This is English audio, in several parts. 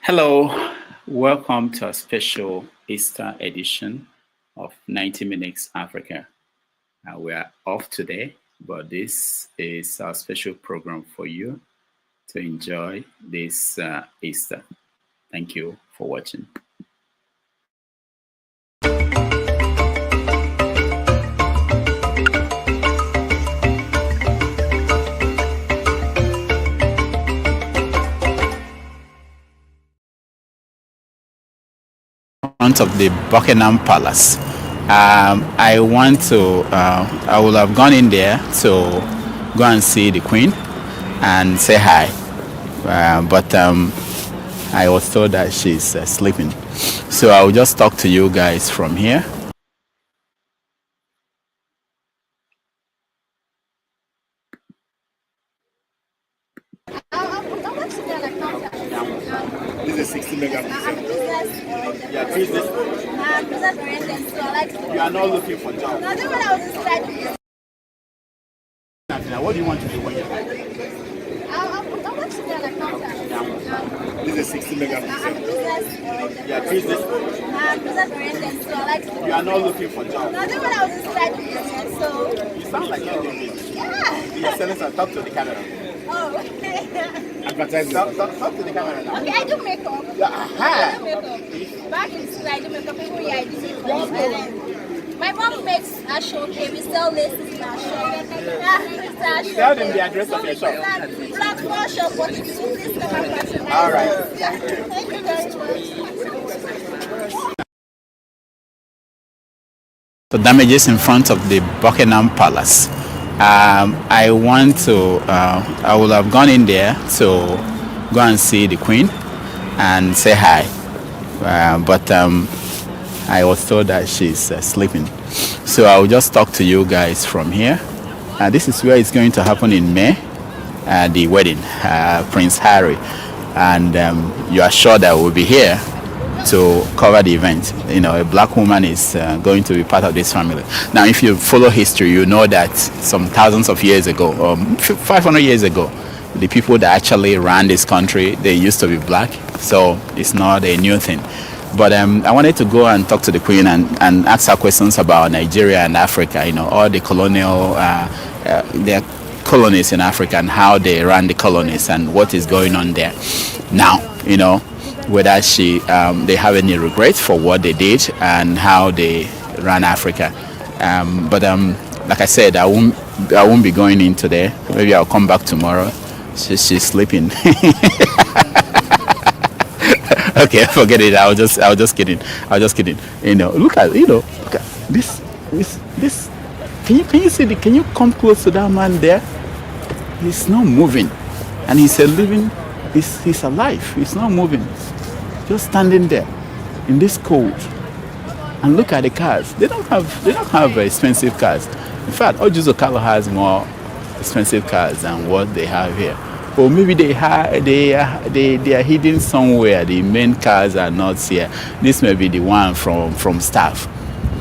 Hello, welcome to a special Easter edition of 90 Minutes Africa. We are off today, but this is our special program for you to enjoy this Easter. Thank you for watching. Front of the Buckingham Palace. I will have gone in there to go and see the Queen and say hi. But I was told that she's sleeping. So I will just talk to you guys from here. This is 60 megapixel. Yeah, business. Business oriented, so I like to. You are not looking for jobs. No, then when I was inside. Now, what do you want to do when you're back? I want to be an accountant. This is 60 megapixel. Business oriented. Yeah, business. Business oriented, so I like to. You are not looking for jobs. No, then when I was inside business, so. You sound like you're doing business. Yeah. You're selling some. Talk to the camera. Oh, okay. Advertising. Talk to the camera now. Okay, I do makeup. Yeah, I do makeup. Back in school, I do makeup. Every year I do makeup. My mom makes a show. Okay, we sell laces in our shop. Tell them the address of your shop. Flat 4 shop, but if you please come and patronize. All right. Yeah. Thank you very much. The damages in front of the Buckingham Palace. I will have gone in there to go and see the Queen and say hi. But I was told that she's sleeping. So I will just talk to you guys from here. This is where it's going to happen in May, the wedding, Prince Harry. And you are sure that we'll be here to cover the event. You know, a black woman is going to be part of this family. Now, if you follow history, you know that some thousands of years ago, 500 years ago, the people that actually ran this country, they used to be black. So it's not a new thing. But I wanted to go and talk to the Queen and ask her questions about Nigeria and Africa, you know, all the colonial, their colonies in Africa and how they ran the colonies and what is going on there. Now, you know, whether they have any regrets for what they did and how they ran Africa. But like I said, I won't be going in today. Maybe I'll come back tomorrow. She's sleeping. Okay, forget it. I was just kidding. You know, look at this. Can you see can you come close to that man there? He's not moving, and he's living. He's alive. He's not moving. Just standing there in this cold. And look at the cars. They don't have expensive cars. In fact, Ojuzo Kalo has more expensive cars than what they have here. Or maybe they are hidden somewhere. The main cars are not here. This may be the one from staff.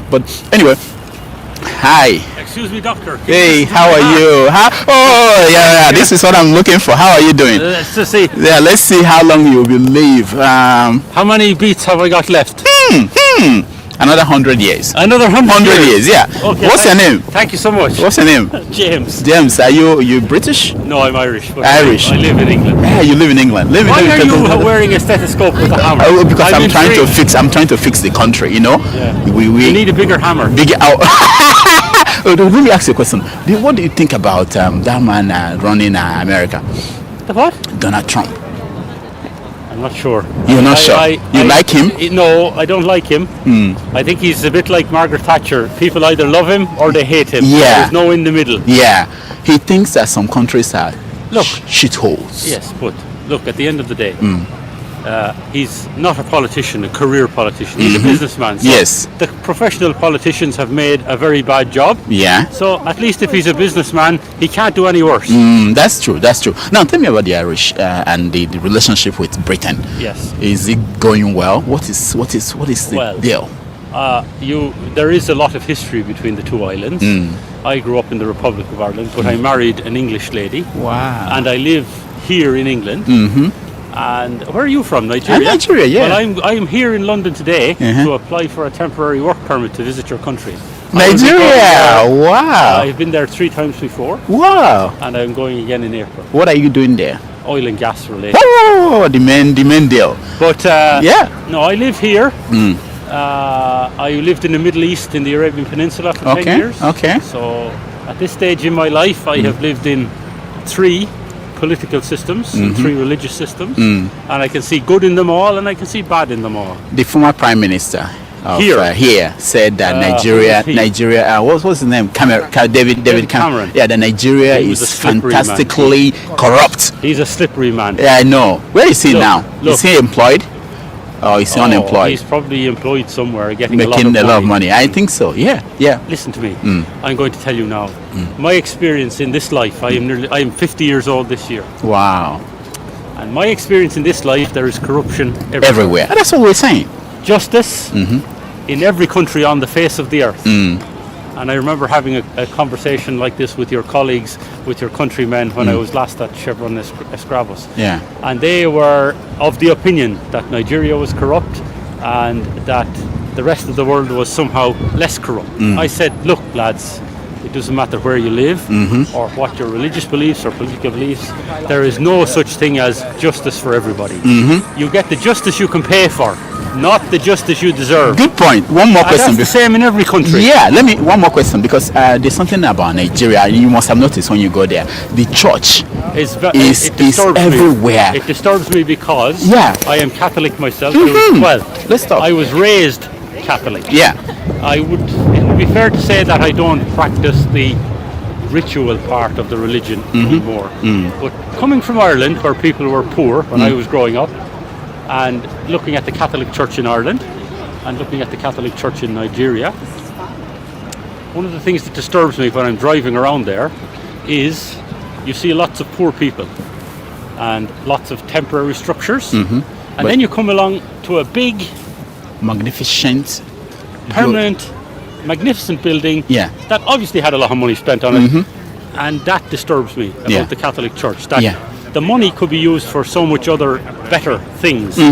But anyway, hi. Excuse me, doctor. Hey, how are you? Oh, yeah. This is what I'm looking for. How are you doing? Let's just see. Yeah, let's see how long you will live. How many beats have I got left? Another 100 years. Another 100 years, yeah. Okay, What's your name? Thank you so much. What's your name? James. James, are you British? No, I'm Irish. But Irish. I live in England. Yeah, you live in England. Why are you wearing a stethoscope with a hammer? Oh, because I'm trying to fix the country, you know? Yeah. We need a bigger hammer. Let me ask you a question. What do you think about that man running America? The what? Donald Trump. I'm not sure. You're not sure? You like him? No, I don't like him. I think he's a bit like Margaret Thatcher. People either love him or they hate him. Yeah. There's no in the middle. Yeah. He thinks that some countries are shitholes. Yes, but look, at the end of the day, he's not a politician, a career politician. He's a businessman. So yes. The professional politicians have made a very bad job. Yeah. So at least if he's a businessman, he can't do any worse. That's true. Now tell me about the Irish and the relationship with Britain. Yes. Is it going well? What is the deal? There is a lot of history between the two islands. I grew up in the Republic of Ireland, but I married an English lady. Wow. And I live here in England. And where are you from? Nigeria? Nigeria, yeah. Well, I'm here in London today Uh-huh. to apply for a temporary work permit to visit your country. Nigeria. Wow. I've been there 3 times before, Wow. and I'm going again in April. What are you doing there? Oil and gas related. Oh, the main deal. But Yeah. no, I live here. I lived in the Middle East in the Arabian Peninsula for 10 Okay, years. okay. So at this stage in my life, I have lived in 3 political systems and 3 religious systems, and I can see good in them all, and I can see bad in them all. The former prime minister of, Here. here said that who is he? what's his name? David Cameron. Cameron. Yeah, that Nigeria He was a is slippery man. fantastically corrupt. He's a slippery man. Yeah, I know. Where is he Look, now? look. Is he employed? Or is he unemployed? He's probably employed somewhere, getting Making a lot of money. I think so. Yeah, yeah. Listen to me. I'm going to tell you now. My experience in this life. I am 50 years old this year, Wow. and my experience in this life, there is corruption Everywhere. That's what we're saying. Justice in every country on the face of the earth. And I remember having a conversation like this with your colleagues, with your countrymen, when I was last at Chevron Escravos. Yeah. And they were of the opinion that Nigeria was corrupt and that the rest of the world was somehow less corrupt. I said, look, lads, it doesn't matter where you live or what your religious beliefs or political beliefs, there is no such thing as justice for everybody. You get the justice you can pay for, not the justice you deserve. Good point. One more And question. that's the same in every country. Yeah, one more question, because there's something about Nigeria you must have noticed when you go there. The church Is is everywhere. Me. It disturbs me because Yeah. I am Catholic myself. Mhm. Well, Let's talk. I was raised Catholic. Yeah. It would be fair to say that I don't practice the ritual part of the religion anymore. But coming from Ireland, where people were poor when I was growing up, and looking at the Catholic Church in Ireland and looking at the Catholic Church in Nigeria, one of the things that disturbs me when I'm driving around there is you see lots of poor people and lots of temporary structures, and then you come along to a big, Magnificent. permanent, magnificent building Yeah. that obviously had a lot of money spent on it, and that disturbs me about Yeah. the Catholic Church. That Yeah. the money could be used for so much other better things The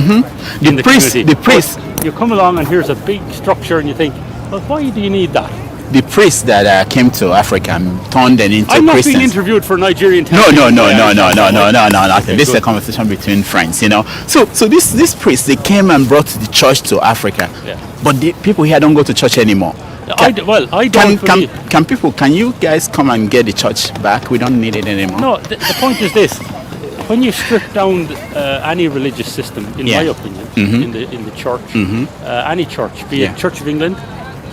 in the priest, community. the priest, But you come along and here's a big structure, and you think, well, why do you need that? the priest that came to Africa and turned them into I'm not Christians. being interviewed for Nigerian No, television. nothing. Okay, This is a good. conversation between friends, you know. So this priest, they came and brought the church to Africa, Yeah. but the people here don't go to church anymore. I don't believe. Can you guys come and get the church back? We don't need it anymore. No, the point is this: when you strip down any religious system, in Yeah. my opinion, in the church, any church, be Yeah. it Church of England,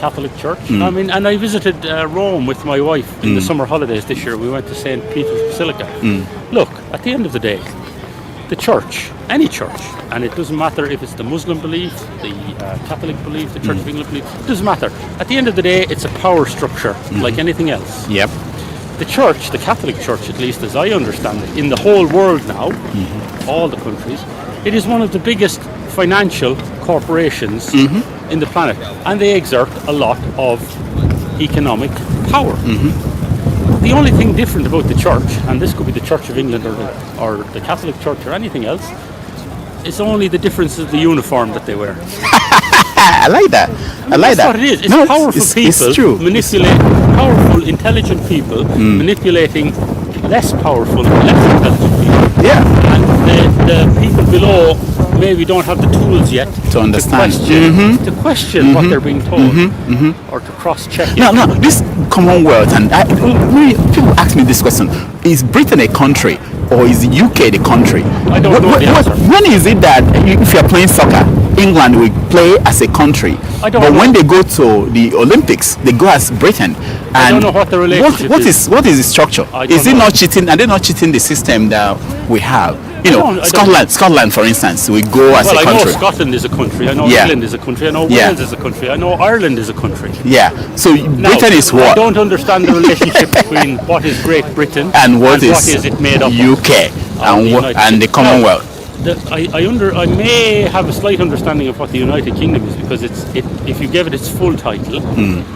Catholic Church. I mean, and I visited Rome with my wife in the summer holidays this year. We went to St. Peter's Basilica. Look, at the end of the day, the church, any church, and it doesn't matter if it's the Muslim belief, the Catholic belief, the Church of England belief, it doesn't matter. At the end of the day, it's a power structure like anything else. Yep. The church, the Catholic Church, at least as I understand it, in the whole world now, all the countries, it is one of the biggest financial corporations in the planet, and they exert a lot of economic power. The only thing different about the church, and this could be the Church of England or the Catholic Church or anything else, is only the difference of the uniform that they wear. I like that. I like That's that. what it is. It's No, powerful people It's true. powerful, intelligent people manipulating less powerful, less intelligent people. Yeah. And the people below maybe don't have the tools yet To understand. to question what they're being told or to cross-check it. No, this Commonwealth, and people ask me this question: is Britain a country or is the UK the country? I don't know the answer. When is it that if you're playing soccer, England will play as a country, I don't but know. when they go to the Olympics, they go as Britain? And I don't know what the relationship is. What is the structure? I don't Is it know. not cheating? Are they not cheating the system that we have? You know, I don't- Scotland, for instance, we go as Well, a I know country. Scotland is a country. I know Yeah. England is a country. I know Yeah. Wales is a country. I know Ireland is a country. Yeah. So Now, Britain is I what? don't understand the relationship between what is Great Britain And what is it made up of. UK the and United the States. Commonwealth? I may have a slight understanding of what the United Kingdom is, because if you gave it its full title,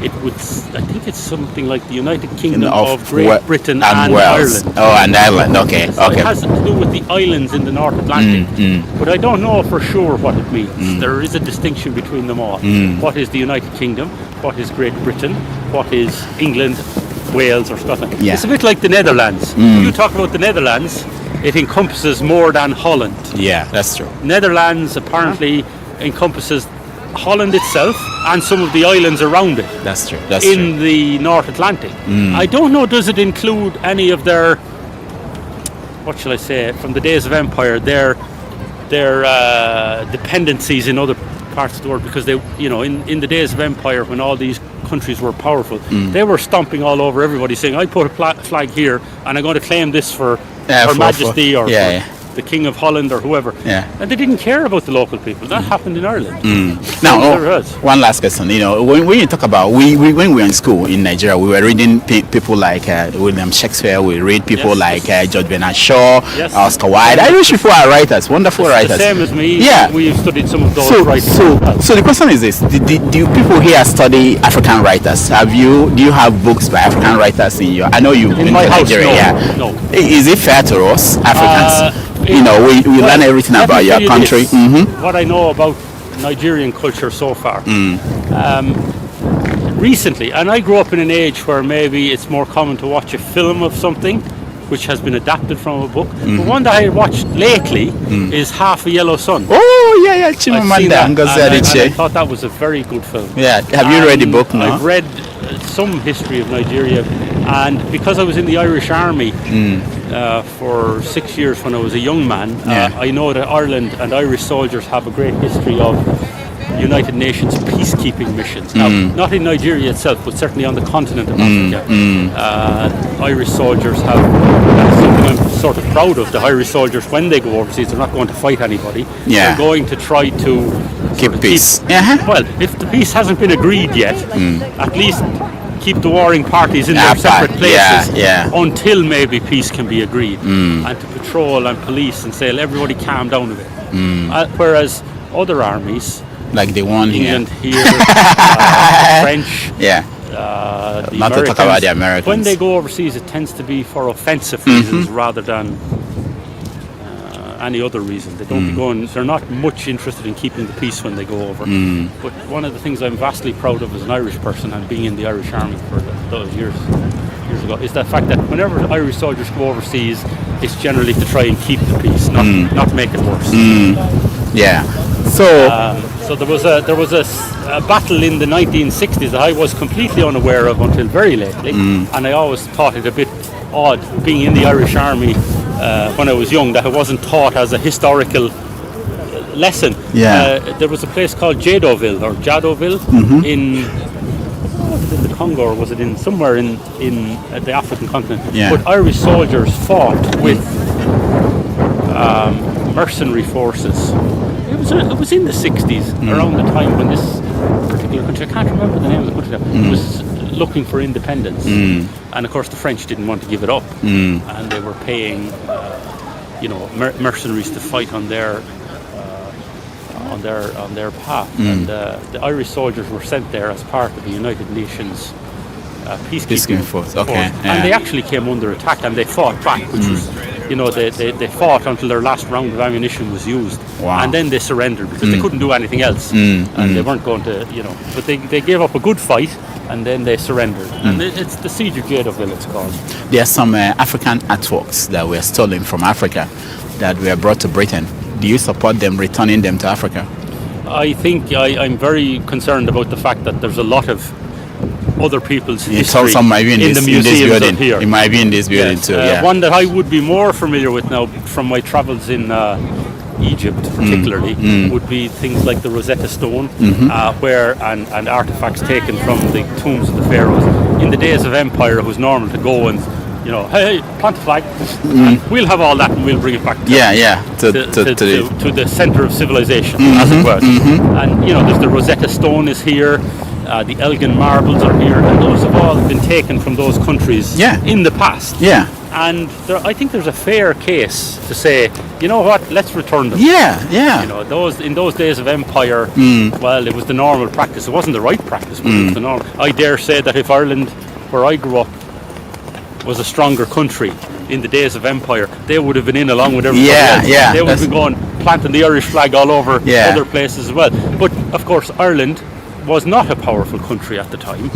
it would. I think it's something like the United Kingdom of Great Britain and Wales. Ireland. Oh, and Ireland. Okay, So okay. it has to do with the islands in the North Atlantic, but I don't know for sure what it means. There is a distinction between them all. What is the United Kingdom? What is Great Britain? What is England, Wales, or Scotland? Yeah. It's a bit like the Netherlands. You talk about the Netherlands, it encompasses more than Holland. Yeah, that's true. Netherlands apparently encompasses Holland itself and some of the islands around it That's true. That's in true. the North Atlantic. I don't know, does it include any of their, what shall I say, from the days of empire, their dependencies in other parts of the world? Because they, in the days of empire, when all these countries were powerful, they were stomping all over everybody, saying, I put a flag here and I'm going to claim this for Her Majesty or for the King of Holland or whoever. Yeah. And they didn't care about the local people. That happened in Ireland. Now, There is. one last question. When you talk about when we were in school in Nigeria, we were reading people like William Shakespeare. We read people like George Bernard Shaw, Yes. Oscar Wilde. Irish people are writers, wonderful writers. The same as me. Yeah. We've studied some of those So, writers. so the question is this: do people here study African writers? Do you have books by African writers in your? I know you've been my to house, Nigeria. no. Yeah. No. Is it fair to us Africans? We Well, learn everything let me about your tell you country. this, what I know about Nigerian culture so far. Recently, and I grew up in an age where maybe it's more common to watch a film of something which has been adapted from a book. But one that I watched lately is Half a Yellow Sun. Oh yeah, I've seen Chimamanda that, and Ngozi I Adichie. thought that was a very good film. Yeah, have you read the book now? I've read some history of Nigeria, and because I was in the Irish Army for 6 years when I was a young man, I know that Ireland and Irish soldiers have a great history of United Nations peacekeeping missions. Now, not in Nigeria itself, but certainly on the continent of Africa. Irish soldiers have, that's something I'm sort of proud of, the Irish soldiers, when they go overseas, they're not going to fight anybody. Yeah. They're going to try to Keep sort of peace. Well, if the peace hasn't been agreed yet, at least keep the warring parties in their separate places until maybe peace can be agreed, and to patrol and police and say, everybody calm down a bit. Whereas other armies, Like the one England here. French, the Not to talk about the Americans. when they go overseas, it tends to be for offensive reasons rather than any other reason. They don't be going. They're not much interested in keeping the peace when they go over. But one of the things I'm vastly proud of as an Irish person and being in the Irish Army for those years ago is the fact that whenever Irish soldiers go overseas, it's generally to try and keep the peace, not make it worse. Yeah. So So there was a battle in the 1960s that I was completely unaware of until very lately, and I always thought it a bit odd being in the Irish Army when I was young that it wasn't taught as a historical lesson. Yeah. There was a place called Jadoville in. Was it in the Congo or was it in somewhere in the African continent? Yeah. But Irish soldiers fought with mercenary forces. It was in the 60s, around the time when this particular country, I can't remember the name of the country now, was looking for independence. And of course the French didn't want to give it up, and they were paying mercenaries to fight on their behalf. And the Irish soldiers were sent there as part of the United Nations peacekeeping force. Okay. and they actually came under attack and they fought back, which was, they fought until their last round of ammunition was used. Wow. And then they surrendered because they couldn't do anything else, and they weren't going to, but they gave up a good fight and then they surrendered. And it's the Siege of Jadoville, it's called. there are some African artworks that were stolen from Africa that were brought to Britain. Do you support them returning them to Africa? I think I'm very concerned about the fact that there's a lot of other people's history Some might be in the this museums building. up here. It might be in this building Yes, too. Yeah. One that I would be more familiar with now from my travels in Egypt particularly would be things like the Rosetta Stone, where and artifacts taken from the tombs of the pharaohs. In the days of empire, it was normal to go and hey, plant a flag, and we'll have all that and we'll bring it back to the center of civilization, as it were. And there's the Rosetta Stone is here, the Elgin marbles are here, and those have all been taken from those countries in the past. Yeah. And I think there's a fair case to say, you know what, let's return them. Yeah. You know, in those days of empire, well, it was the normal practice. It wasn't the right practice, but it was the normal. I dare say that if Ireland, where I grew up, was a stronger country in the days of empire, they would have been in along with everybody else. Yeah. They would have been going, planting the Irish flag all over other places as well. But, of course, Ireland was not a powerful country at the time,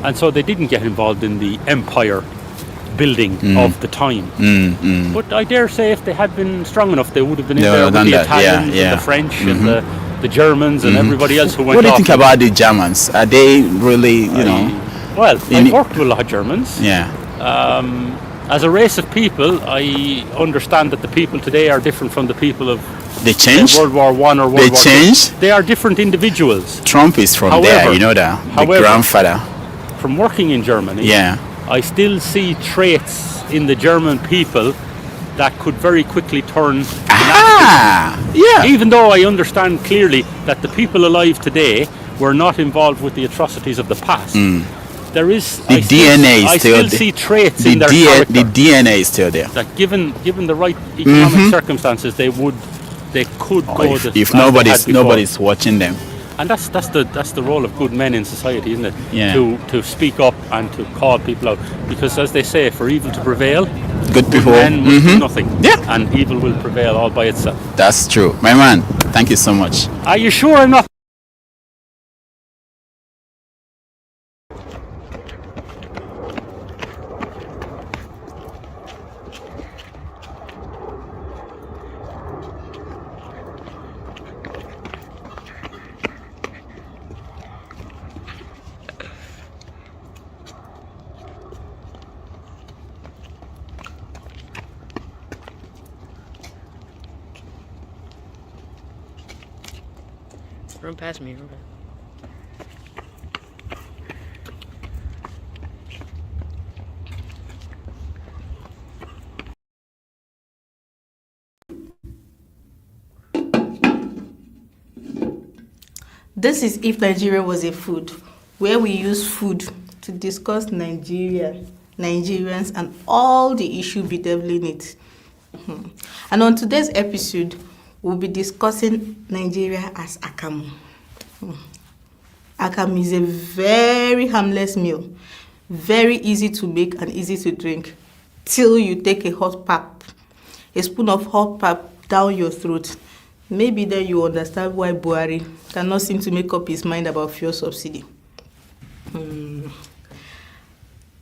and so they didn't get involved in the empire building of the time. But I dare say if they had been strong enough, they would have been in there with the Italians and the French and the Germans and everybody else who went off. What do you think about the Germans? Are they really, you know? Well, I've worked with a lot of Germans. Yeah. As a race of people, I understand that the people today are different from the people of They changed? World War One or World War They changed? II. They are different individuals. Trump is from there, you know that. The grandfather. From working in Germany, I still see traits in the German people that could very quickly turn. Even though I understand clearly that the people alive today were not involved with the atrocities of the past. There is the DNA is I still still see traits in their character. The DNA is still there. That given the right economic circumstances, they could go. If nobody's watching them. And that's the role of good men in society, isn't it? Yeah. To speak up and to call people out, because as they say, for evil to prevail, good people men will do nothing. Yeah. And evil will prevail all by itself. That's true, my man. Thank you so much. Are you sure I'm not? Run past me. This is If Nigeria Was a Food, where we use food to discuss Nigeria, Nigerians, and all the issues bedeviling it. And on today's episode, we'll be discussing Nigeria as akamu. Akamu is a very harmless meal, very easy to make and easy to drink, till you take a hot pap, a spoon of hot pap down your throat. Maybe then you understand why Buhari cannot seem to make up his mind about fuel subsidy.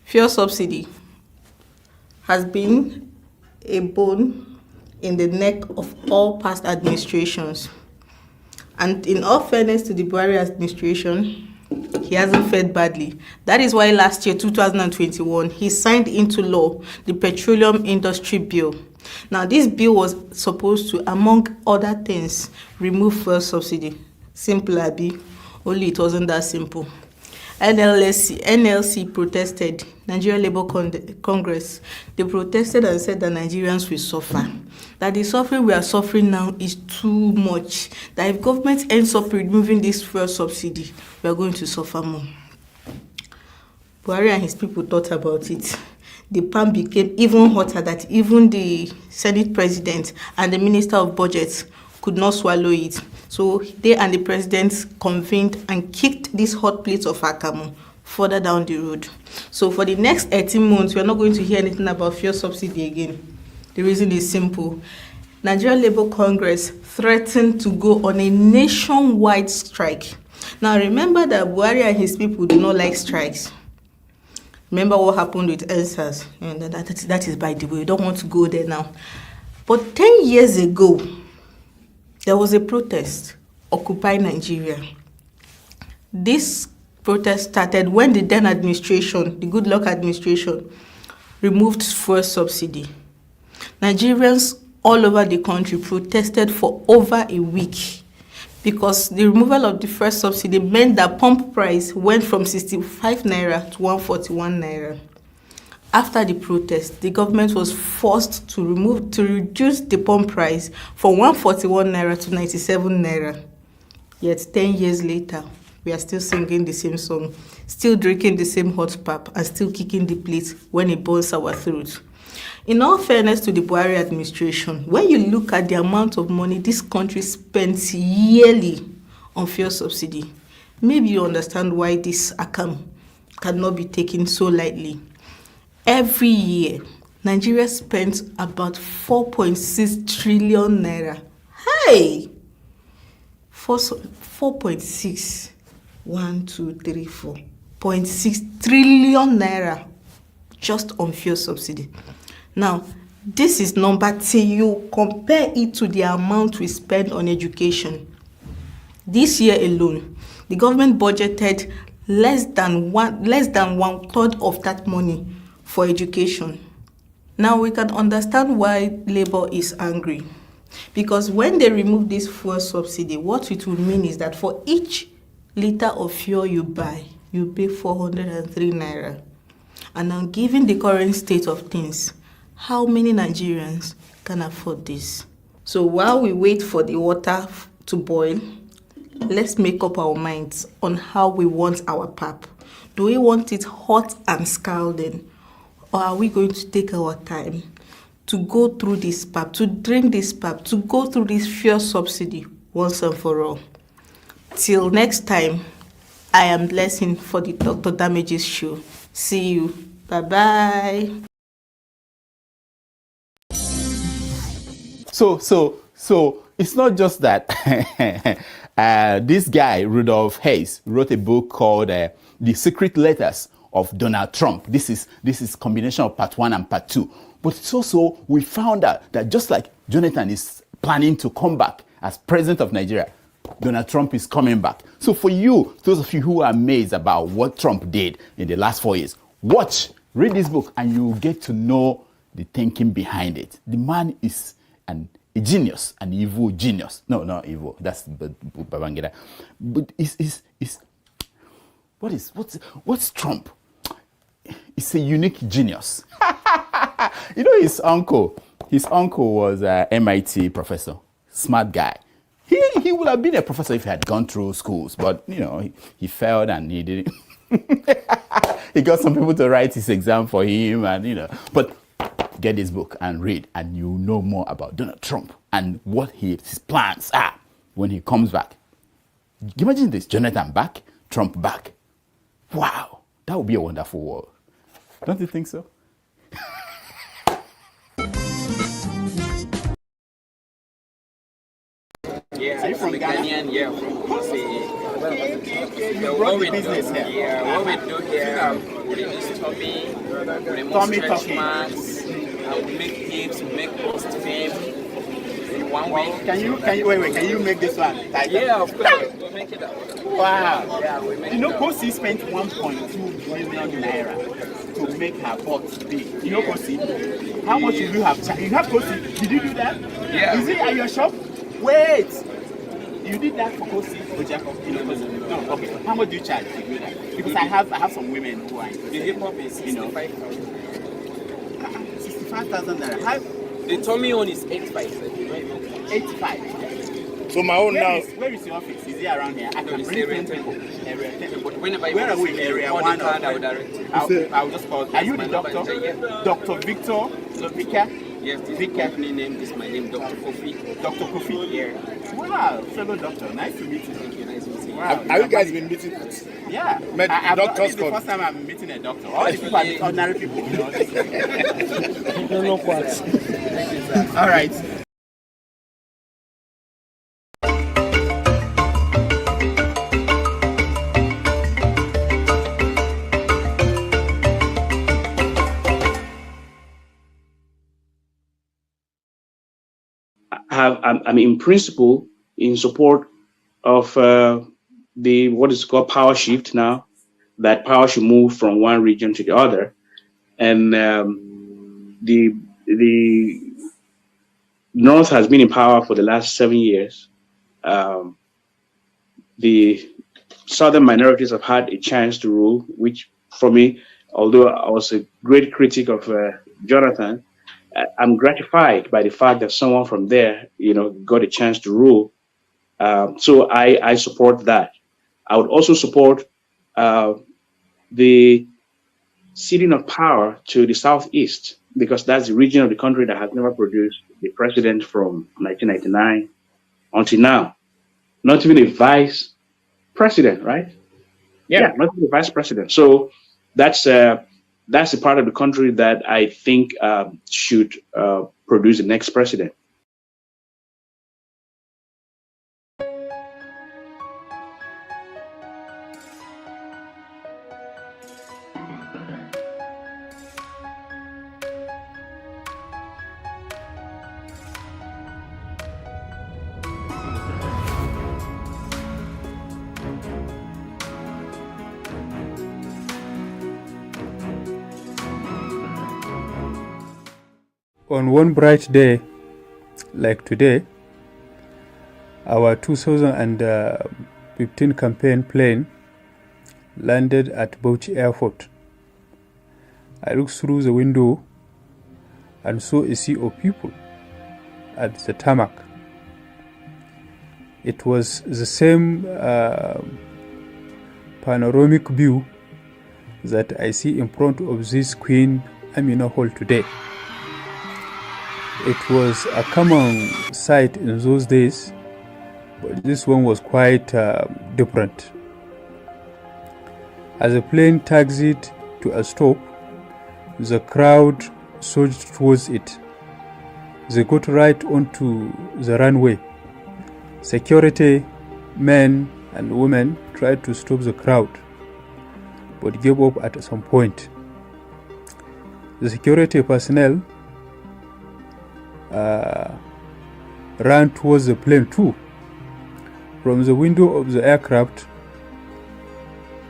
Fuel subsidy has been a bone in the neck of all past administrations. And in all fairness to the Buhari administration, he hasn't fared badly. That is why last year, 2021, he signed into law the Petroleum Industry Bill. Now, this bill was supposed to, among other things, remove fuel subsidy. Simple, Abi. Only it wasn't that simple. NLC protested, Nigeria Labour Congress. They protested and said that Nigerians will suffer. That the suffering we are suffering now is too much. That if government ends up removing this fuel subsidy, we are going to suffer more. Buhari and his people thought about it. The pan became even hotter that even the Senate President and the Minister of Budget could not swallow it. So they and the President convened and kicked this hot plate of akamu further down the road. So for the next 18 months, we are not going to hear anything about fuel subsidy again. The reason is simple. Nigeria Labour Congress threatened to go on a nationwide strike. Now remember that Buhari and his people do not like strikes. Remember what happened with EndSARS? And that is by the way. We don't want to go there now. But 10 years ago, there was a protest, Occupy Nigeria. This protest started when the then administration, the Goodluck administration, removed fuel subsidy. Nigerians all over the country protested for over a week because the removal of the fuel subsidy meant that pump price went from 65 naira to 141 naira. After the protest, the government was forced to reduce the pump price from 141 naira to 97 naira. Yet 10 years later, we are still singing the same song, still drinking the same hot pap, and still kicking the plate when it burns our throat. In all fairness to the Buhari administration, when you look at the amount of money this country spends yearly on fuel subsidy, maybe you understand why this account cannot be taken so lightly. Every year, Nigeria spends about 4.6 trillion naira. Hey! 4.6. 1, 2, 3, 4.6 trillion naira just on fuel subsidy. Now, this is number till you compare it to the amount we spend on education. This year alone, the government budgeted less than one third of that money for education. Now we can understand why Labour is angry, because when they remove this fuel subsidy, what it will mean is that for each liter of fuel you buy, you pay 403 naira. And now, given the current state of things, how many Nigerians can afford this? So while we wait for the water to boil, let's make up our minds on how we want our pap. Do we want it hot and scalding, or are we going to take our time to go through this pap, to drink this pap, to go through this fuel subsidy once and for all? Till next time, I am Blessing for the Dr. Damages Show. See you. Bye-bye. So it's not just that. This guy, Rudolph Hayes, wrote a book called The Secret Letters of Donald Trump. This is combination of part 1 and part 2. But it's also, we found out that just like Jonathan is planning to come back as president of Nigeria, Donald Trump is coming back. So for you, those of you who are amazed about what Trump did in the last 4 years, read this book, and you will get to know the thinking behind it. The man is a genius, an evil genius. No, not evil. That's Babangida. But what's Trump? It's a unique genius. You know, his uncle was an MIT professor, smart guy. He would have been a professor if he had gone through schools, but you know, he failed and he didn't. He got some people to write his exam for him, and you know. But get this book and read, and you know more about Donald Trump and what his plans are when he comes back. Imagine this: Jonathan back, Trump back. Wow, that would be a wonderful world. Don't you think so? Yeah, I'm from Ghanaian, yeah. What we business here? Yeah, what we do here, we use Tommy, we remove stretch marks, we make hips, we make post fame in 1 week. Can you make this one? Yeah, of course, we'll make it up. Wow. Yeah, we make You know, it up. Kosi spent 1.2 billion naira to make her butt big. You know Kosi? How much did you have? You have Kosi? Did you do that? Yeah. Is it at your shop? Wait. You did that for Kosi or Jacob? You know, no. Okay. How much do you charge to do that? Because I have some women who are The interested. hip hop is 65,000. 65,000 naira. The Tommy one is 85. 85. So my own now. Where is your office? Is it around here? I can it's bring area 10 people. 10. Area 10. But whenever you Where are want to we? see me, Area call 1 the card, I or will direct you. I'll just call. Are you the doctor? Yeah. Dr. Victor Lovika? Yes, this Victor. company name is my name, Dr. Kofi. Dr. Kofi? Yeah. Wow, fellow doctor. Nice to meet you. Thank you, nice to see you. Wow. Have you guys been meeting at? Yeah. Met I've not- doctors this is the called. first time I'm meeting a doctor. All the people are just ordinary people. You know? All right. I'm in principle in support of the what is called power shift now, that power should move from one region to the other, and the North has been in power for the last 7 years. The Southern minorities have had a chance to rule, which for me, although I was a great critic of Jonathan, I'm gratified by the fact that someone from there, got a chance to rule. So I support that. I would also support the ceding of power to the Southeast, because that's the region of the country that has never produced a president from 1999 until now. Not even a vice president, right? Yeah, not even a vice president. So that's a part of the country that I think should produce the next president. On one bright day, like today, our 2015 campaign plane landed at Bauchi Airport. I looked through the window and saw a sea of people at the tarmac. It was the same panoramic view that I see in front of this Queen Amina Hall today. It was a common sight in those days, but this one was quite different. As the plane taxied to a stop, the crowd surged towards it. They got right onto the runway. Security men and women tried to stop the crowd, but gave up at some point. The security personnel ran towards the plane too. From the window of the aircraft,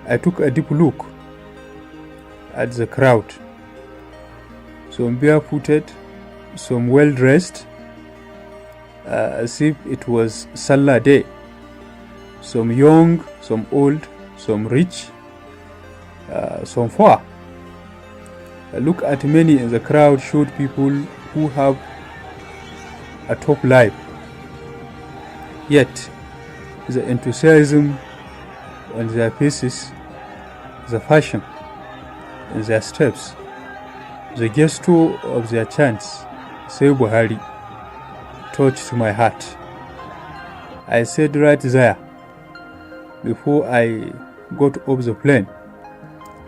I took a deep look at the crowd. Some barefooted, some well-dressed, as if it was Salah day. Some young, some old, some rich, some poor. A look at many in the crowd showed people who have a top life. Yet, the enthusiasm on their faces, the fashion in their steps, the gesture of their chants, "Say Buhari," touched my heart. I said right there, before I got off the plane,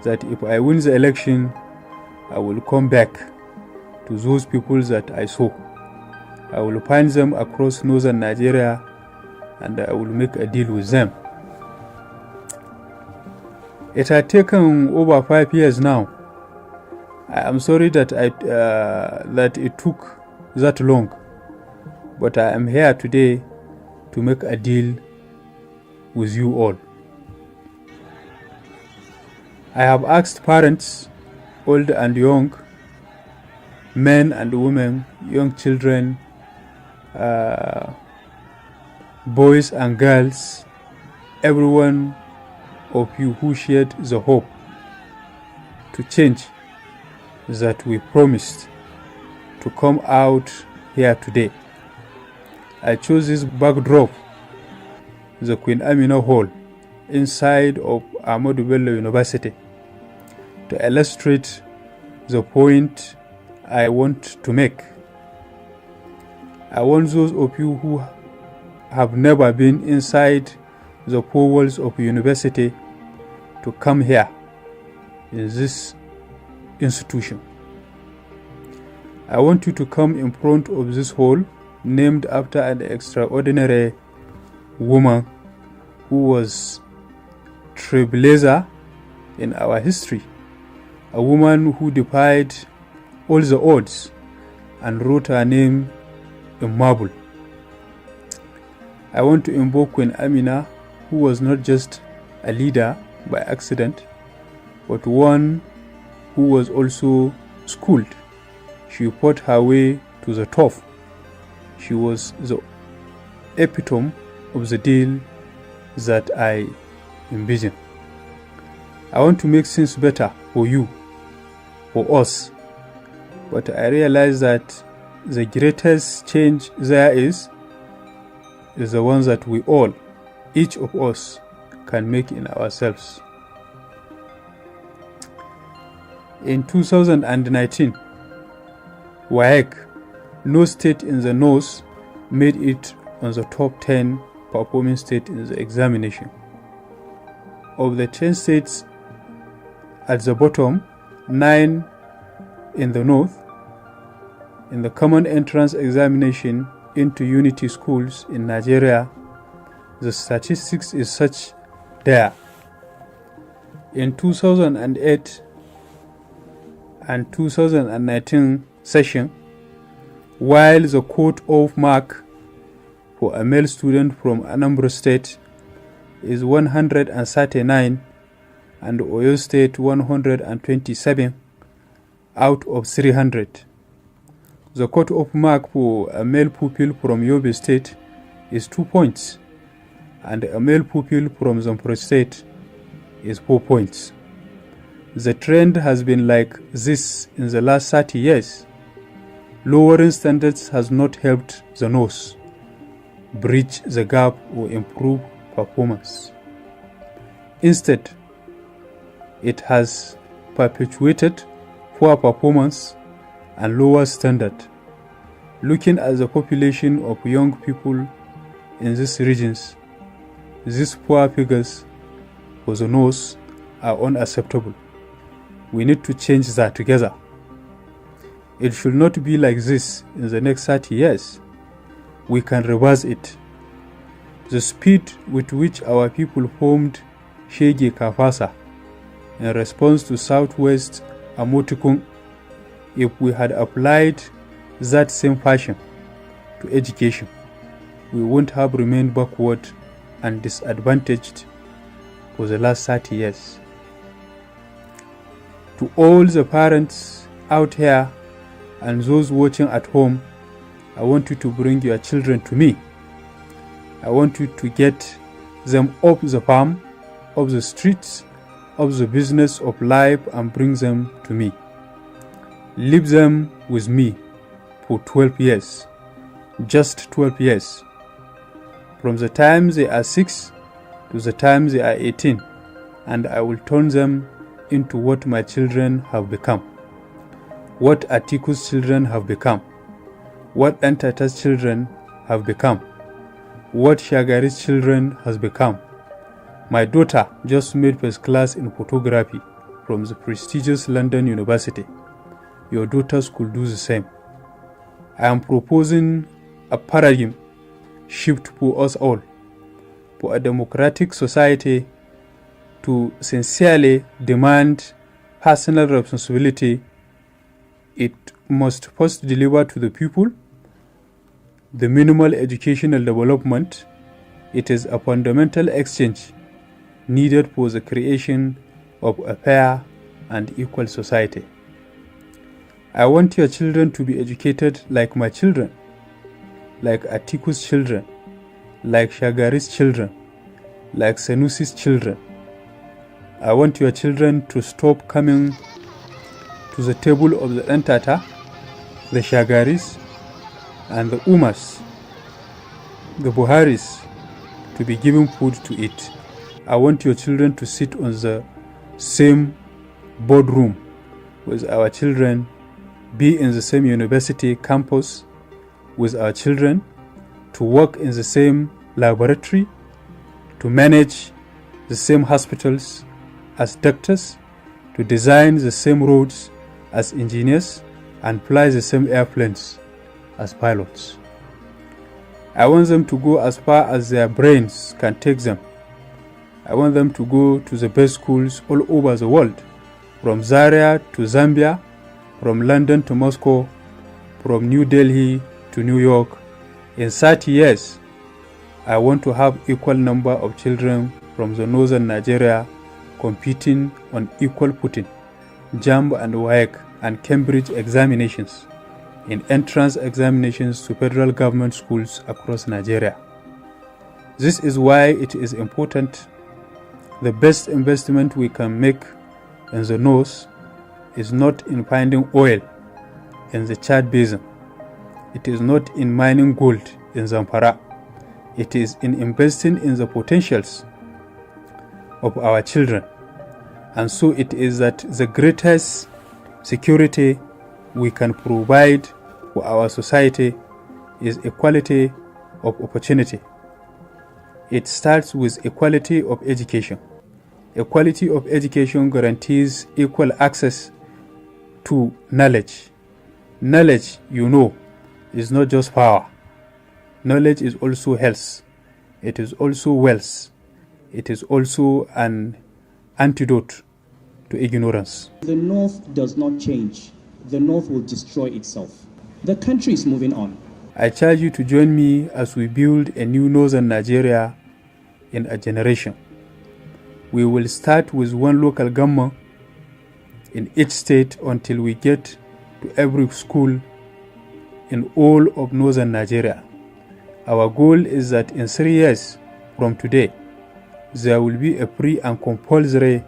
that if I win the election, I will come back to those people that I saw. I will find them across northern Nigeria and I will make a deal with them. It had taken over 5 years now. I am sorry that that it took that long, but I am here today to make a deal with you all. I have asked parents, old and young, men and women, young children, boys and girls, everyone of you who shared the hope to change that we promised, to come out here today. I chose this backdrop, the Queen Amina Hall, inside of Ahmadu Bello University, to illustrate the point I want to make. I want those of you who have never been inside the four walls of a university to come here in this institution. I want you to come in front of this hall named after an extraordinary woman who was trailblazer in our history, a woman who defied all the odds and wrote her name in marble. I want to invoke Queen Amina, who was not just a leader by accident, but one who was also schooled. She fought her way to the top. She was the epitome of the deal that I envision. I want to make things better for you, for us, but I realize that the greatest change there is the one that we all, each of us, can make in ourselves. In 2019, WAEC, no state in the north made it on the top 10 performing state in the examination. Of the 10 states at the bottom, 9 in the north. In the common entrance examination into unity schools in Nigeria, the statistics is such there. In 2008 and 2019 session, while the cut-off mark for a male student from Anambra State is 139 and Oyo State 127 out of 300. The cut-off mark for a male pupil from Yobe State is 2 points, and a male pupil from Zamfara State is 4 points. The trend has been like this in the last 30 years. Lowering standards has not helped the north bridge the gap or improve performance. Instead, it has perpetuated poor performance and lower standard. Looking at the population of young people in these regions, these poor figures for the north are unacceptable. We need to change that together. It should not be like this in the next 30 years. We can reverse it. The speed with which our people formed Shege Kafasa in response to Southwest Amotikun, if we had applied that same fashion to education, we wouldn't have remained backward and disadvantaged for the last 30 years. To all the parents out here and those watching at home, I want you to bring your children to me. I want you to get them off the farm, off the streets, off the business of life and bring them to me. Leave them with me for 12 years, just 12 years. From the time they are 6 to the time they are 18, and I will turn them into what my children have become, what Atiku's children have become, what Entata's children have become, what Shagari's children has become. My daughter just made first class in photography from the prestigious London University. Your daughters could do the same. I am proposing a paradigm shift for us all, for a democratic society to sincerely demand personal responsibility. It must first deliver to the people the minimal educational development. It is a fundamental exchange needed for the creation of a fair and equal society. I want your children to be educated like my children, like Atiku's children, like Shagari's children, like Sanusi's children. I want your children to stop coming to the table of the Entata, the Shagaris, and the Umas, the Buharis, to be given food to eat. I want your children to sit on the same boardroom with our children, be in the same university campus with our children, to work in the same laboratory, to manage the same hospitals as doctors, to design the same roads as engineers, and fly the same airplanes as pilots. I want them to go as far as their brains can take them. I want them to go to the best schools all over the world, from Zaria to Zambia, from London to Moscow, from New Delhi to New York. In 30 years, I want to have equal number of children from the northern Nigeria competing on equal footing, JAMB and WAEC and Cambridge examinations, in entrance examinations to federal government schools across Nigeria. This is why it is important. The best investment we can make in the north is not in finding oil in the Chad Basin. It is not in mining gold in Zamfara. It is in investing in the potentials of our children. And so it is that the greatest security we can provide for our society is equality of opportunity. It starts with equality of education. Equality of education guarantees equal access to knowledge. Knowledge, is not just power. Knowledge is also health. It is also wealth. It is also an antidote to ignorance. The North does not change. The North will destroy itself. The country is moving on. I charge you to join me as we build a new Northern Nigeria in a generation. We will start with one local government in each state until we get to every school in all of Northern Nigeria. Our goal is that in 3 years from today, there will be a free and compulsory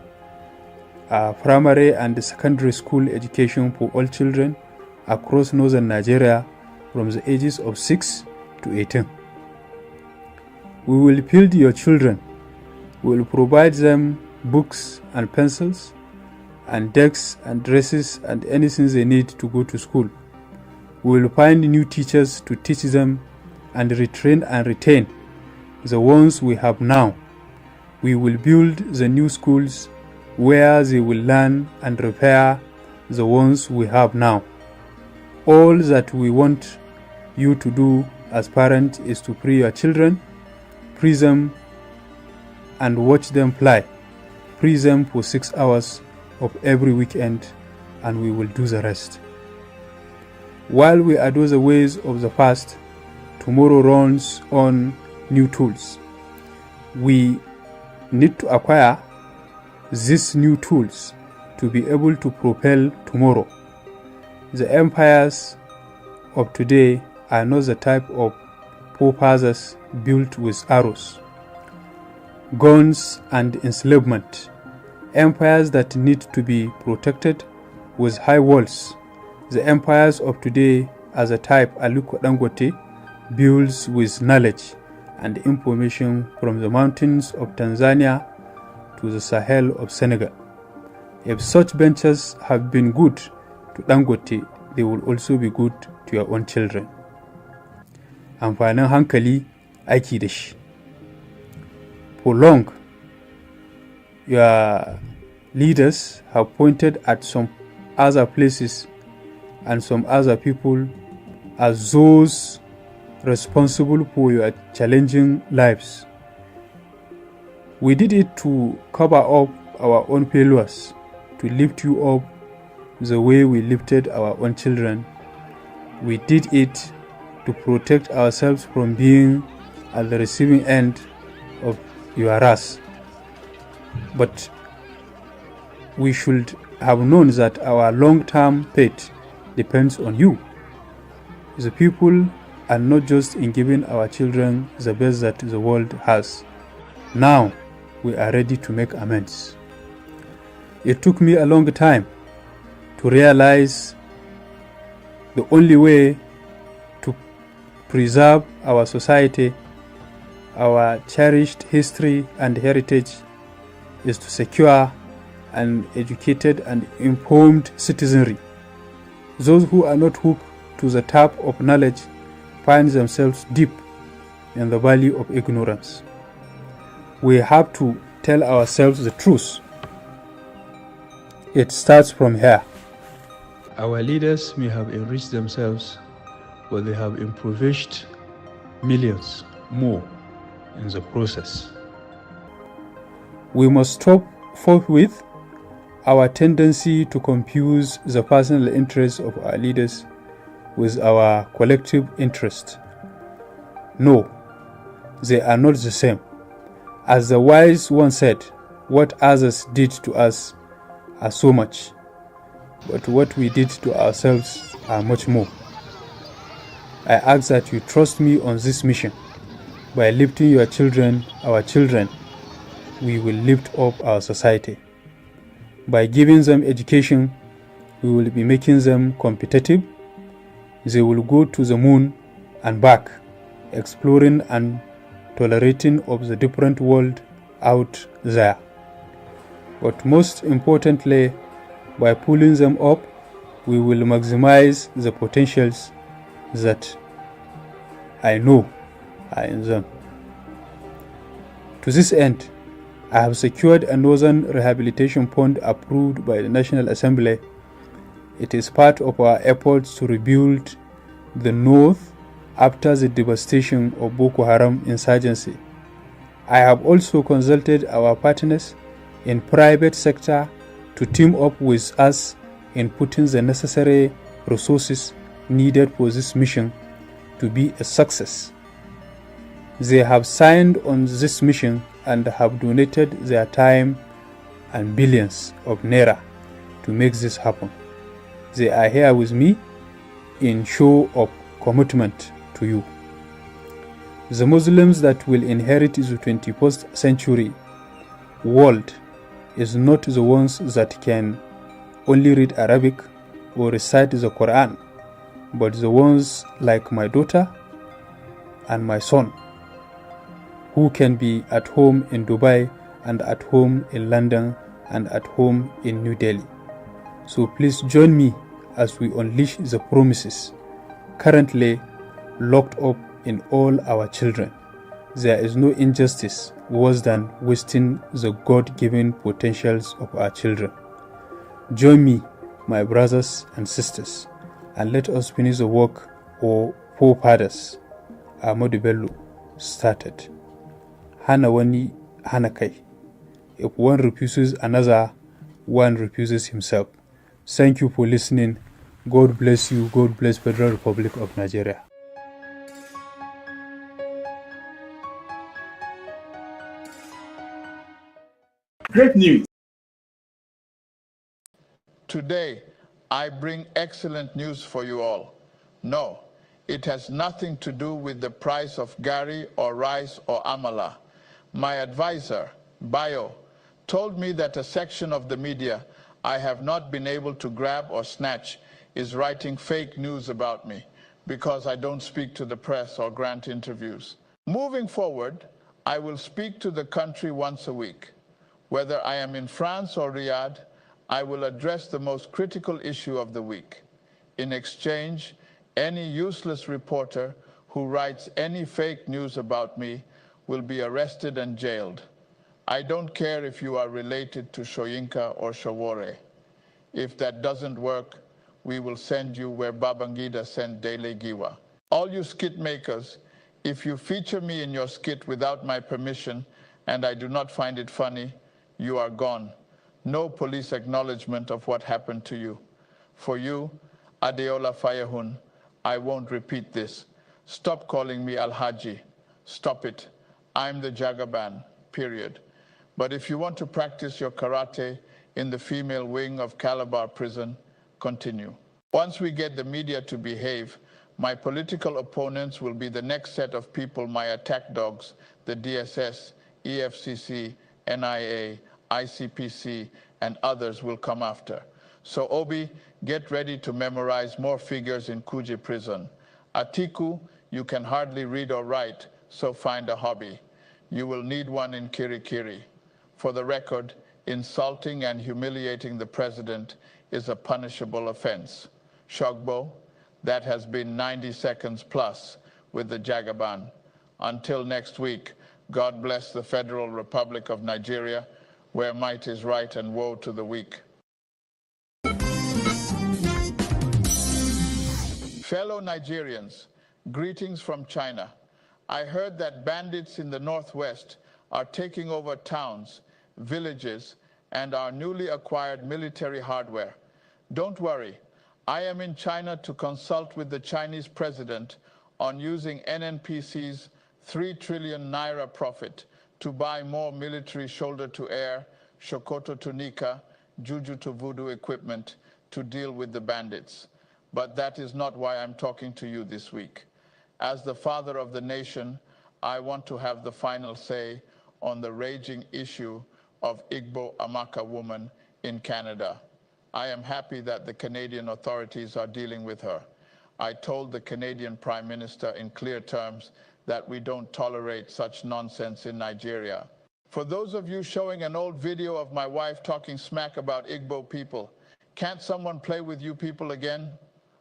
primary and secondary school education for all children across Northern Nigeria from the ages of 6 to 18. We will build your children. We will provide them books and pencils and desks and dresses and anything they need to go to school. We will find new teachers to teach them and retrain and retain the ones we have now. We will build the new schools where they will learn and repair the ones we have now. All that we want you to do as parents is to free your children, free them and watch them fly. Free them for 6 hours of every weekend and we will do the rest. While we adore the ways of the past, tomorrow runs on new tools. We need to acquire these new tools to be able to propel tomorrow. The empires of today are not the type of forefathers built with arrows, guns and enslavement. Empires that need to be protected with high walls. The empires of today are the type Aliko Dangote builds with knowledge and information from the mountains of Tanzania to the Sahel of Senegal. If such ventures have been good to Dangote, they will also be good to your own children. Amfanin hankali aiki da shi. For long, your leaders have pointed at some other places and some other people as those responsible for your challenging lives. We did it to cover up our own failures, to lift you up the way we lifted our own children. We did it to protect ourselves from being at the receiving end of your wrath. But we should have known that our long-term fate depends on you. The people are not just in giving our children the best that the world has. Now we are ready to make amends. It took me a long time to realize the only way to preserve our society, our cherished history and heritage is to secure an educated and informed citizenry. Those who are not hooked to the tap of knowledge find themselves deep in the valley of ignorance. We have to tell ourselves the truth. It starts from here. Our leaders may have enriched themselves, but they have impoverished millions more in the process. We must stop forthwith our tendency to confuse the personal interests of our leaders with our collective interest. No, they are not the same. As the wise one said, what others did to us are so much, but what we did to ourselves are much more. I ask that you trust me on this mission. By lifting your children, our children, we will lift up our society. By giving them education, we will be making them competitive. They will go to the moon and back, exploring and tolerating of the different world out there. But most importantly, by pulling them up, we will maximize the potentials that I know are in them. To this end, I have secured a Northern Rehabilitation Fund approved by the National Assembly. It is part of our efforts to rebuild the North after the devastation of Boko Haram insurgency. I have also consulted our partners in private sector to team up with us in putting the necessary resources needed for this mission to be a success. They have signed on this mission and have donated their time and billions of naira to make this happen. They are here with me in show of commitment to you. The Muslims that will inherit the 21st century world is not the ones that can only read Arabic or recite the Quran, but the ones like my daughter and my son, who can be at home in Dubai and at home in London and at home in New Delhi. So please join me as we unleash the promises currently locked up in all our children. There is no injustice worse than wasting the God-given potentials of our children. Join me, my brothers and sisters, and let us finish the work our forefathers, Ahmadu Bello, started. Hana wani, hana kai. If one refuses another, one refuses himself. Thank you for listening. God bless you. God bless Federal Republic of Nigeria. Great news. Today, I bring excellent news for you all. No, it has nothing to do with the price of gari or rice or amala. My advisor, Bayo, told me that a section of the media I have not been able to grab or snatch is writing fake news about me because I don't speak to the press or grant interviews. Moving forward, I will speak to the country once a week. Whether I am in France or Riyadh, I will address the most critical issue of the week. In exchange, any useless reporter who writes any fake news about me will be arrested and jailed. I don't care if you are related to Soyinka or Shawore. If that doesn't work, we will send you where Babangida sent Dele Giwa. All you skit makers, if you feature me in your skit without my permission and I do not find it funny, you are gone. No police acknowledgement of what happened to you. For you, Adeola Fayahun, I won't repeat this. Stop calling me Al-Haji. Stop it. I'm the Jagaban, period. But if you want to practice your karate in the female wing of Calabar prison, continue. Once we get the media to behave, my political opponents will be the next set of people my attack dogs, the DSS, EFCC, NIA, ICPC, and others will come after. So Obi, get ready to memorize more figures in Kuje prison. Atiku, you can hardly read or write, so find a hobby. You will need one in Kirikiri. For the record, insulting and humiliating the president is a punishable offense. Shogbo, that has been 90 seconds plus with the Jagaban. Until next week, God bless the Federal Republic of Nigeria, where might is right and woe to the weak. Fellow Nigerians, greetings from China. I heard that bandits in the northwest are taking over towns, villages, and our newly acquired military hardware. Don't worry, I am in China to consult with the Chinese president on using NNPC's 3 trillion naira profit to buy more military shoulder-to-air, Shokoto to Nika, Juju to Voodoo equipment to deal with the bandits. But that is not why I'm talking to you this week. As the father of the nation, I want to have the final say on the raging issue of Igbo Amaka woman in Canada. I am happy that the Canadian authorities are dealing with her. I told the Canadian Prime Minister in clear terms that we don't tolerate such nonsense in Nigeria. For those of you showing an old video of my wife talking smack about Igbo people, can't someone play with you people again?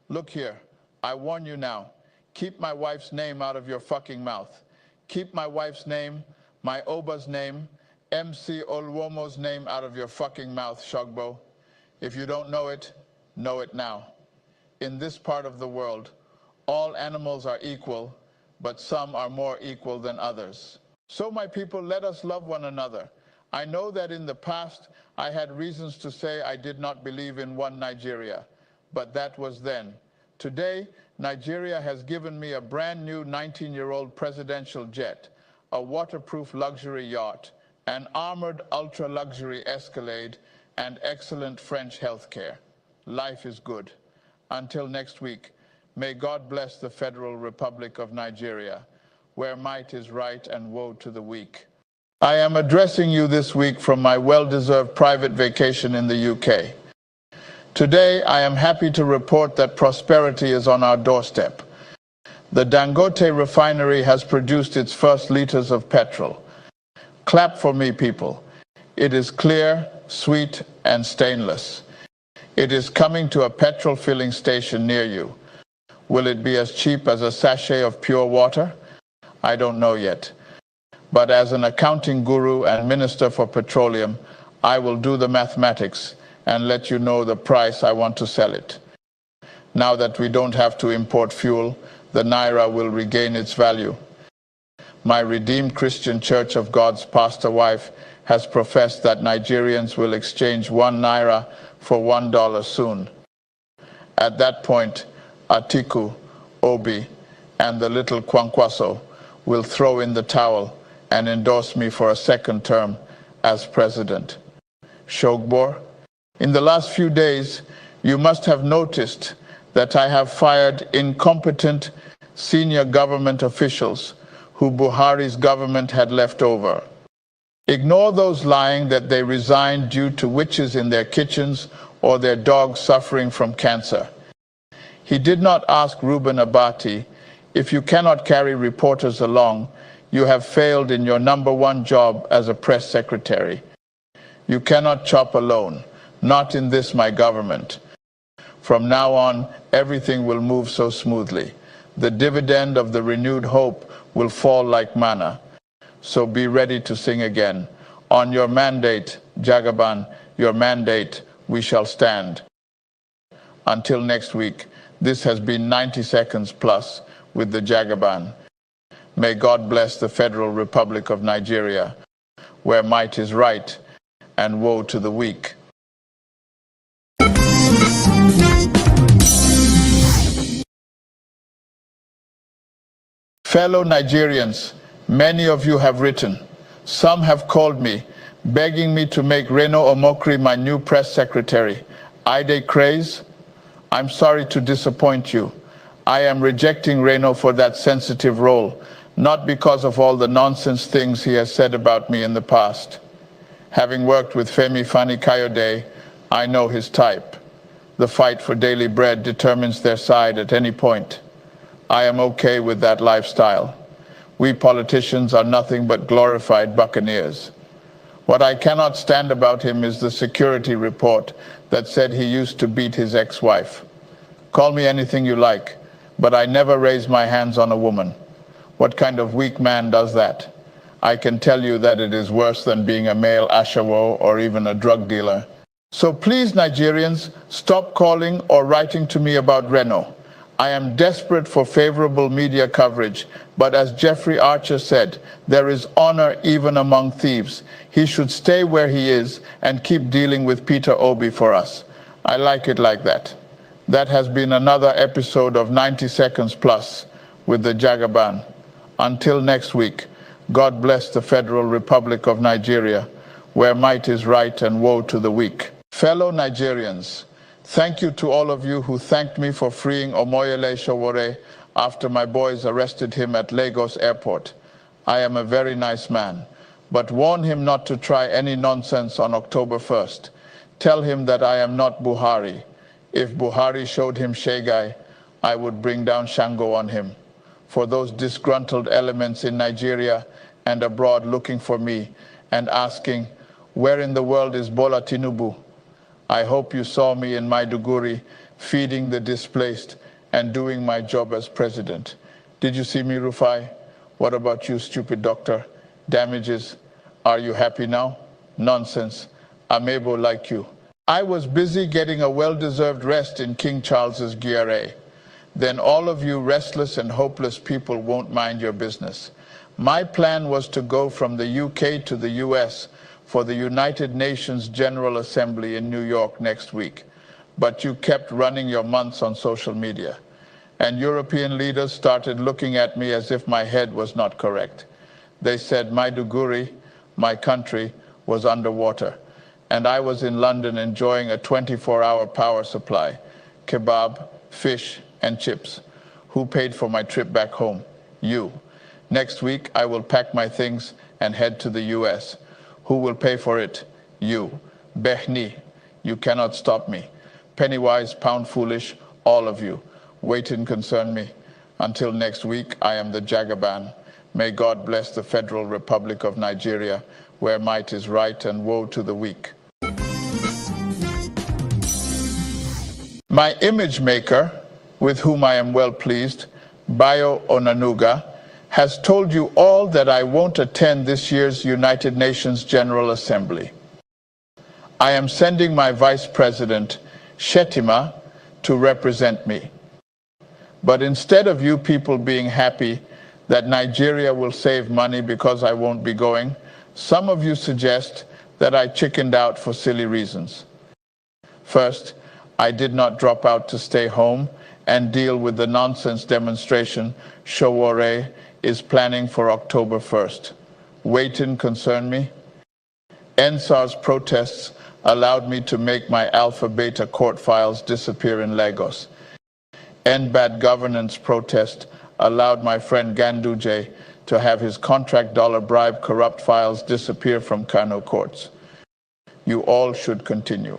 Look here, I warn you now, Keep my wife's name out of your fucking mouth. Keep my wife's name, my Oba's name, MC Olwomo's name out of your fucking mouth, Shogbo. If you don't know it now. In this part of the world, all animals are equal, but some are more equal than others. So my people, let us love one another. I know that in the past, I had reasons to say I did not believe in one Nigeria, but that was then. Today, Nigeria has given me a brand new 19-year-old presidential jet, a waterproof luxury yacht, an armored ultra-luxury Escalade, and excellent French healthcare. Life is good. Until next week, may God bless the Federal Republic of Nigeria, where might is right and woe to the weak. I am addressing you this week from my well-deserved private vacation in the UK. Today, I am happy to report that prosperity is on our doorstep. The Dangote refinery has produced its first liters of petrol. Clap for me, people. It is clear, sweet, and stainless. It is coming to a petrol filling station near you. Will it be as cheap as a sachet of pure water? I don't know yet. But as an accounting guru and minister for petroleum, I will do the mathematics and let you know the price I want to sell it. Now that we don't have to import fuel, the Naira will regain its value. My Redeemed Christian Church of God's pastor wife has professed that Nigerians will exchange 1 Naira for $1 soon. At that point, Atiku, Obi, and the little Kwankwaso will throw in the towel and endorse me for a second term as president. Shogbor, in the last few days, you must have noticed that I have fired incompetent senior government officials who Buhari's government had left over. Ignore those lying that they resigned due to witches in their kitchens or their dogs suffering from cancer. He did not ask Reuben Abati, if you cannot carry reporters along, you have failed in your #1 job as a press secretary. You cannot chop alone, not in this my government. From now on, everything will move so smoothly. The dividend of the renewed hope will fall like manna. So be ready to sing again. On your mandate, Jagaban, your mandate, we shall stand. Until next week, this has been 90 Seconds Plus with the Jagaban. May God bless the Federal Republic of Nigeria, where might is right and woe to the weak. Fellow Nigerians, many of you have written. Some have called me, begging me to make Reno Omokri my new press secretary. Ide Craze, I'm sorry to disappoint you. I am rejecting Reno for that sensitive role, not because of all the nonsense things he has said about me in the past. Having worked with Femi Fani-Kayode, I know his type. The fight for daily bread determines their side at any point. I am okay with that lifestyle. We politicians are nothing but glorified buccaneers. What I cannot stand about him is the security report that said he used to beat his ex-wife. Call me anything you like, but I never raise my hands on a woman. What kind of weak man does that? I can tell you that it is worse than being a male ashawo or even a drug dealer. So please, Nigerians, stop calling or writing to me about Reno. I am desperate for favorable media coverage, but as Jeffrey Archer said, there is honor even among thieves. He should stay where he is and keep dealing with Peter Obi for us. I like it like that. That has been another episode of 90 Seconds Plus with the Jagaban. Until next week, God bless the Federal Republic of Nigeria, where might is right and woe to the weak. Fellow Nigerians, thank you to all of you who thanked me for freeing Omoyele Sowore after my boys arrested him at Lagos Airport. I am a very nice man, but warn him not to try any nonsense on October 1st. Tell him that I am not Buhari. If Buhari showed him Shegai, I would bring down Shango on him. For those disgruntled elements in Nigeria and abroad looking for me and asking, where in the world is Bola Tinubu? I hope you saw me in Maiduguri feeding the displaced and doing my job as president. Did you see me, Rufai? What about you, stupid doctor? Damages. Are you happy now? Nonsense. I'm able like you. I was busy getting a well-deserved rest in King Charles's GRA. Then all of you restless and hopeless people won't mind your business. My plan was to go from the UK to the US for the United Nations General Assembly in New York next week. But you kept running your months on social media. And European leaders started looking at me as if my head was not correct. They said Maiduguri, my country, was underwater. And I was in London enjoying a 24-hour power supply, kebab, fish, and chips. Who paid for my trip back home? You. Next week, I will pack my things and head to the US. Who will pay for it? You. Behni. You cannot stop me. Pennywise, pound foolish, all of you. Wait and concern me. Until next week, I am the Jagaban. May God bless the Federal Republic of Nigeria, where might is right and woe to the weak. My image maker, with whom I am well pleased, Bayo Onanuga, has told you all that I won't attend this year's United Nations General Assembly. I am sending my Vice President, Shetima, to represent me. But instead of you people being happy that Nigeria will save money because I won't be going, some of you suggest that I chickened out for silly reasons. First, I did not drop out to stay home and deal with the nonsense demonstration Sowore is planning for October 1st. Wait and concern me. NSAR's protests allowed me to make my Alpha Beta court files disappear in Lagos. End Bad Governance protest allowed my friend Ganduje to have his contract dollar bribe corrupt files disappear from Kano courts. You all should continue.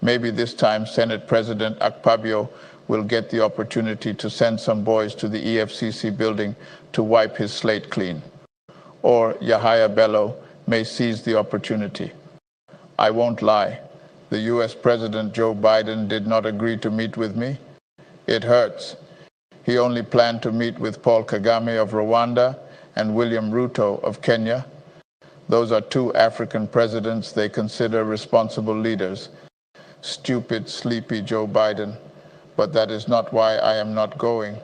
Maybe this time Senate President Akpabio will get the opportunity to send some boys to the EFCC building to wipe his slate clean. Or Yahaya Bello may seize the opportunity. I won't lie. The US President Joe Biden did not agree to meet with me. It hurts. He only planned to meet with Paul Kagame of Rwanda and William Ruto of Kenya. Those are two African presidents they consider responsible leaders. Stupid, sleepy Joe Biden. But that is not why I am not going.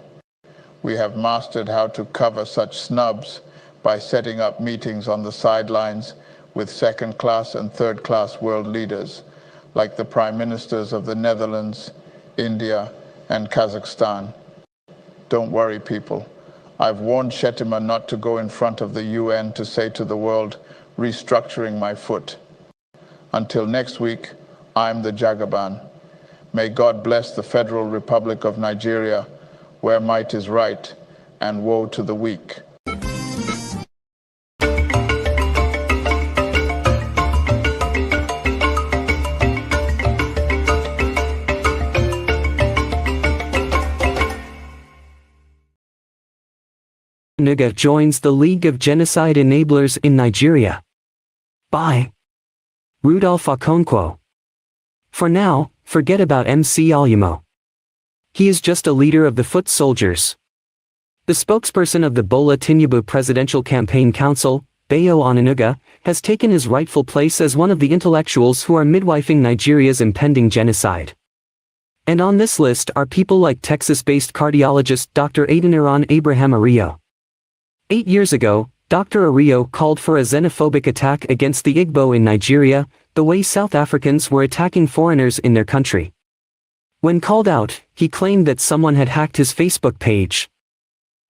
We have mastered how to cover such snubs by setting up meetings on the sidelines with second-class and third-class world leaders, like the prime ministers of the Netherlands, India, and Kazakhstan. Don't worry, people. I've warned Shetima not to go in front of the UN to say to the world, restructuring my foot. Until next week, I'm the Jagaban. May God bless the Federal Republic of Nigeria, where might is right, and woe to the weak. Onanuga joins the League of Genocide Enablers in Nigeria. By Rudolph Okonkwo. For now, forget about MC Olumo. He is just a leader of the foot soldiers. The spokesperson of the Bola Tinubu Presidential Campaign Council, Bayo Onanuga, has taken his rightful place as one of the intellectuals who are midwifing Nigeria's impending genocide. And on this list are people like Texas-based cardiologist Dr. Adeniran Abraham Ario. 8 years ago, Dr. Ario called for a xenophobic attack against the Igbo in Nigeria, the way South Africans were attacking foreigners in their country. When called out, he claimed that someone had hacked his Facebook page.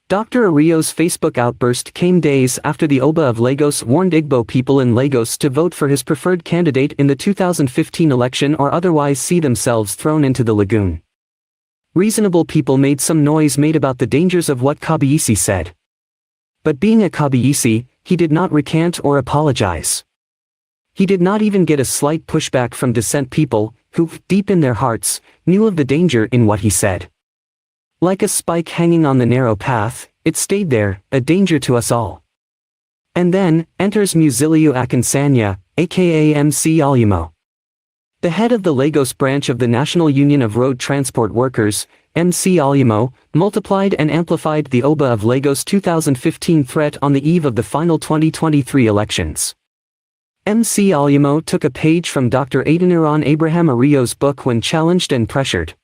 Dr. Ario's Facebook outburst came days after the Oba of Lagos warned Igbo people in Lagos to vote for his preferred candidate in the 2015 election or otherwise see themselves thrown into the lagoon. Reasonable people made some noise made about the dangers of what Kabiyesi said. But being a Kabiyesi, he did not recant or apologize. He did not even get a slight pushback from dissent people, who, deep in their hearts, knew of the danger in what he said. Like a spike hanging on the narrow path, it stayed there, a danger to us all. And then, enters Musiliu Akinsanya, aka MC Olumo. The head of the Lagos branch of the National Union of Road Transport Workers, MC Alyimo, multiplied and amplified the Oba of Lagos 2015 threat on the eve of the final 2023 elections. MC Alyimo took a page from Dr. Adeniran Abraham Ariyo's book when challenged and pressured.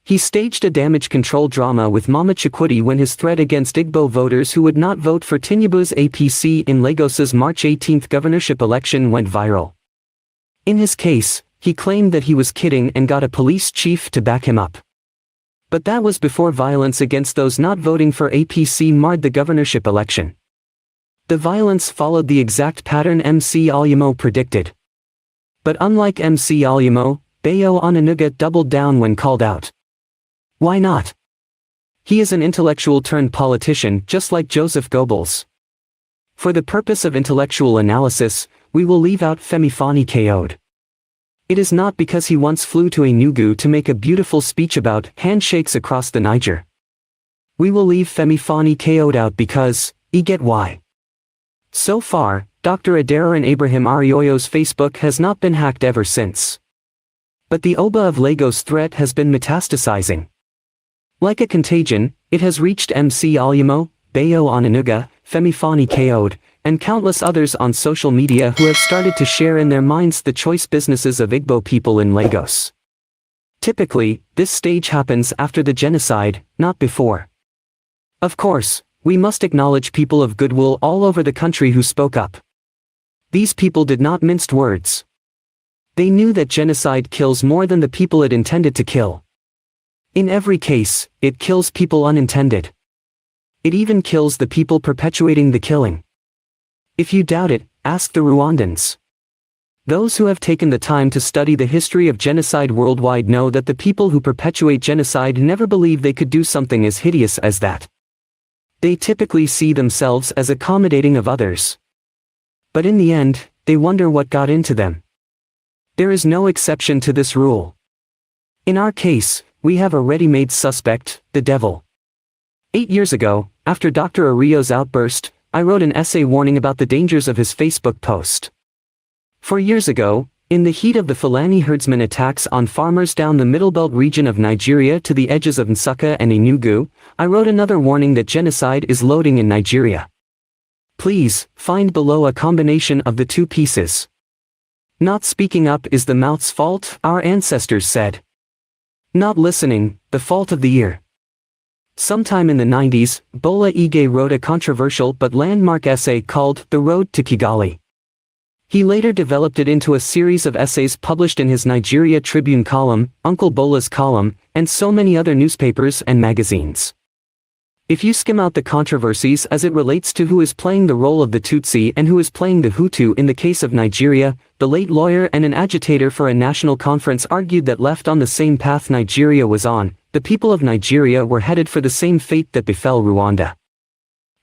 He staged a damage control drama with Mama Chukwudi when his threat against Igbo voters who would not vote for Tinubu's APC in Lagos's March 18 governorship election went viral. In his case, he claimed that he was kidding and got a police chief to back him up. But that was before violence against those not voting for APC marred the governorship election. The violence followed the exact pattern MC Alyimo predicted. But unlike MC Alyimo, Bayo Onanuga doubled down when called out. Why not? He is an intellectual turned politician just like Joseph Goebbels. For the purpose of intellectual analysis, we will leave out Femi Fani-Kayode. It is not because he once flew to Enugu to make a beautiful speech about handshakes across the Niger. We will leave Femi Fani-Kayode out because, you get why. So far, Dr. Adeniran Abraham Ariyo's Facebook has not been hacked ever since. But the Oba of Lagos threat has been metastasizing. Like a contagion, it has reached MC Alyimo, Bayo Onanuga, Femi Fani-Kayode, and countless others on social media who have started to share in their minds the choice businesses of Igbo people in Lagos. Typically, this stage happens after the genocide, not before. Of course, we must acknowledge people of goodwill all over the country who spoke up. These people did not mince words. They knew that genocide kills more than the people it intended to kill. In every case, it kills people unintended. It even kills the people perpetuating the killing. If you doubt it, ask the Rwandans. Those who have taken the time to study the history of genocide worldwide know that the people who perpetuate genocide never believe they could do something as hideous as that. They typically see themselves as accommodating of others. But in the end, they wonder what got into them. There is no exception to this rule. In our case, we have a ready-made suspect, the devil. 8 years ago, after Dr. Ariyo's outburst, I wrote an essay warning about the dangers of his Facebook post. 4 years ago, in the heat of the Fulani herdsmen attacks on farmers down the Middlebelt region of Nigeria to the edges of Nsukka and Enugu, I wrote another warning that genocide is loading in Nigeria. Please, find below a combination of the two pieces. Not speaking up is the mouth's fault, our ancestors said. Not listening, the fault of the ear. Sometime in the 90s, Bola Ige wrote a controversial but landmark essay called The Road to Kigali. He later developed it into a series of essays published in his Nigeria Tribune column, Uncle Bola's column, and so many other newspapers and magazines. If you skim out the controversies as it relates to who is playing the role of the Tutsi and who is playing the Hutu in the case of Nigeria, the late lawyer and an agitator for a national conference argued that left on the same path Nigeria was on, the people of Nigeria were headed for the same fate that befell Rwanda.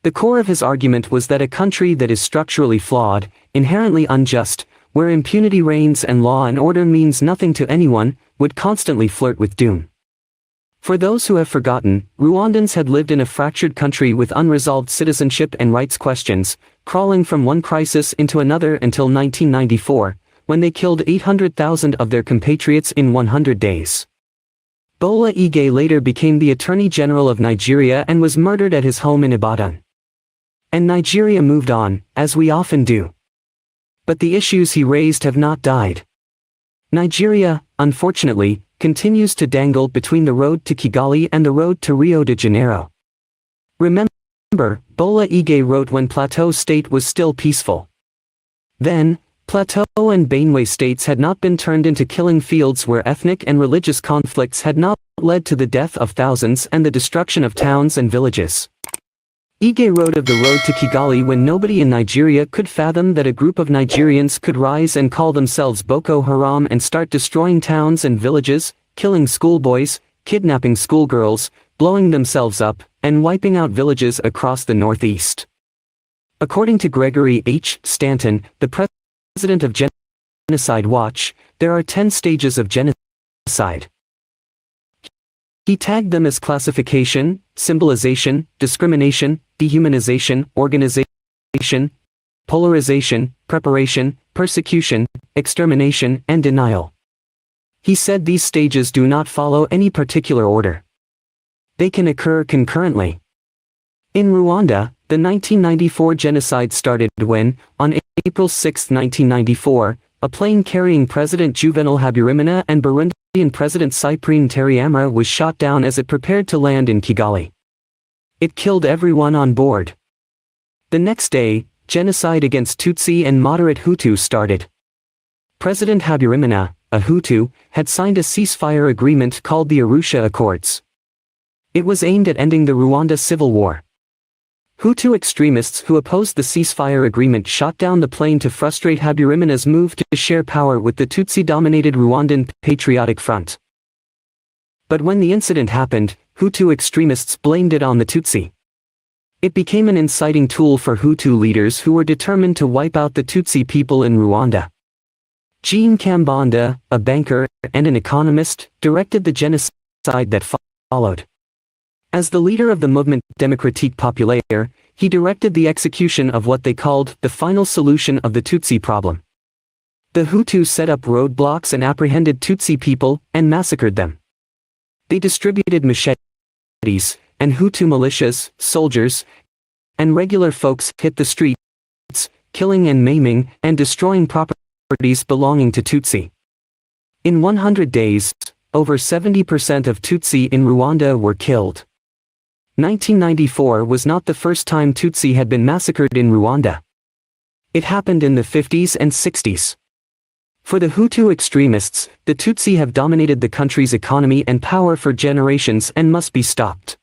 The core of his argument was that a country that is structurally flawed, inherently unjust, where impunity reigns and law and order means nothing to anyone, would constantly flirt with doom. For those who have forgotten, Rwandans had lived in a fractured country with unresolved citizenship and rights questions, crawling from one crisis into another until 1994, when they killed 800,000 of their compatriots in 100 days. Bola Ige later became the Attorney General of Nigeria and was murdered at his home in Ibadan. And Nigeria moved on, as we often do. But the issues he raised have not died. Nigeria, unfortunately, continues to dangle between the road to Kigali and the road to Rio de Janeiro. Remember, Bola Ige wrote when Plateau State was still peaceful. Then, Plateau and Benue states had not been turned into killing fields where ethnic and religious conflicts had not led to the death of thousands and the destruction of towns and villages. Ige wrote of the road to Kigali when nobody in Nigeria could fathom that a group of Nigerians could rise and call themselves Boko Haram and start destroying towns and villages, killing schoolboys, kidnapping schoolgirls, blowing themselves up, and wiping out villages across the Northeast. According to Gregory H. Stanton, the president of Genocide Watch, there are 10 stages of genocide. He tagged them as classification, symbolization, discrimination, dehumanization, organization, polarization, preparation, persecution, extermination, and denial. He said these stages do not follow any particular order. They can occur concurrently. In Rwanda, the 1994 genocide started when, on April 6, 1994, a plane carrying President Juvenal Habyarimana and Burundian President Cyprien Ntaryamira was shot down as it prepared to land in Kigali. It killed everyone on board. The next day, genocide against Tutsi and moderate Hutu started. President Habyarimana, a Hutu, had signed a ceasefire agreement called the Arusha Accords. It was aimed at ending the Rwanda civil war. Hutu extremists who opposed the ceasefire agreement shot down the plane to frustrate Habyarimana's move to share power with the Tutsi-dominated Rwandan Patriotic Front. But when the incident happened, Hutu extremists blamed it on the Tutsi. It became an inciting tool for Hutu leaders who were determined to wipe out the Tutsi people in Rwanda. Jean Kambanda, a banker and an economist, directed the genocide that followed. As the leader of the Mouvement Démocratique Populaire, he directed the execution of what they called the final solution of the Tutsi problem. The Hutu set up roadblocks and apprehended Tutsi people and massacred them. They distributed machetes, and Hutu militias, soldiers, and regular folks hit the streets, killing and maiming and destroying properties belonging to Tutsi. In 100 days, over 70% of Tutsi in Rwanda were killed. 1994 was not the first time Tutsi had been massacred in Rwanda. It happened in the 50s and 60s. For the Hutu extremists, the Tutsi have dominated the country's economy and power for generations and must be stopped.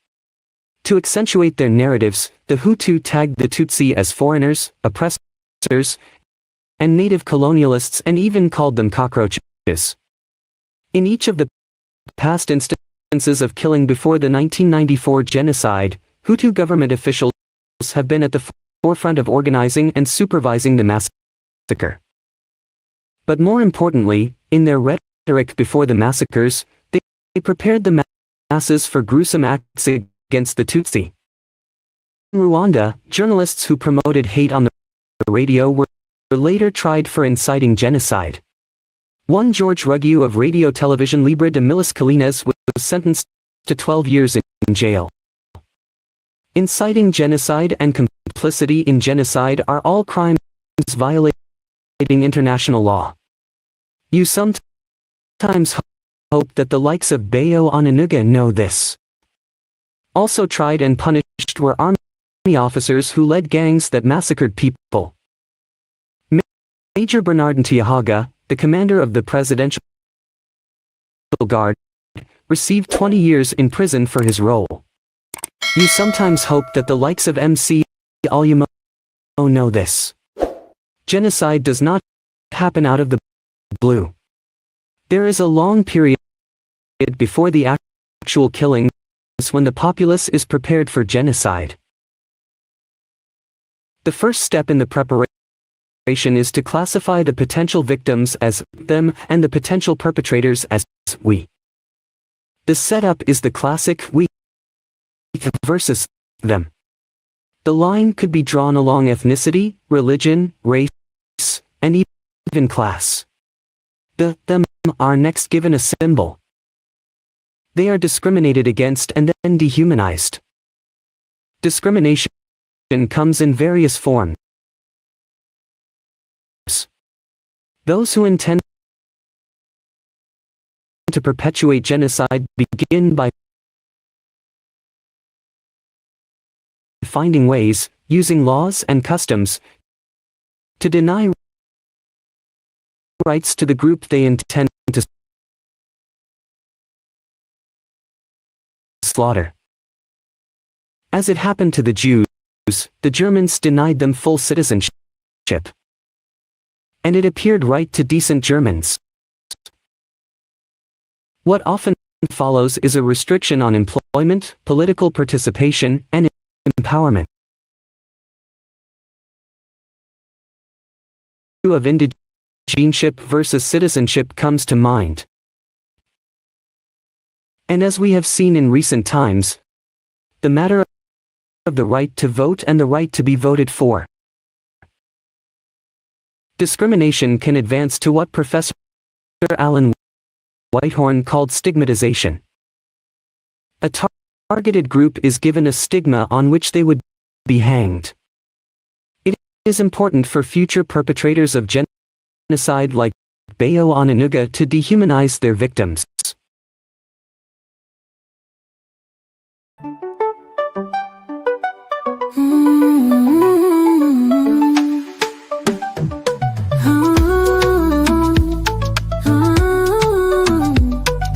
To accentuate their narratives, the Hutu tagged the Tutsi as foreigners, oppressors, and native colonialists and even called them cockroaches. In each of the past instances of killing before the 1994 genocide, Hutu government officials have been at the forefront of organizing and supervising the massacre. But more importantly, in their rhetoric before the massacres, they prepared the masses for gruesome acts against the Tutsi. In Rwanda, journalists who promoted hate on the radio were later tried for inciting genocide. One George Ruggiu of Radio Television Libre de Milis Kalines was sentenced to 12 years in jail. Inciting genocide and complicity in genocide are all crimes violating international law. You sometimes hope that the likes of Bayo Onanuga know this. Also tried and punished were army officers who led gangs that massacred people. Major Bernard Ntyahaga, the commander of the Presidential Guard, received 20 years in prison for his role. You sometimes hope that the likes of MC Alumo know this. Genocide does not happen out of the blue. There is a long period before the actual killings when the populace is prepared for genocide. The first step in the preparation is to classify the potential victims as them and the potential perpetrators as we. The setup is the classic we versus them. The line could be drawn along ethnicity, religion, race, and even class. The them are next given a symbol. They are discriminated against and then dehumanized. Discrimination comes in various forms. Those who intend to perpetuate genocide begin by finding ways, using laws and customs, to deny rights to the group they intend to slaughter. As it happened to the Jews, the Germans denied them full citizenship. And it appeared right to decent Germans. What often follows is a restriction on employment, political participation, and empowerment. The issue of indigeneship versus citizenship comes to mind. And as we have seen in recent times, the matter of the right to vote and the right to be voted for. Discrimination can advance to what Professor Alan Whitehorn called stigmatization. A targeted group is given a stigma on which they would be hanged. It is important for future perpetrators of genocide like Bayo Onanuga to dehumanize their victims.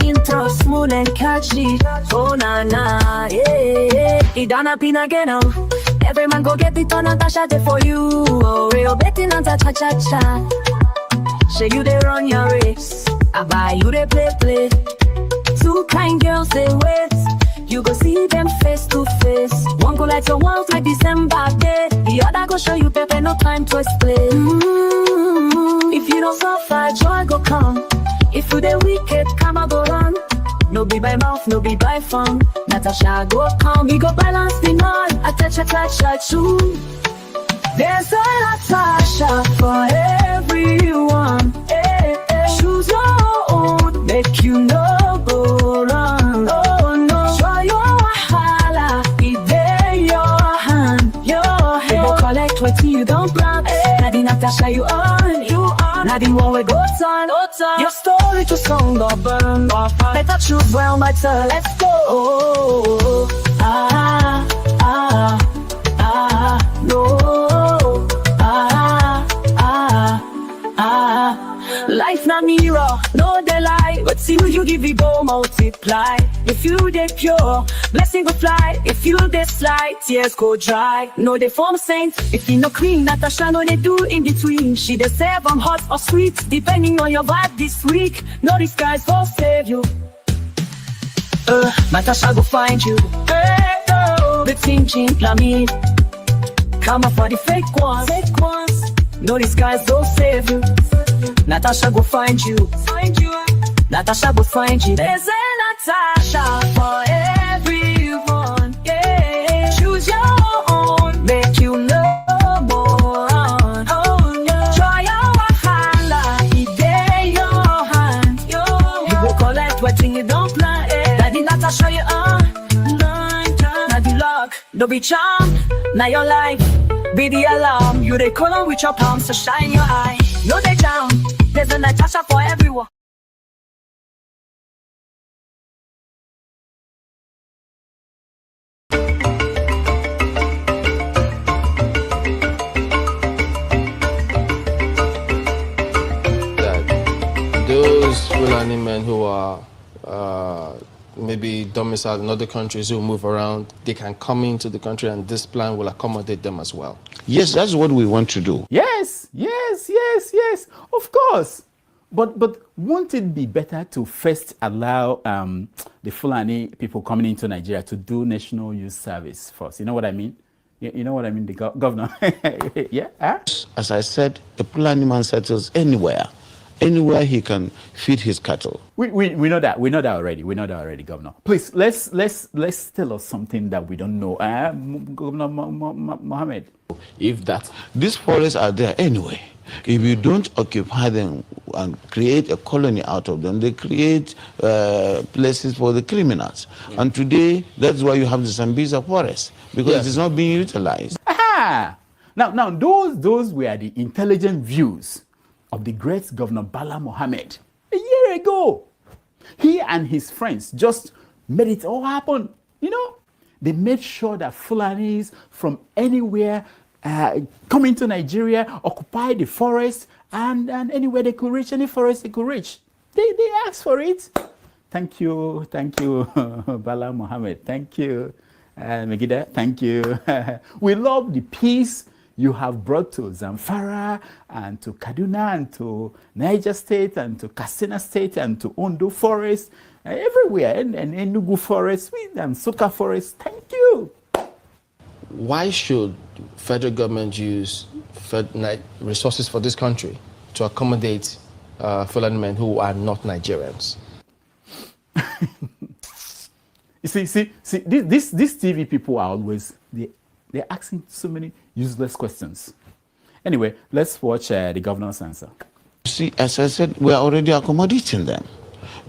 Intro smooth and catchy. Oh na na, yeah. Idana Pinageno. Every man go get the ton of Tasha there for you. Oh, real betting on cha cha cha. Say you they run your race. I buy you they play. Two kind girls they wait. You go see them face to face. One go light your walls like December day. The other go show you paper, no time to explain. If you don't suffer, joy go come. If you the wicked, karma go run. No be by mouth, no be by phone. Natasha go come, we go balance the night. I touch too. There's a Natasha for everyone. Hey, hey. Choose your own, make you no go wrong. Oh no, try your wahala, it there your hand. They go collect what you don't plan. Now the Natasha you on. Now the one we go on. Your story to song or burn. Better choose well, my turn. Let's go. No. Life not mirror, no they lie. But see you give it go multiply. If you they pure, blessing go fly. If you they slide, tears go dry. No they form saints. If you no queen, Natasha no they do in between. She they serve on hot or sweet, depending on your vibe this week. No disguise go save you. Natasha go find you. Hey, no. The team change me. Come up for the fake ones. No disguise go save you. Natasha go find you. Natasha go find you. There's a Natasha for everyone. Yeah. Choose your own, make you no more on. Oh no. Try your wahala, it there your hand. You go collect what thing you don't plan. Daddy Natasha you on. Now the luck, don't be charmed. Now your life. Be the alarm, you they call on with your palms to shine your eye. No they down, there's a Natasha for everyone. That those Fulani men who are maybe domiciled in other countries who move around, they can come into the country and this plan will accommodate them as well. Yes, that's what we want to do. Yes, of course. But won't it be better to first allow the Fulani people coming into Nigeria to do national youth service first? You know what I mean? You know what I mean, the governor? Yeah? Huh? As I said, the Fulani man settles anywhere he can feed his cattle. We know that. We know that already. Governor. Please, let's tell us something that we don't know. Governor Mohammed. If that these forests are there anyway, if you don't occupy them and create a colony out of them, they create places for the criminals. And today, that's why you have the Sambisa forest, because it is not being utilized. Aha! Now, those were the intelligent views of the great Governor Bala Mohammed a year ago. He and his friends just made it all happen. You know, they made sure that Fulanis from anywhere come into Nigeria, occupy the forest, and anywhere they could reach, any forest they could reach. They asked for it. Thank you, Bala Mohammed. Thank you, Megida. Thank you. We love the peace you have brought to Zamfara and to Kaduna and to Niger State and to Katsina State and to Ondo Forest, everywhere, and Enugu Forest and Soka Forest. Thank you. Why should federal government use resources for this country to accommodate Fulani men who are not Nigerians? You see, these TV people are always, they're asking so many useless questions. Anyway, let's watch the governor's answer. See, as I said, we are already accommodating them.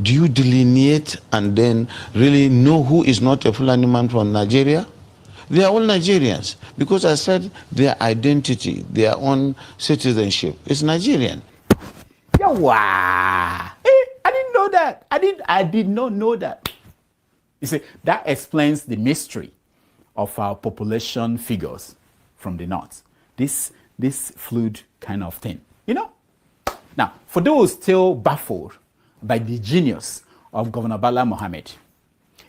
Do you delineate and then really know who is not a Fulani man from Nigeria? They are all Nigerians, because I said their identity, their own citizenship is Nigerian. Yawa! I didn't know that. I did not know that. You see, that explains the mystery of our population figures from the north. This fluid kind of thing, you know? Now, for those still baffled by the genius of Governor Bala Mohammed,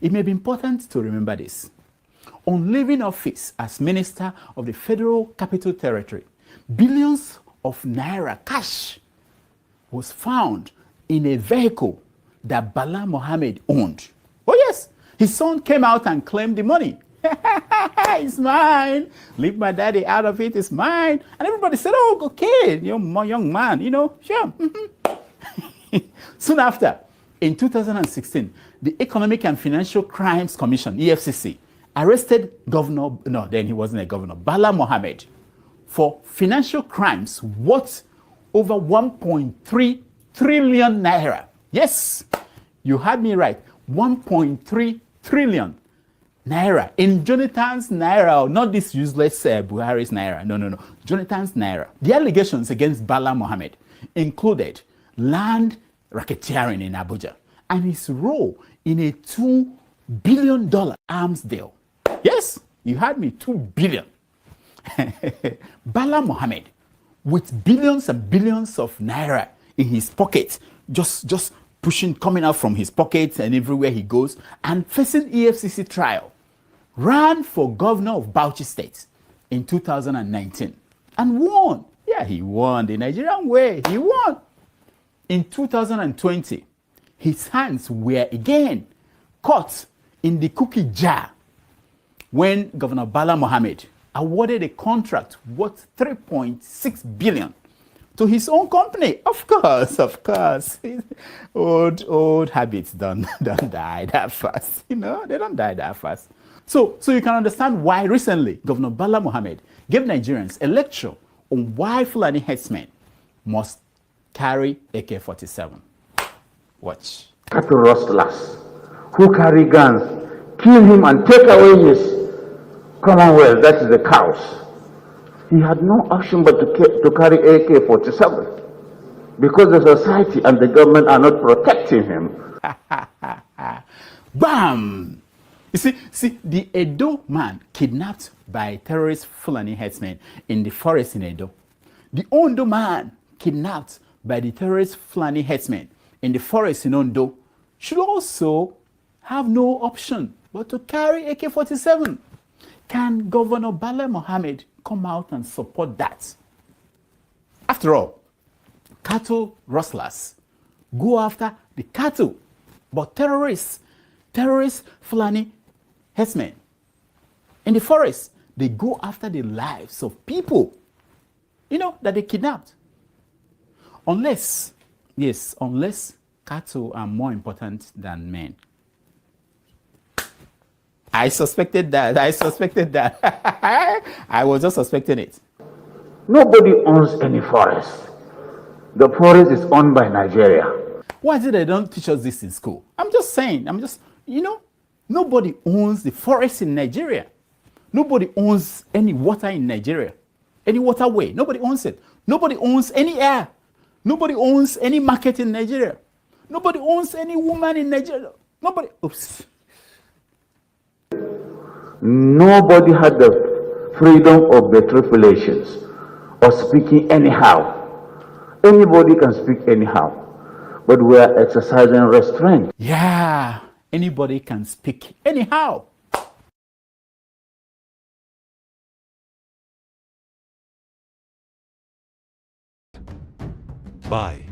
it may be important to remember this. On leaving office as Minister of the Federal Capital Territory, billions of naira cash was found in a vehicle that Bala Mohammed owned. Oh yes, his son came out and claimed the money. It's mine. Leave my daddy out of it. It's mine. And everybody said, oh, okay, you're my young man, you know, sure. Soon after, in 2016, the Economic and Financial Crimes Commission, EFCC, arrested then he wasn't a governor, Bala Mohammed, for financial crimes worth over 1.3 trillion naira. Yes, you had me right. 1.3 trillion naira in Jonathan's naira, not this useless Buhari's naira. No. Jonathan's naira. The allegations against Bala Mohammed included land racketeering in Abuja and his role in a $2 billion arms deal. Yes, you had me, 2 billion. Bala Mohammed, with billions and billions of naira in his pocket, just pushing, coming out from his pockets and everywhere he goes, and facing EFCC trial, ran for governor of Bauchi State in 2019 and won. Yeah, he won the Nigerian way. He won. In 2020, his hands were again caught in the cookie jar when Governor Bala Mohammed awarded a contract worth 3.6 billion to his own company. Of course. Old habits don't die that fast. You know, they don't die that fast. So you can understand why recently Governor Bala Mohammed gave Nigerians a lecture on why Fulani herdsmen must carry AK-47. Watch. Cattle rustlers who carry guns, kill him and take away his commonwealth, that is the cows. He had no option but to carry AK-47 because the society and the government are not protecting him. Bam! You see, the Edo man kidnapped by terrorist Fulani herdsmen in the forest in Edo. The Ondo man kidnapped by the terrorist Fulani herdsmen in the forest in Ondo should also have no option but to carry AK-47. Can Governor Bala Mohammed come out and support that? After all, cattle rustlers go after the cattle, but terrorist Fulani herdsmen in the forest, they go after the lives of people, you know, that they kidnapped. Unless cattle are more important than men. I suspected that. I was just suspecting it. Nobody owns any forest. The forest is owned by Nigeria. Why is it they don't teach us this in school? I'm just saying, nobody owns the forest in Nigeria. Nobody owns any water in Nigeria. Any waterway, nobody owns it. Nobody owns any air. Nobody owns any market in Nigeria. Nobody owns any woman in Nigeria. Nobody had the freedom of the tribulations or speaking anyhow. Anybody can speak anyhow, but we are exercising restraint. Yeah, anybody can speak anyhow. By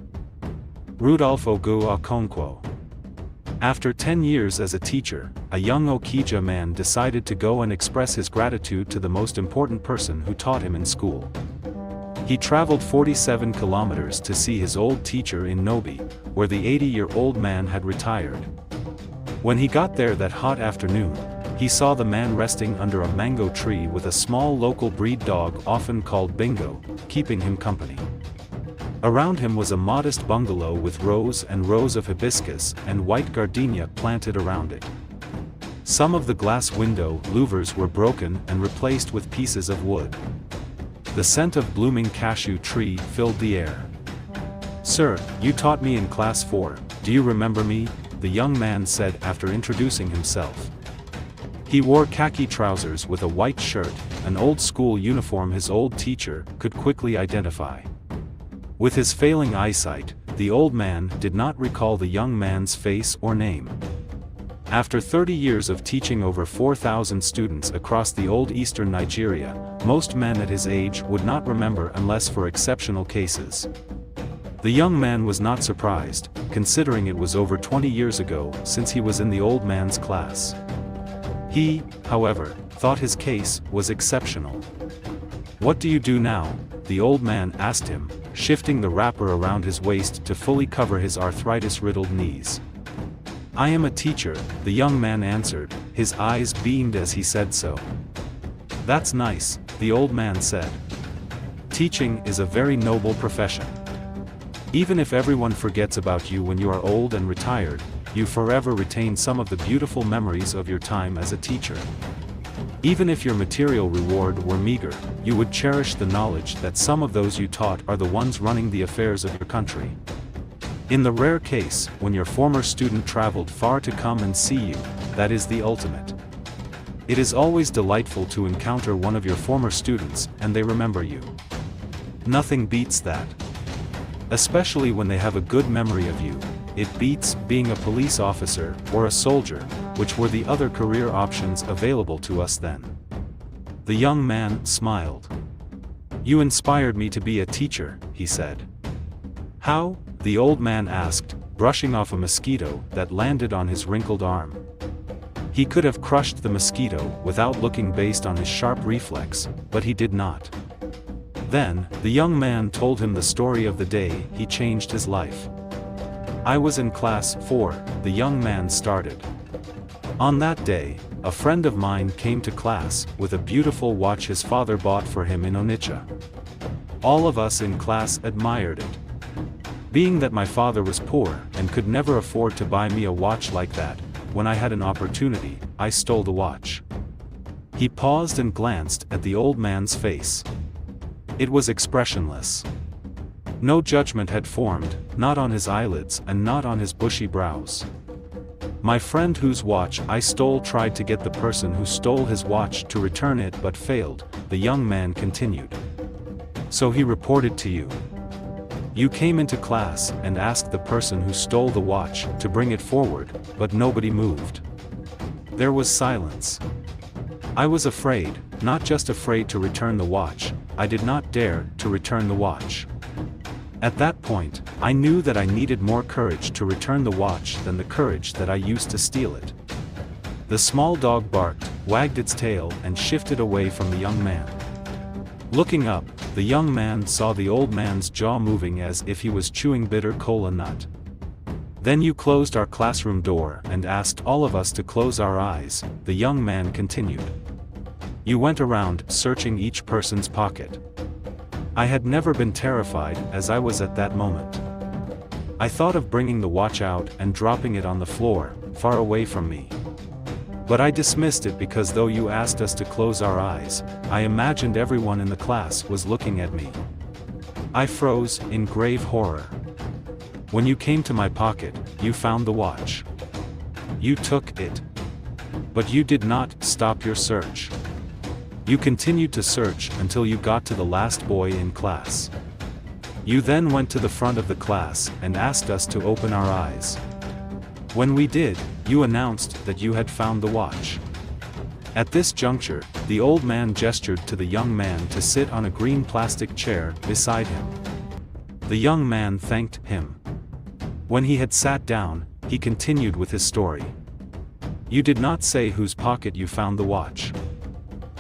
Rudolph Ogu Okonkwo. After 10 years as a teacher, a young Okija man decided to go and express his gratitude to the most important person who taught him in school. He traveled 47 kilometers to see his old teacher in Nobi, where the 80-year-old man had retired. When he got there that hot afternoon, he saw the man resting under a mango tree with a small local breed dog often called Bingo, keeping him company. Around him was a modest bungalow with rows and rows of hibiscus and white gardenia planted around it. Some of the glass window louvers were broken and replaced with pieces of wood. The scent of blooming cashew tree filled the air. "Sir, you taught me in class 4, do you remember me?" the young man said after introducing himself. He wore khaki trousers with a white shirt, an old school uniform his old teacher could quickly identify. With his failing eyesight, the old man did not recall the young man's face or name. After 30 years of teaching over 4,000 students across the old eastern Nigeria, most men at his age would not remember unless for exceptional cases. The young man was not surprised, considering it was over 20 years ago since he was in the old man's class. He, however, thought his case was exceptional. "What do you do now?" the old man asked him, shifting the wrapper around his waist to fully cover his arthritis-riddled knees. "I am a teacher," the young man answered, his eyes beamed as he said so. "That's nice," the old man said. "Teaching is a very noble profession. Even if everyone forgets about you when you are old and retired, you forever retain some of the beautiful memories of your time as a teacher. Even if your material reward were meager, you would cherish the knowledge that some of those you taught are the ones running the affairs of your country. In the rare case, when your former student traveled far to come and see you, that is the ultimate. It is always delightful to encounter one of your former students and they remember you. Nothing beats that. Especially when they have a good memory of you. It beats being a police officer or a soldier, which were the other career options available to us then." The young man smiled. "You inspired me to be a teacher," he said. "How?" the old man asked, brushing off a mosquito that landed on his wrinkled arm. He could have crushed the mosquito without looking based on his sharp reflex, but he did not. Then, the young man told him the story of the day he changed his life. "I was in class 4, the young man started. On that day, a friend of mine came to class with a beautiful watch his father bought for him in Onitsha. All of us in class admired it. Being that my father was poor and could never afford to buy me a watch like that, when I had an opportunity, I stole the watch." He paused and glanced at the old man's face. It was expressionless. No judgment had formed, not on his eyelids and not on his bushy brows. "My friend whose watch I stole tried to get the person who stole his watch to return it but failed," the young man continued. "So he reported to you. You came into class and asked the person who stole the watch to bring it forward, but nobody moved. There was silence. I was afraid, not just afraid to return the watch, I did not dare to return the watch. At that point, I knew that I needed more courage to return the watch than the courage that I used to steal it." The small dog barked, wagged its tail and shifted away from the young man. Looking up, the young man saw the old man's jaw moving as if he was chewing bitter cola nut. "Then you closed our classroom door and asked all of us to close our eyes," the young man continued. "You went around searching each person's pocket. I had never been terrified as I was at that moment. I thought of bringing the watch out and dropping it on the floor, far away from me. But I dismissed it because though you asked us to close our eyes, I imagined everyone in the class was looking at me. I froze in grave horror. When you came to my pocket, you found the watch. You took it. But you did not stop your search. You continued to search until you got to the last boy in class. You then went to the front of the class and asked us to open our eyes. When we did, you announced that you had found the watch." At this juncture, the old man gestured to the young man to sit on a green plastic chair beside him. The young man thanked him. When he had sat down, he continued with his story. "You did not say whose pocket you found the watch.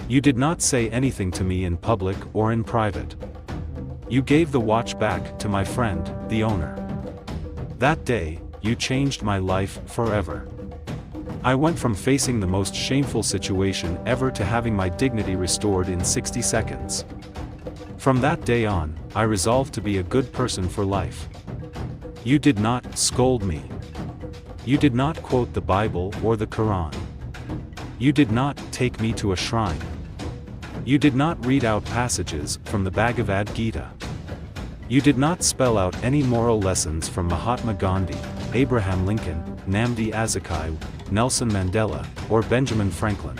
You did not say anything to me in public or in private. You gave the watch back to my friend, the owner. That day, you changed my life forever. I went from facing the most shameful situation ever to having my dignity restored in 60 seconds. From that day on, I resolved to be a good person for life. You did not scold me. You did not quote the Bible or the Quran. You did not take me to a shrine. You did not read out passages from the Bhagavad Gita. You did not spell out any moral lessons from Mahatma Gandhi, Abraham Lincoln, Nnamdi Azikiwe, Nelson Mandela, or Benjamin Franklin.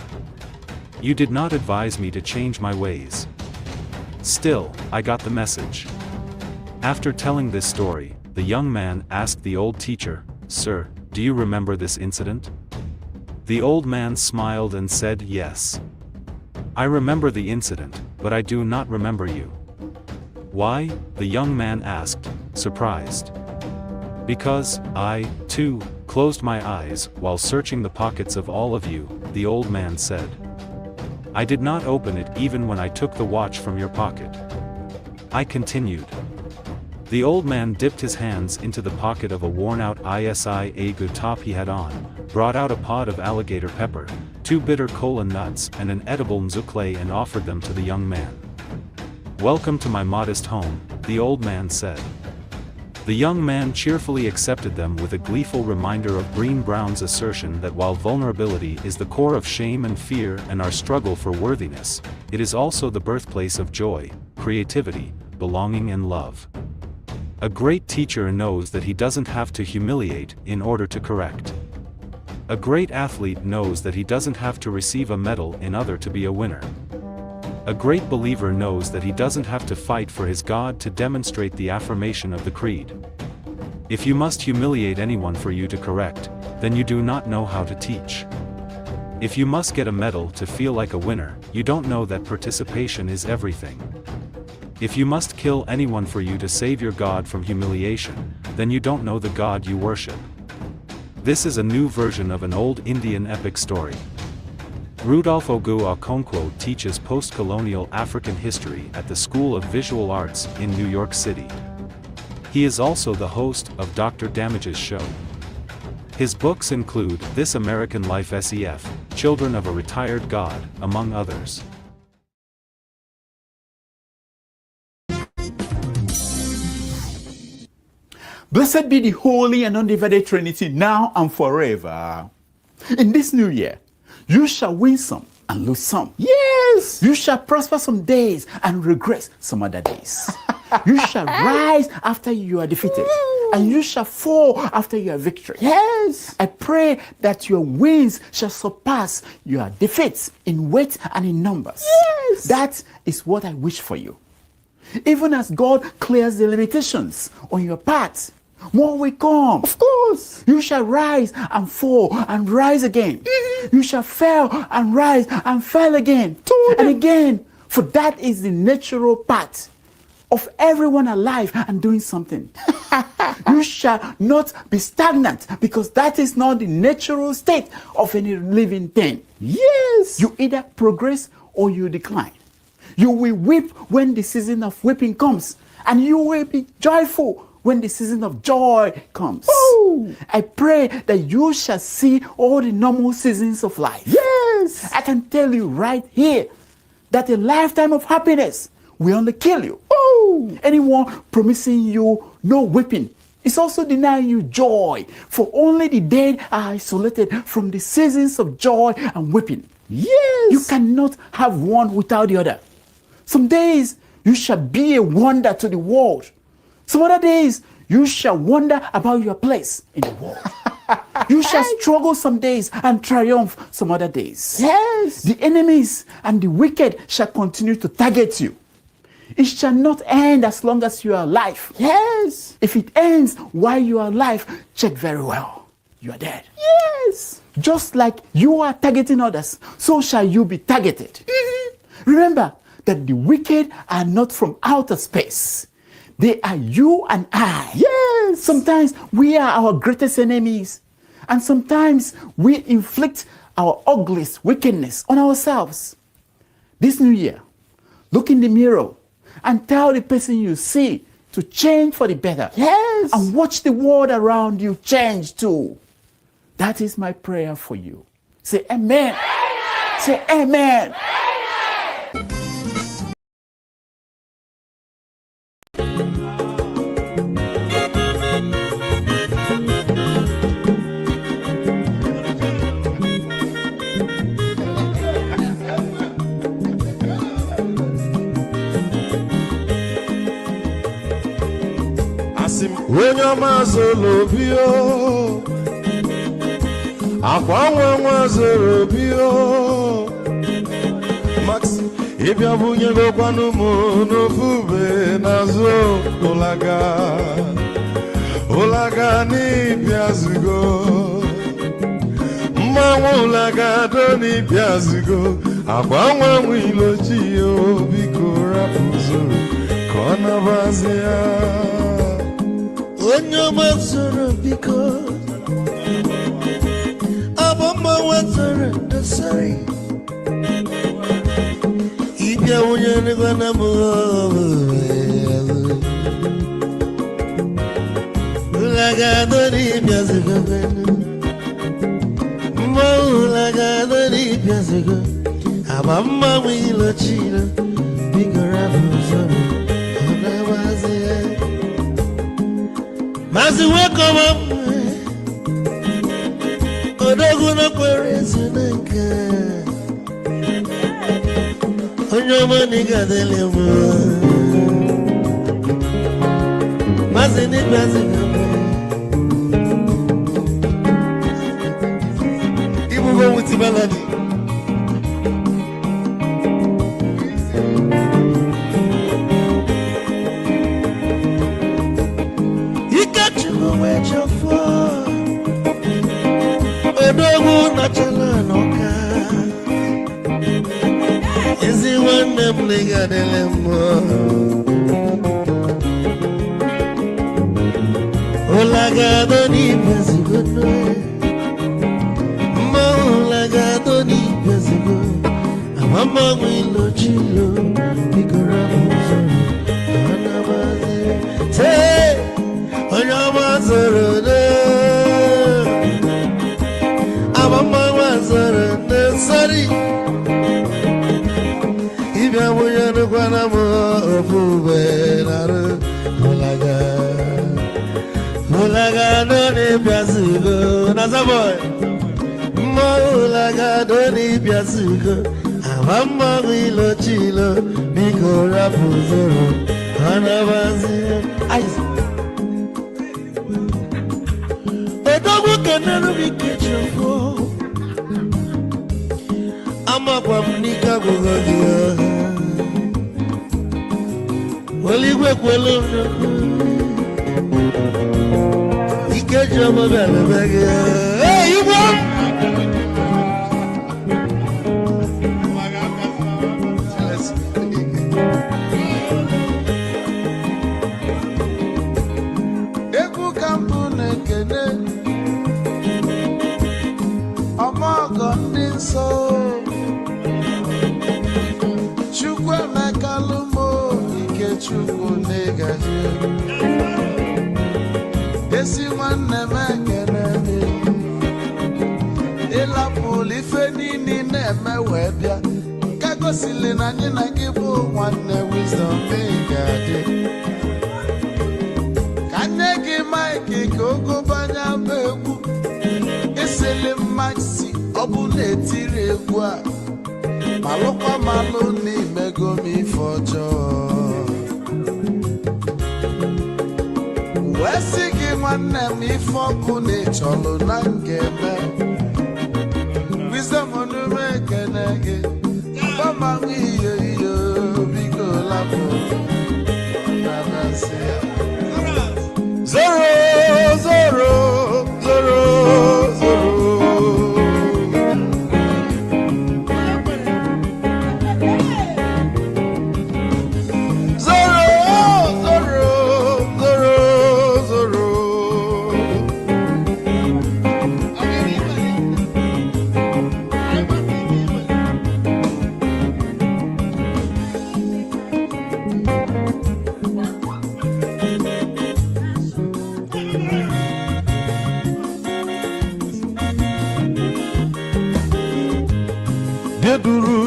You did not advise me to change my ways. Still, I got the message. After telling this story, the young man asked the old teacher, "Sir, do you remember this incident?" The old man smiled and said, "Yes. I remember the incident, but I do not remember you." "Why?" the young man asked, surprised. "Because I, too, closed my eyes while searching the pockets of all of you," the old man said. "I did not open it even when I took the watch from your pocket." I continued. The old man dipped his hands into the pocket of a worn-out ISIA good top he had on, brought out a pod of alligator pepper, 2 bitter cola nuts and an edible nzukle and offered them to the young man. "Welcome to my modest home," the old man said. The young man cheerfully accepted them with a gleeful reminder of Brené Brown's assertion that while vulnerability is the core of shame and fear and our struggle for worthiness, it is also the birthplace of joy, creativity, belonging and love. A great teacher knows that he doesn't have to humiliate in order to correct. A great athlete knows that he doesn't have to receive a medal in order to be a winner. A great believer knows that he doesn't have to fight for his God to demonstrate the affirmation of the creed. If you must humiliate anyone for you to correct, then you do not know how to teach. If you must get a medal to feel like a winner, you don't know that participation is everything. If you must kill anyone for you to save your God from humiliation, then you don't know the God you worship. This is a new version of an old Indian epic story. Rudolph Ogu Okonkwo teaches post-colonial African history at the School of Visual Arts in New York City. He is also the host of Dr. Damage's show. His books include This American Life SEF, Children of a Retired God, among others. Blessed be the Holy and Undivided Trinity, now and forever. In this new year, you shall win some and lose some. Yes! You shall prosper some days and regress some other days. You shall rise after you are defeated, and you shall fall after your victory. Yes! I pray that your wins shall surpass your defeats in weight and in numbers. Yes! That is what I wish for you. Even as God clears the limitations on your path, more will come. Of course. You shall rise and fall and rise again. You shall fail and rise and fail again. And again. For that is the natural path of everyone alive and doing something. You shall not be stagnant, because that is not the natural state of any living thing. Yes. You either progress or you decline. You will weep when the season of weeping comes, and you will be joyful when the season of joy comes. Ooh. I pray that you shall see all the normal seasons of life. Yes. I can tell you right here that a lifetime of happiness will only kill you. Ooh. Anyone promising you no weeping is also denying you joy, for only the dead are isolated from the seasons of joy and weeping. Yes. You cannot have one without the other. Some days you shall be a wonder to the world. Some other days you shall wonder about your place in the world. You shall struggle some days and triumph some other days. Yes. The enemies and the wicked shall continue to target you. It shall not end as long as you are alive. Yes. If it ends while you are alive, check very well. You are dead. Yes. Just like you are targeting others, so shall you be targeted. Remember that the wicked are not from outer space. They are you and I. Yes. Sometimes we are our greatest enemies. And sometimes we inflict our ugliest wickedness on ourselves. This new year, look in the mirror and tell the person you see to change for the better. Yes. And watch the world around you change too. That is my prayer for you. Say amen. Amen. Say amen. Amen. onye ọma zoro obi o akwa nwa zoro obi o Max ịbịa bunye gokwanụ m n'ofube n'azụ ụlaga n'ịbịa zugo mmanwụ ụlaga do n'ịbịa zugo akwa nwa ilochi o biko rapụ zoro ka ọ nabazi ya onye ọma zoro biko abụ mmanwụ zoro dosari ịbịa onye negwana m ụlagado n'ịbịa zigo mmanwụ ụlagado n'ịbịa zigo aba mmanwụ ilochilo biko rapụ zoro ọ nabazi ya mazi wekọma odogwu na kwere ezu na nke onye ọma n'ịgadele m mazi n'ịbazi ibugo wuti baladi odogwu nachala n'ọka ezi nwanne m n'ịgadele mmụọ ụlagado n'ibezigo mmanwụ ụlagado n'ibezigo amammanwụ ilochilo biko rapụ zoro anabazi tee onye ọma zoro sorry ibya moya no kwana mo ofube naru mulaga no ni biazugo nazaboy mulaga no ni biazugo amamma wilo chilo biko rapu zoro anabazi edogu kenanu bikechofo amakwa mnika gogodia waligwe kwelo ikejo mabele bege hey you want eku kampune kene amago ndinso chukwu negaji esi nwanne m ekene ịlapụlụ ife niile na-eme wee bịa ka gosili na anyị na gị bụ nwanne Wisdom ga-adị ka nne gị maịkị ka ogobanya bụ egwu isili mmaksi ọ bụ na-etiri egwu a malụkwa malụ n'imego m ife ọjọọ wesi gị nwanne m ife ọkụ na-echọlụ na ngeme Wisdom onume ekene gị gbamanwụ iyo iyo biko lapụ na-abasị ya zoro zoro zoro zoro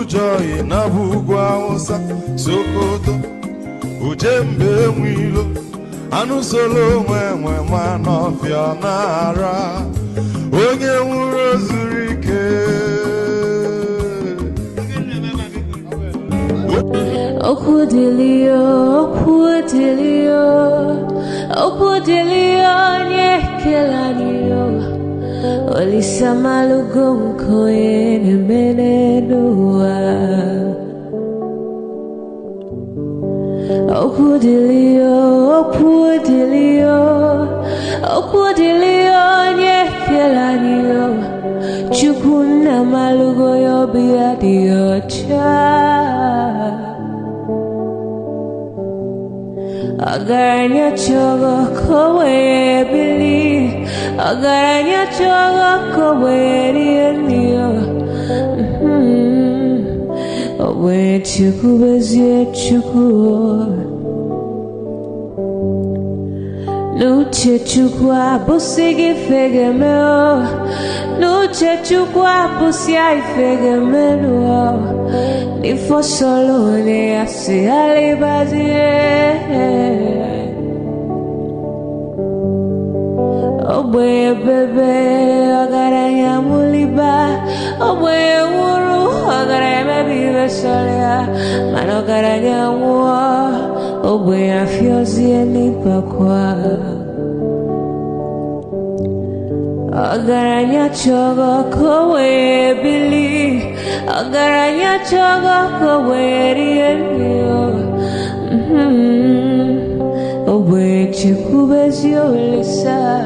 Joy na bugwa Hausa Sokoto Ujembe mwilo Anu solo mwe ma n'ọfịa n'ara Onye nwụrụ zuru ike Okwudilio Opudilione kelanio Olisa malugo koyene menenua Opudilione kelanio Chukuna malugo yobia diocha Agaranya chogo kowe bili Agaranya chogo kowe rienio Owe chuku bezie chuku Nuche chukwa busigi fegemeo Nuche chukwa busia ifegemeo Nifo solo ne asi alibazie Oboye bebe agaranya muliba Oboye wuru agaranya mebi vesolea Mano agaranya mua Oboye afyozie nipa kwa Agaranya chogo kowe bili Agaranya chogo kowe rienio Oboye chikubezio lisa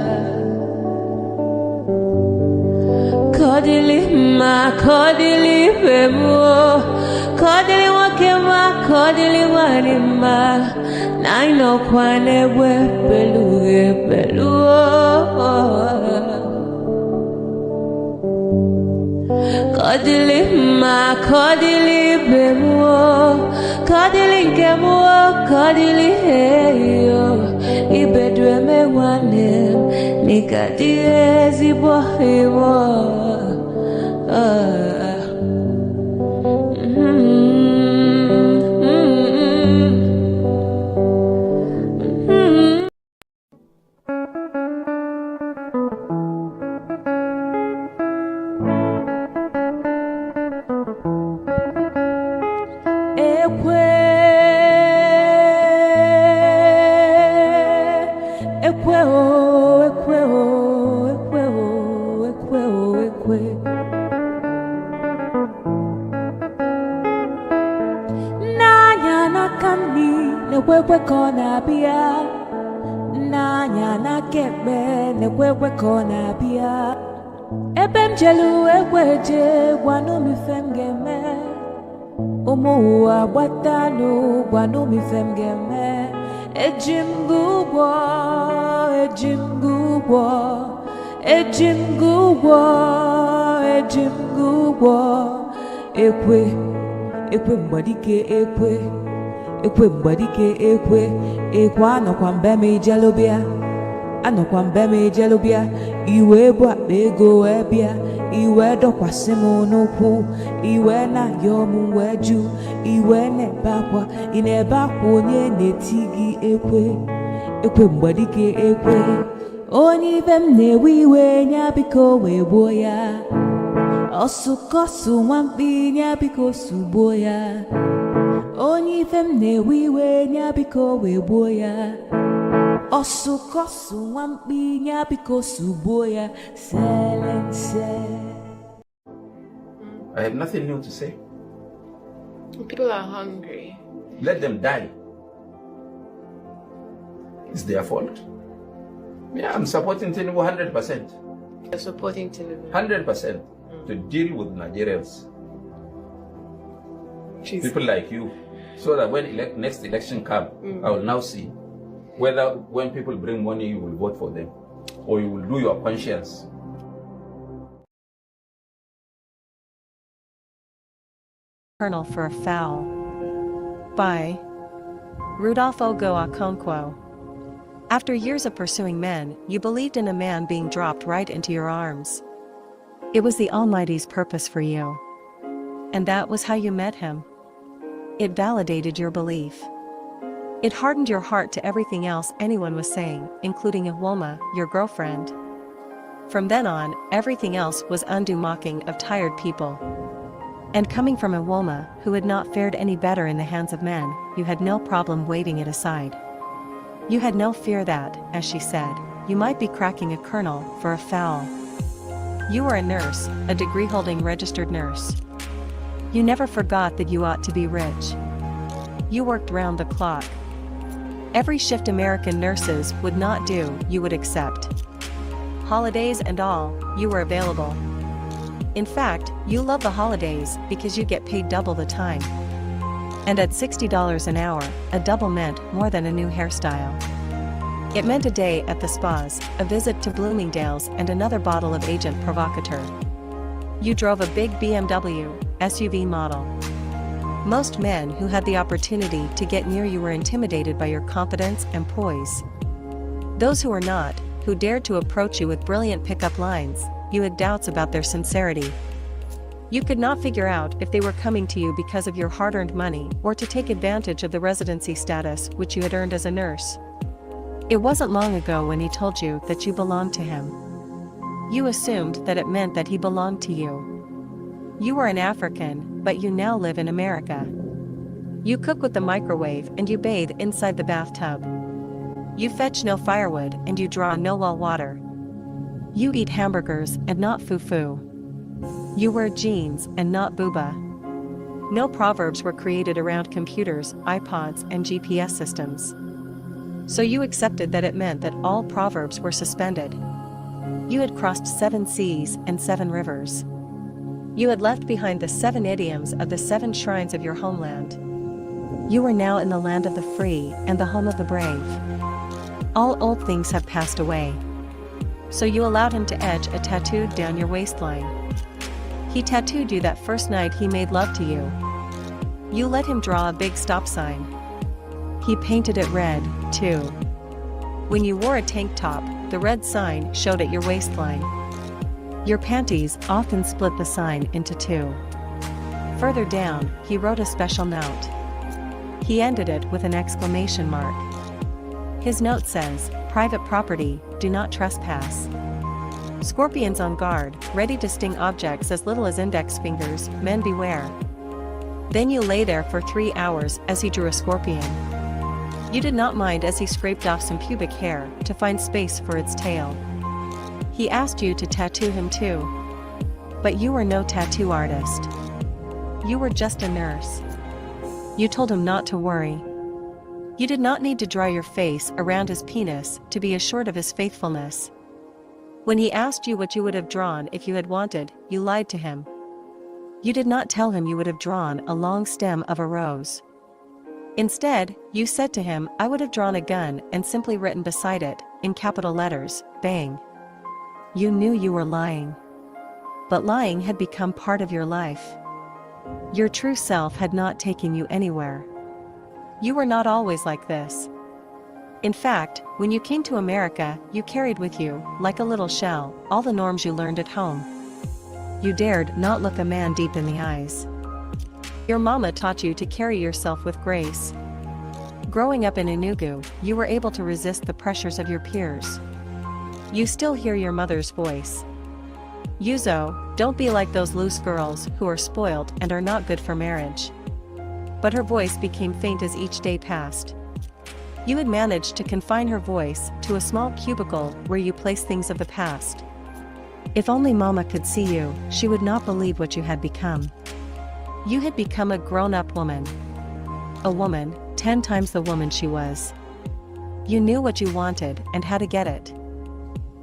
Kodili ma kodili bemo Kodili wakema kodili wanima Naino kwane we peluge peluo Kodili ma kodili bemo Kodili kemo kodili heyo Ibedwe me wanem Nikadiezi bohimo Nekwe kona bia Nanya na kebe Nekwe kona bia Ebem jelu ekweje Gwanu mi femgeme Umuwa watanu Gwanu mi femgeme Ejim gugwo Ejim gugwo Ejim gugwo Ejim gugwo Ekwe mbadike ekwe Ekwe mbadike ekwe anọkwa mbeme ijelobia anọkwa mbeme ijelobia iwe bụ akpa ego wee bịa iwe dọkwasị m n'ụkwụ iwe na-ayọ m wee jụ iwe na-ebe akwa ị na-ebe akwa onye na-eti gị ekwe mbadike ekwe onye ibe m na-ewe iwe nya biko wee gbuo ya ọsụkọsụ nwamkpi nya biko sugbuo ya onye ife m na-ewe iwe nya biko wee gbuo ya ọsụkọsụ nwamkpi nya biko sugbuo ya selense. I have nothing new to say. People are hungry. Let them die. It's their fault. Yeah, I'm supporting Tinubu 100%. You're supporting Tinubu? 100% to deal with Nigerians. Jeez. People like you. So that when next election comes, I will now see whether when people bring money, you will vote for them or you will do your conscience. Colonel for a Foul by Rudolfo Okonkwo. After years of pursuing men, you believed in a man being dropped right into your arms. It was the Almighty's purpose for you. And that was how you met him. It validated your belief. It hardened your heart to everything else anyone was saying, including Iwoma, your girlfriend. From then on, everything else was undue mocking of tired people. And coming from Iwoma, who had not fared any better in the hands of men, you had no problem waving it aside. You had no fear that, as she said, you might be cracking a kernel for a fowl. You were a nurse, a degree-holding registered nurse. You never forgot that you ought to be rich. You worked round the clock. Every shift American nurses would not do, you would accept. Holidays and all, you were available. In fact, you love the holidays because you get paid double the time. And at $60 an hour, a double meant more than a new hairstyle. It meant a day at the spas, a visit to Bloomingdale's and another bottle of Agent Provocateur. You drove a big BMW SUV model. Most men who had the opportunity to get near you were intimidated by your confidence and poise. Those who were not, who dared to approach you with brilliant pickup lines, you had doubts about their sincerity. You could not figure out if they were coming to you because of your hard-earned money or to take advantage of the residency status which you had earned as a nurse. It wasn't long ago when he told you that you belonged to him. You assumed that it meant that he belonged to you. You were an African, but you now live in America. You cook with the microwave and you bathe inside the bathtub. You fetch no firewood and you draw no well water. You eat hamburgers and not fufu. You wear jeans and not booba. No proverbs were created around computers, iPods, and GPS systems. So you accepted that it meant that all proverbs were suspended. You had crossed 7 seas and 7 rivers. You had left behind the 7 idioms of the 7 shrines of your homeland. You were now in the land of the free and the home of the brave. All old things have passed away. So you allowed him to etch a tattoo down your waistline. He tattooed you that first night he made love to you. You let him draw a big stop sign. He painted it red, too. When you wore a tank top, the red sign showed at your waistline. Your panties often split the sign into 2. Further down, he wrote a special note. He ended it with an exclamation mark. His note says, "Private property, do not trespass." Scorpions on guard, ready to sting objects as little as index fingers, men beware. Then you lay there for 3 hours as he drew a scorpion. You did not mind as he scraped off some pubic hair to find space for its tail. He asked you to tattoo him too. But you were no tattoo artist. You were just a nurse. You told him not to worry. You did not need to draw your face around his penis to be assured of his faithfulness. When he asked you what you would have drawn if you had wanted, you lied to him. You did not tell him you would have drawn a long stem of a rose. Instead, you said to him, "I would have drawn a gun," and simply written beside it, in capital letters, "Bang." You knew you were lying. But lying had become part of your life. Your true self had not taken you anywhere. You were not always like this. In fact, when you came to America, you carried with you, like a little shell, all the norms you learned at home. You dared not look a man deep in the eyes. Your mama taught you to carry yourself with grace. Growing up in Enugu, you were able to resist the pressures of your peers. You still hear your mother's voice. Yuzo, don't be like those loose girls who are spoiled and are not good for marriage. But her voice became faint as each day passed. You had managed to confine her voice to a small cubicle where you placed things of the past. If only Mama could see you, she would not believe what you had become. You had become a grown-up woman. A woman, 10 times the woman she was. You knew what you wanted and how to get it.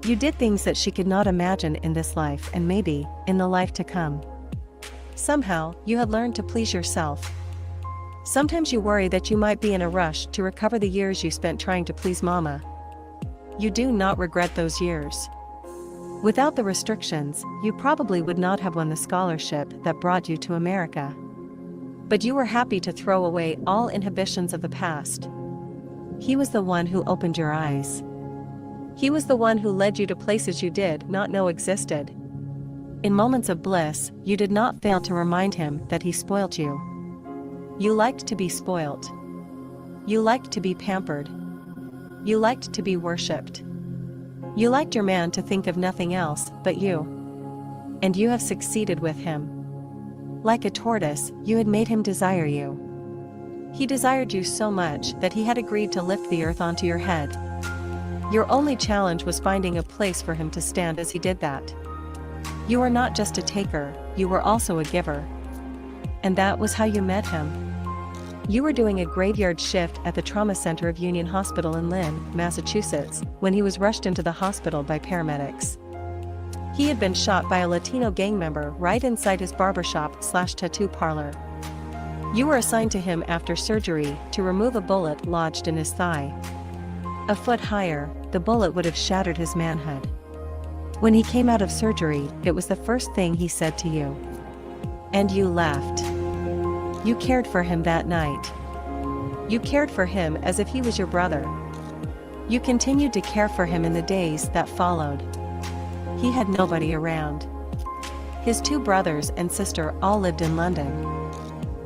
You did things that she could not imagine in this life and maybe in the life to come. Somehow, you had learned to please yourself. Sometimes you worry that you might be in a rush to recover the years you spent trying to please Mama. You do not regret those years. Without the restrictions, you probably would not have won the scholarship that brought you to America. But you were happy to throw away all inhibitions of the past. He was the one who opened your eyes. He was the one who led you to places you did not know existed. In moments of bliss, you did not fail to remind him that he spoilt you. You liked to be spoilt. You liked to be pampered. You liked to be worshipped. You liked your man to think of nothing else but you. And you have succeeded with him. Like a tortoise, you had made him desire you. He desired you so much that he had agreed to lift the earth onto your head. Your only challenge was finding a place for him to stand as he did that. You were not just a taker, you were also a giver. And that was how you met him. You were doing a graveyard shift at the trauma center of Union Hospital in Lynn, Massachusetts, when he was rushed into the hospital by paramedics. He had been shot by a Latino gang member right inside his barbershop/tattoo parlor. You were assigned to him after surgery to remove a bullet lodged in his thigh. A foot higher, the bullet would have shattered his manhood. When he came out of surgery, it was the first thing he said to you. And you left. You cared for him that night. You cared for him as if he was your brother. You continued to care for him in the days that followed. He had nobody around. His 2 brothers and sister all lived in London.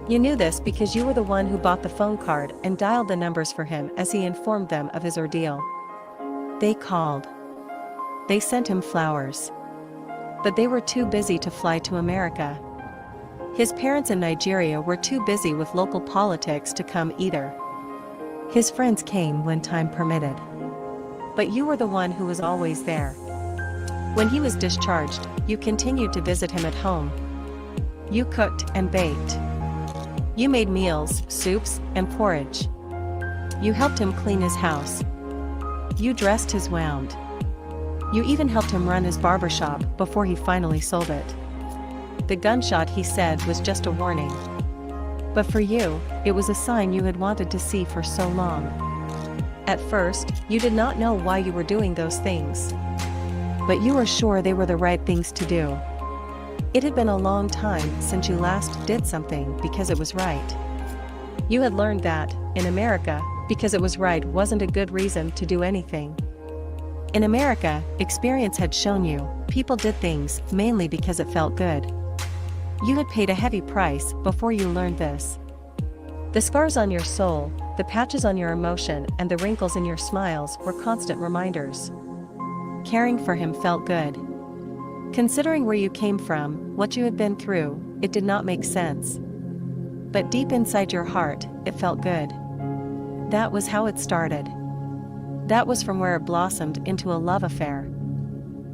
You knew this because you were the one who bought the phone card and dialed the numbers for him as he informed them of his ordeal. They called. They sent him flowers. But they were too busy to fly to America. His parents in Nigeria were too busy with local politics to come either. His friends came when time permitted. But you were the one who was always there. When he was discharged, you continued to visit him at home. You cooked and baked. You made meals, soups, and porridge. You helped him clean his house. You dressed his wound. You even helped him run his barbershop before he finally sold it. The gunshot, he said, was just a warning. But for you, it was a sign you had wanted to see for so long. At first, you did not know why you were doing those things. But you were sure they were the right things to do. It had been a long time since you last did something because it was right. You had learned that, in America, because it was right wasn't a good reason to do anything. In America, experience had shown you, people did things mainly because it felt good. You had paid a heavy price before you learned this. The scars on your soul, the patches on your emotion, and the wrinkles in your smiles were constant reminders. Caring for him felt good. Considering where you came from, what you had been through, it did not make sense. But deep inside your heart, it felt good. That was how it started. That was from where it blossomed into a love affair.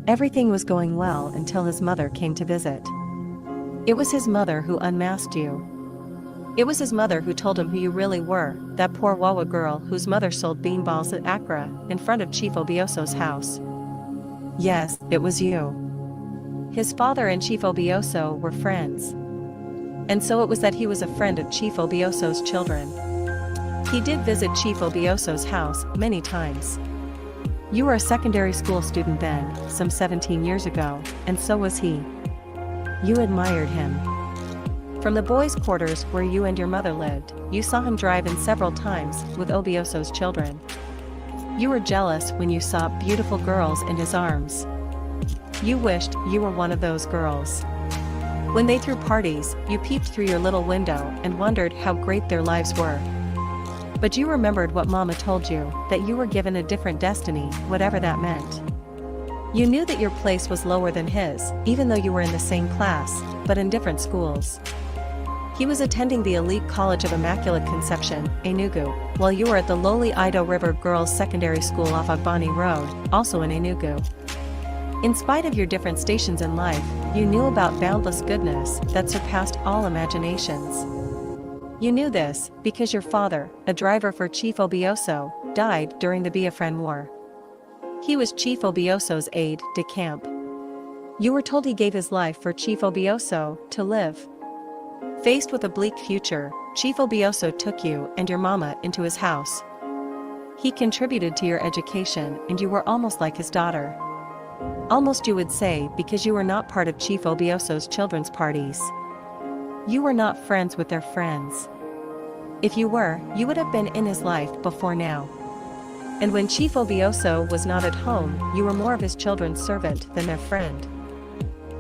Everything was going well until his mother came to visit. It was his mother who unmasked you. It was his mother who told him who you really were, that poor Wawa girl whose mother sold beanballs at Accra, in front of Chief Obioso's house. Yes, it was you. His father and Chief Obioso were friends. And so it was that he was a friend of Chief Obioso's children. He did visit Chief Obioso's house many times. You were a secondary school student then, some 17 years ago, and so was he. You admired him. From the boys' quarters where you and your mother lived, you saw him drive in several times with Obioso's children. You were jealous when you saw beautiful girls in his arms. You wished you were one of those girls. When they threw parties, you peeped through your little window and wondered how great their lives were. But you remembered what Mama told you, that you were given a different destiny, whatever that meant. You knew that your place was lower than his, even though you were in the same class, but in different schools. He was attending the elite College of Immaculate Conception, Enugu, while you were at the lowly Ido River Girls Secondary School off Agbani Road, also in Enugu. In spite of your different stations in life, you knew about boundless goodness that surpassed all imaginations. You knew this because your father, a driver for Chief Obioso, died during the Biafran War. He was Chief Obioso's aide de camp. You were told he gave his life for Chief Obioso to live. Faced with a bleak future, Chief Obioso took you and your mama into his house. He contributed to your education and you were almost like his daughter. Almost, you would say, because you were not part of Chief Obioso's children's parties. You were not friends with their friends. If you were, you would have been in his life before now. And when Chief Obioso was not at home, you were more of his children's servant than their friend.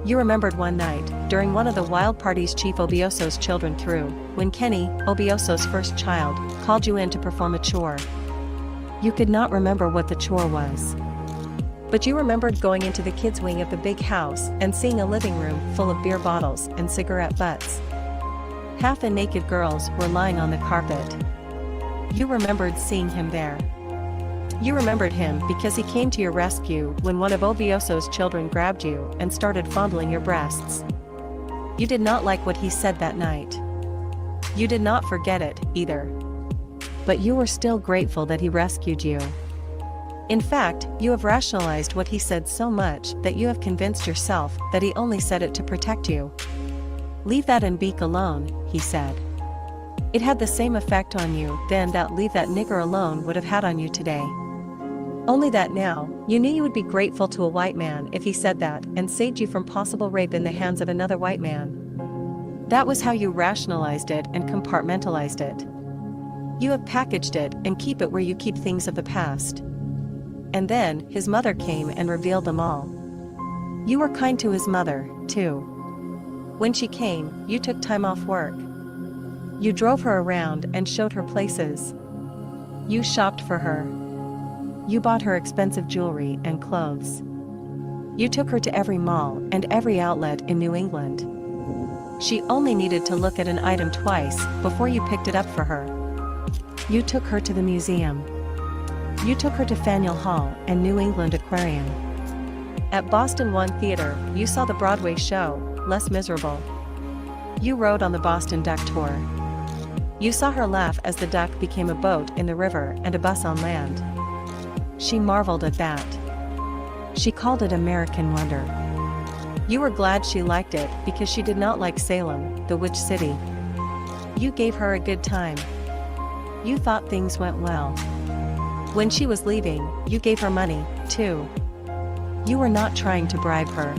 You remembered one night, during one of the wild parties Chief Obioso's children threw, when Kenny, Obioso's first child, called you in to perform a chore. You could not remember what the chore was. But you remembered going into the kids' wing of the big house and seeing a living room full of beer bottles and cigarette butts. Half-naked girls were lying on the carpet. You remembered seeing him there. You remembered him because he came to your rescue when one of Ovioso's children grabbed you and started fondling your breasts. You did not like what he said that night. You did not forget it, either. But you were still grateful that he rescued you. In fact, you have rationalized what he said so much that you have convinced yourself that he only said it to protect you. "Leave that and Beak alone," he said. It had the same effect on you then that "leave that nigger alone" would have had on you today. Only that now, you knew you would be grateful to a white man if he said that and saved you from possible rape in the hands of another white man. That was how you rationalized it and compartmentalized it. You have packaged it and keep it where you keep things of the past. And then, his mother came and revealed them all. You were kind to his mother, too. When she came, you took time off work. You drove her around and showed her places. You shopped for her. You bought her expensive jewelry and clothes. You took her to every mall and every outlet in New England. She only needed to look at an item twice before you picked it up for her. You took her to the museum. You took her to Faneuil Hall and New England Aquarium. At Boston One Theater, you saw the Broadway show, Les Miserables. You rode on the Boston Duck Tour. You saw her laugh as the duck became a boat in the river and a bus on land. She marveled at that. She called it American wonder. You were glad she liked it because she did not like Salem, the witch city. You gave her a good time. You thought things went well. When she was leaving, you gave her money, too. You were not trying to bribe her.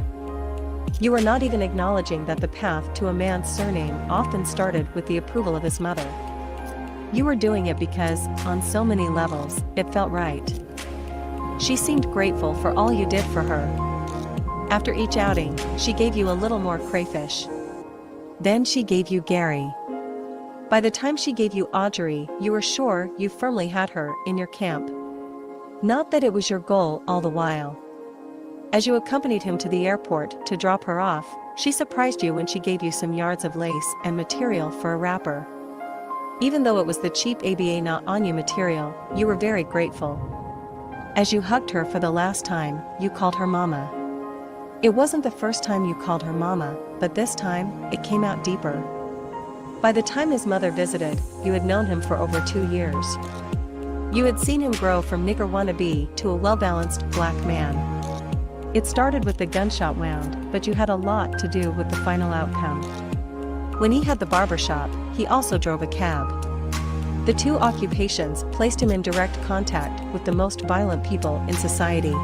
You were not even acknowledging that the path to a man's surname often started with the approval of his mother. You were doing it because, on so many levels, it felt right. She seemed grateful for all you did for her. After each outing, she gave you a little more crayfish. Then she gave you Gary. By the time she gave you Audrey, you were sure you firmly had her in your camp. Not that it was your goal all the while. As you accompanied him to the airport to drop her off, she surprised you when she gave you some yards of lace and material for a wrapper. Even though it was the cheap ABA not on you material, you were very grateful. As you hugged her for the last time, you called her Mama. It wasn't the first time you called her Mama, but this time, it came out deeper. By the time his mother visited, you had known him for over 2 years. You had seen him grow from nigger wannabe to a well-balanced black man. It started with the gunshot wound, but you had a lot to do with the final outcome. When he had the barbershop, he also drove a cab. The two occupations placed him in direct contact with the most violent people in society.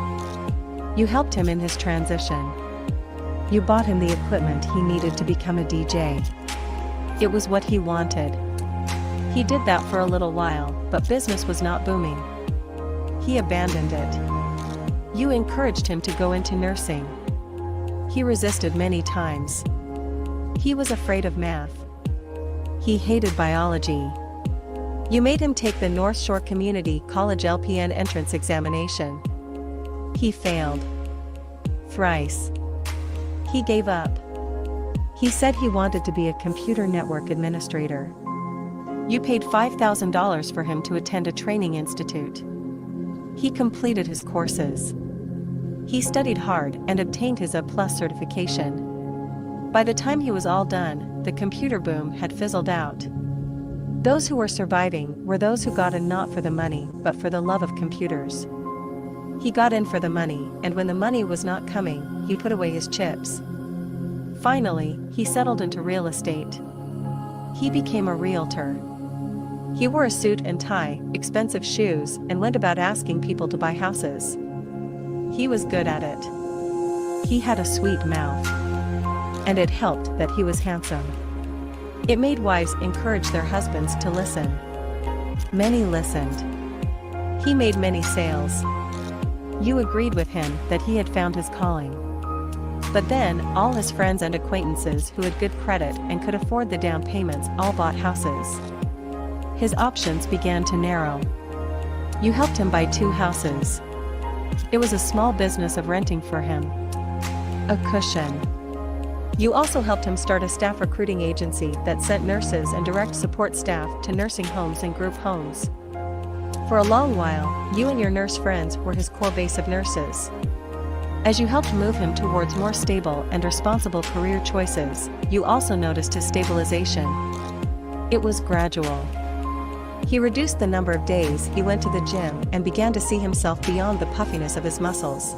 You helped him in his transition. You bought him the equipment he needed to become a DJ. It was what he wanted. He did that for a little while, but business was not booming. He abandoned it. You encouraged him to go into nursing. He resisted many times. He was afraid of math. He hated biology. You made him take the North Shore Community College LPN entrance examination. He failed. Thrice. He gave up. He said he wanted to be a computer network administrator. You paid $5,000 for him to attend a training institute. He completed his courses. He studied hard and obtained his A+ certification. By the time he was all done, the computer boom had fizzled out. Those who were surviving were those who got in not for the money, but for the love of computers. He got in for the money, and when the money was not coming, he put away his chips. Finally, he settled into real estate. He became a realtor. He wore a suit and tie, expensive shoes, and went about asking people to buy houses. He was good at it. He had a sweet mouth. And it helped that he was handsome. It made wives encourage their husbands to listen. Many listened. He made many sales. You agreed with him that he had found his calling. But then, all his friends and acquaintances who had good credit and could afford the down payments all bought houses. His options began to narrow. You helped him buy 2 houses. It was a small business of renting for him. A cushion. You also helped him start a staff recruiting agency that sent nurses and direct support staff to nursing homes and group homes. For a long while, you and your nurse friends were his core base of nurses. As you helped move him towards more stable and responsible career choices, you also noticed his stabilization. It was gradual. He reduced the number of days he went to the gym and began to see himself beyond the puffiness of his muscles.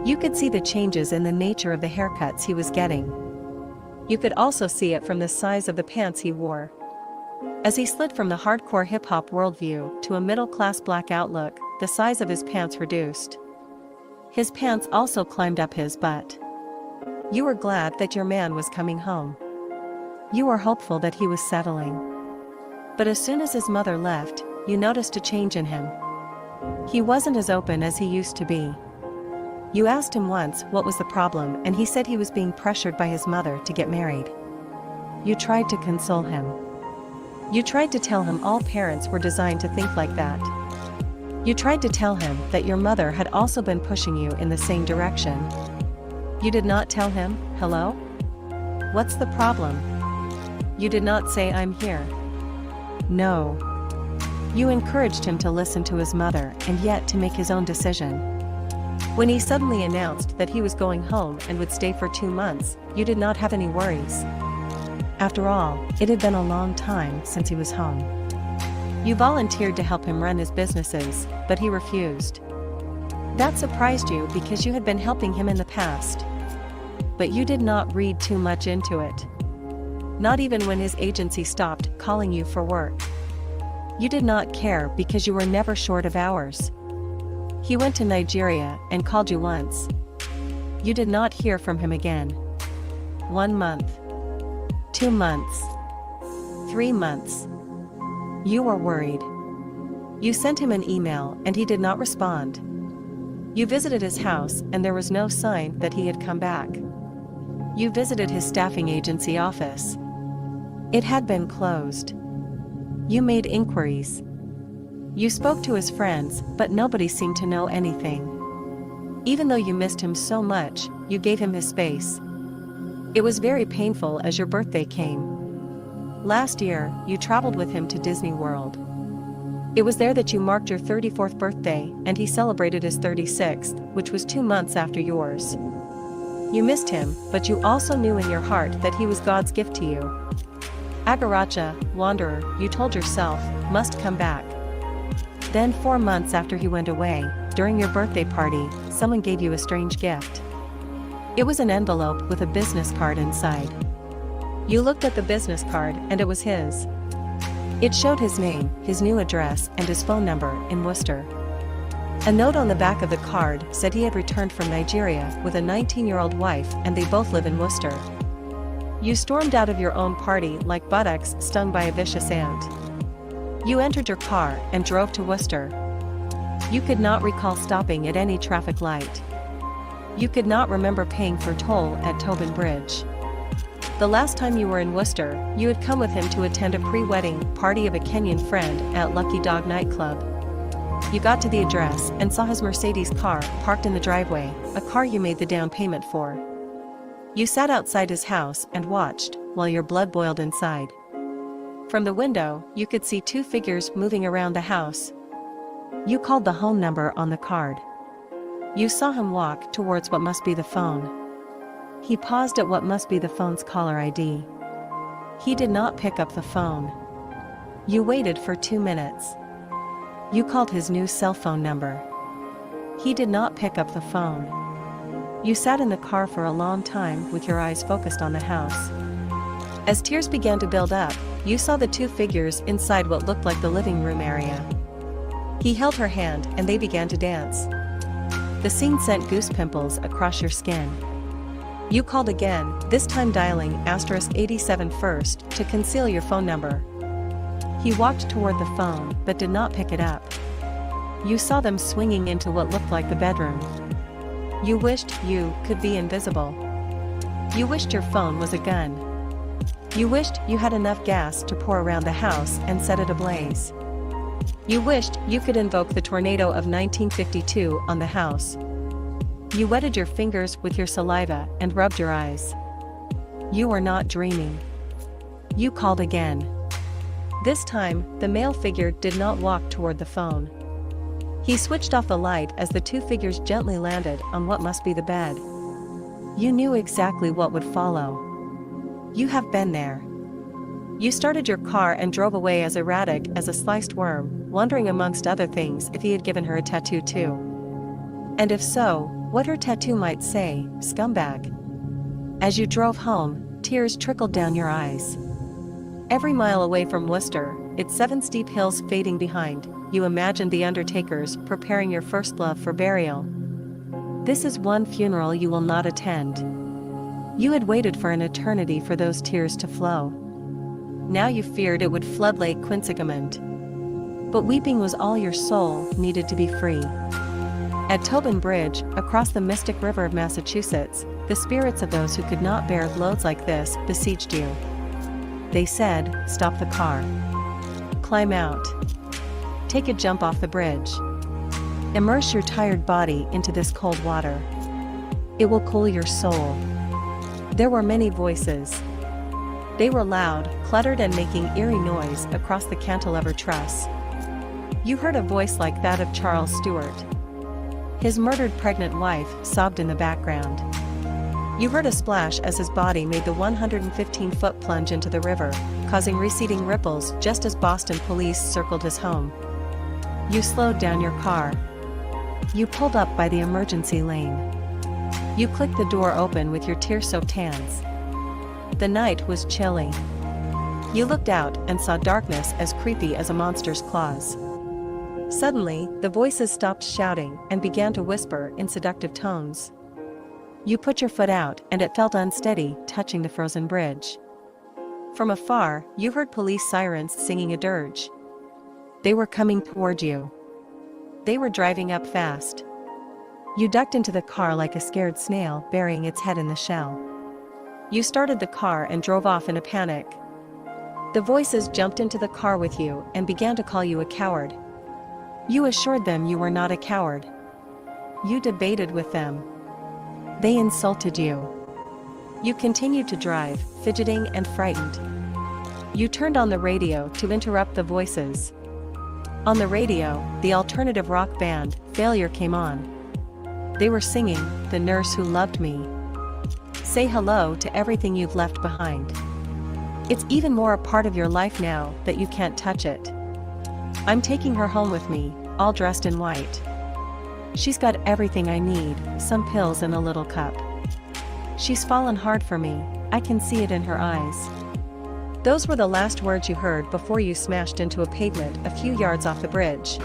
You could see the changes in the nature of the haircuts he was getting. You could also see it from the size of the pants he wore. As he slid from the hardcore hip-hop worldview to a middle-class black outlook, the size of his pants reduced. His pants also climbed up his butt. You were glad that your man was coming home. You were hopeful that he was settling. But as soon as his mother left, you noticed a change in him. He wasn't as open as he used to be. You asked him once what was the problem, and he said he was being pressured by his mother to get married. You tried to console him. You tried to tell him all parents were designed to think like that. You tried to tell him that your mother had also been pushing you in the same direction. You did not tell him, "Hello? What's the problem?" You did not say, "I'm here." No. You encouraged him to listen to his mother and yet to make his own decision. When he suddenly announced that he was going home and would stay for 2 months, you did not have any worries. After all, it had been a long time since he was home. You volunteered to help him run his businesses, but he refused. That surprised you because you had been helping him in the past. But you did not read too much into it. Not even when his agency stopped calling you for work. You did not care because you were never short of hours. He went to Nigeria and called you once. You did not hear from him again. 1 month. 2 months. 3 months. You were worried. You sent him an email and he did not respond. You visited his house and there was no sign that he had come back. You visited his staffing agency office. It had been closed. You made inquiries. You spoke to his friends, but nobody seemed to know anything. Even though you missed him so much, you gave him his space. It was very painful as your birthday came. Last year, you traveled with him to Disney World. It was there that you marked your 34th birthday, and he celebrated his 36th, which was 2 months after yours. You missed him, but you also knew in your heart that he was God's gift to you. Agaracha, wanderer, you told yourself, must come back. Then 4 months after he went away, during your birthday party, someone gave you a strange gift. It was an envelope with a business card inside. You looked at the business card and it was his. It showed his name, his new address, and his phone number in Worcester. A note on the back of the card said he had returned from Nigeria with a 19-year-old wife and they both live in Worcester. You stormed out of your own party like buttocks stung by a vicious ant. You entered your car and drove to Worcester. You could not recall stopping at any traffic light. You could not remember paying for toll at Tobin Bridge. The last time you were in Worcester, you had come with him to attend a pre-wedding party of a Kenyan friend at Lucky Dog nightclub. You got to the address and saw his Mercedes car parked in the driveway, a car you made the down payment for. You sat outside his house and watched, while your blood boiled inside. From the window, you could see 2 figures moving around the house. You called the home number on the card. You saw him walk towards what must be the phone. He paused at what must be the phone's caller ID. He did not pick up the phone. You waited for 2 minutes. You called his new cell phone number. He did not pick up the phone. You sat in the car for a long time with your eyes focused on the house. As tears began to build up, you saw the 2 figures inside what looked like the living room area. He held her hand and they began to dance. The scene sent goose pimples across your skin. You called again, this time dialing *87 first to conceal your phone number. He walked toward the phone but did not pick it up. You saw them swinging into what looked like the bedroom. You wished you could be invisible. You wished your phone was a gun. You wished you had enough gas to pour around the house and set it ablaze. You wished you could invoke the tornado of 1952 on the house. You wetted your fingers with your saliva and rubbed your eyes. You were not dreaming. You called again. This time, the male figure did not walk toward the phone. He switched off the light as the two figures gently landed on what must be the bed. You knew exactly what would follow. You have been there. You started your car and drove away as erratic as a sliced worm, wondering amongst other things if he had given her a tattoo too. And if so, what her tattoo might say, scumbag. As you drove home, tears trickled down your eyes. Every mile away from Worcester, its 7 steep hills fading behind, you imagined the undertakers preparing your first love for burial. This is one funeral you will not attend. You had waited for an eternity for those tears to flow. Now you feared it would flood Lake Quinsigamond. But weeping was all your soul needed to be free. At Tobin Bridge, across the mystic river of Massachusetts, the spirits of those who could not bear loads like this besieged you. They said, stop the car. Climb out. Take a jump off the bridge. Immerse your tired body into this cold water. It will cool your soul. There were many voices. They were loud, cluttered and making eerie noise across the cantilever truss. You heard a voice like that of Charles Stewart. His murdered pregnant wife sobbed in the background. You heard a splash as his body made the 115-foot plunge into the river, causing receding ripples just as Boston police circled his home. You slowed down your car. You pulled up by the emergency lane. You clicked the door open with your tear-soaked hands. The night was chilly. You looked out and saw darkness as creepy as a monster's claws. Suddenly, the voices stopped shouting and began to whisper in seductive tones. You put your foot out and it felt unsteady, touching the frozen bridge. From afar, you heard police sirens singing a dirge. They were coming toward you. They were driving up fast. You ducked into the car like a scared snail burying its head in the shell. You started the car and drove off in a panic. The voices jumped into the car with you and began to call you a coward. You assured them you were not a coward. You debated with them. They insulted you. You continued to drive, fidgeting and frightened. You turned on the radio to interrupt the voices. On the radio, the alternative rock band, Failure, came on. They were singing, "The Nurse Who Loved Me." Say hello to everything you've left behind. It's even more a part of your life now that you can't touch it. I'm taking her home with me, all dressed in white. She's got everything I need, some pills in a little cup. She's fallen hard for me, I can see it in her eyes. Those were the last words you heard before you smashed into a pavement a few yards off the bridge.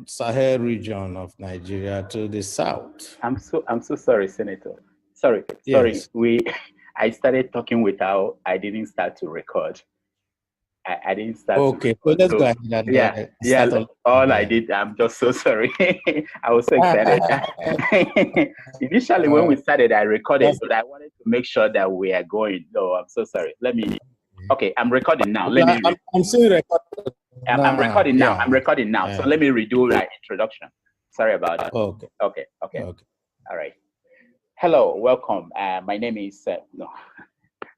Sahel region of Nigeria to the south. I'm so sorry, Senator. Sorry. Yes. I started talking without. I didn't start to record. I didn't start. Okay, so let's go ahead and yeah. All I did. I'm just so sorry. I was so excited. Initially, when we started, I recorded, but I wanted to make sure that we are going. No, I'm so sorry. Okay, I'm recording now. I'm still recording. I'm recording now. Yeah. I'm recording now. So let me redo my introduction. Sorry about that. Okay. All right. Hello, welcome. My name is,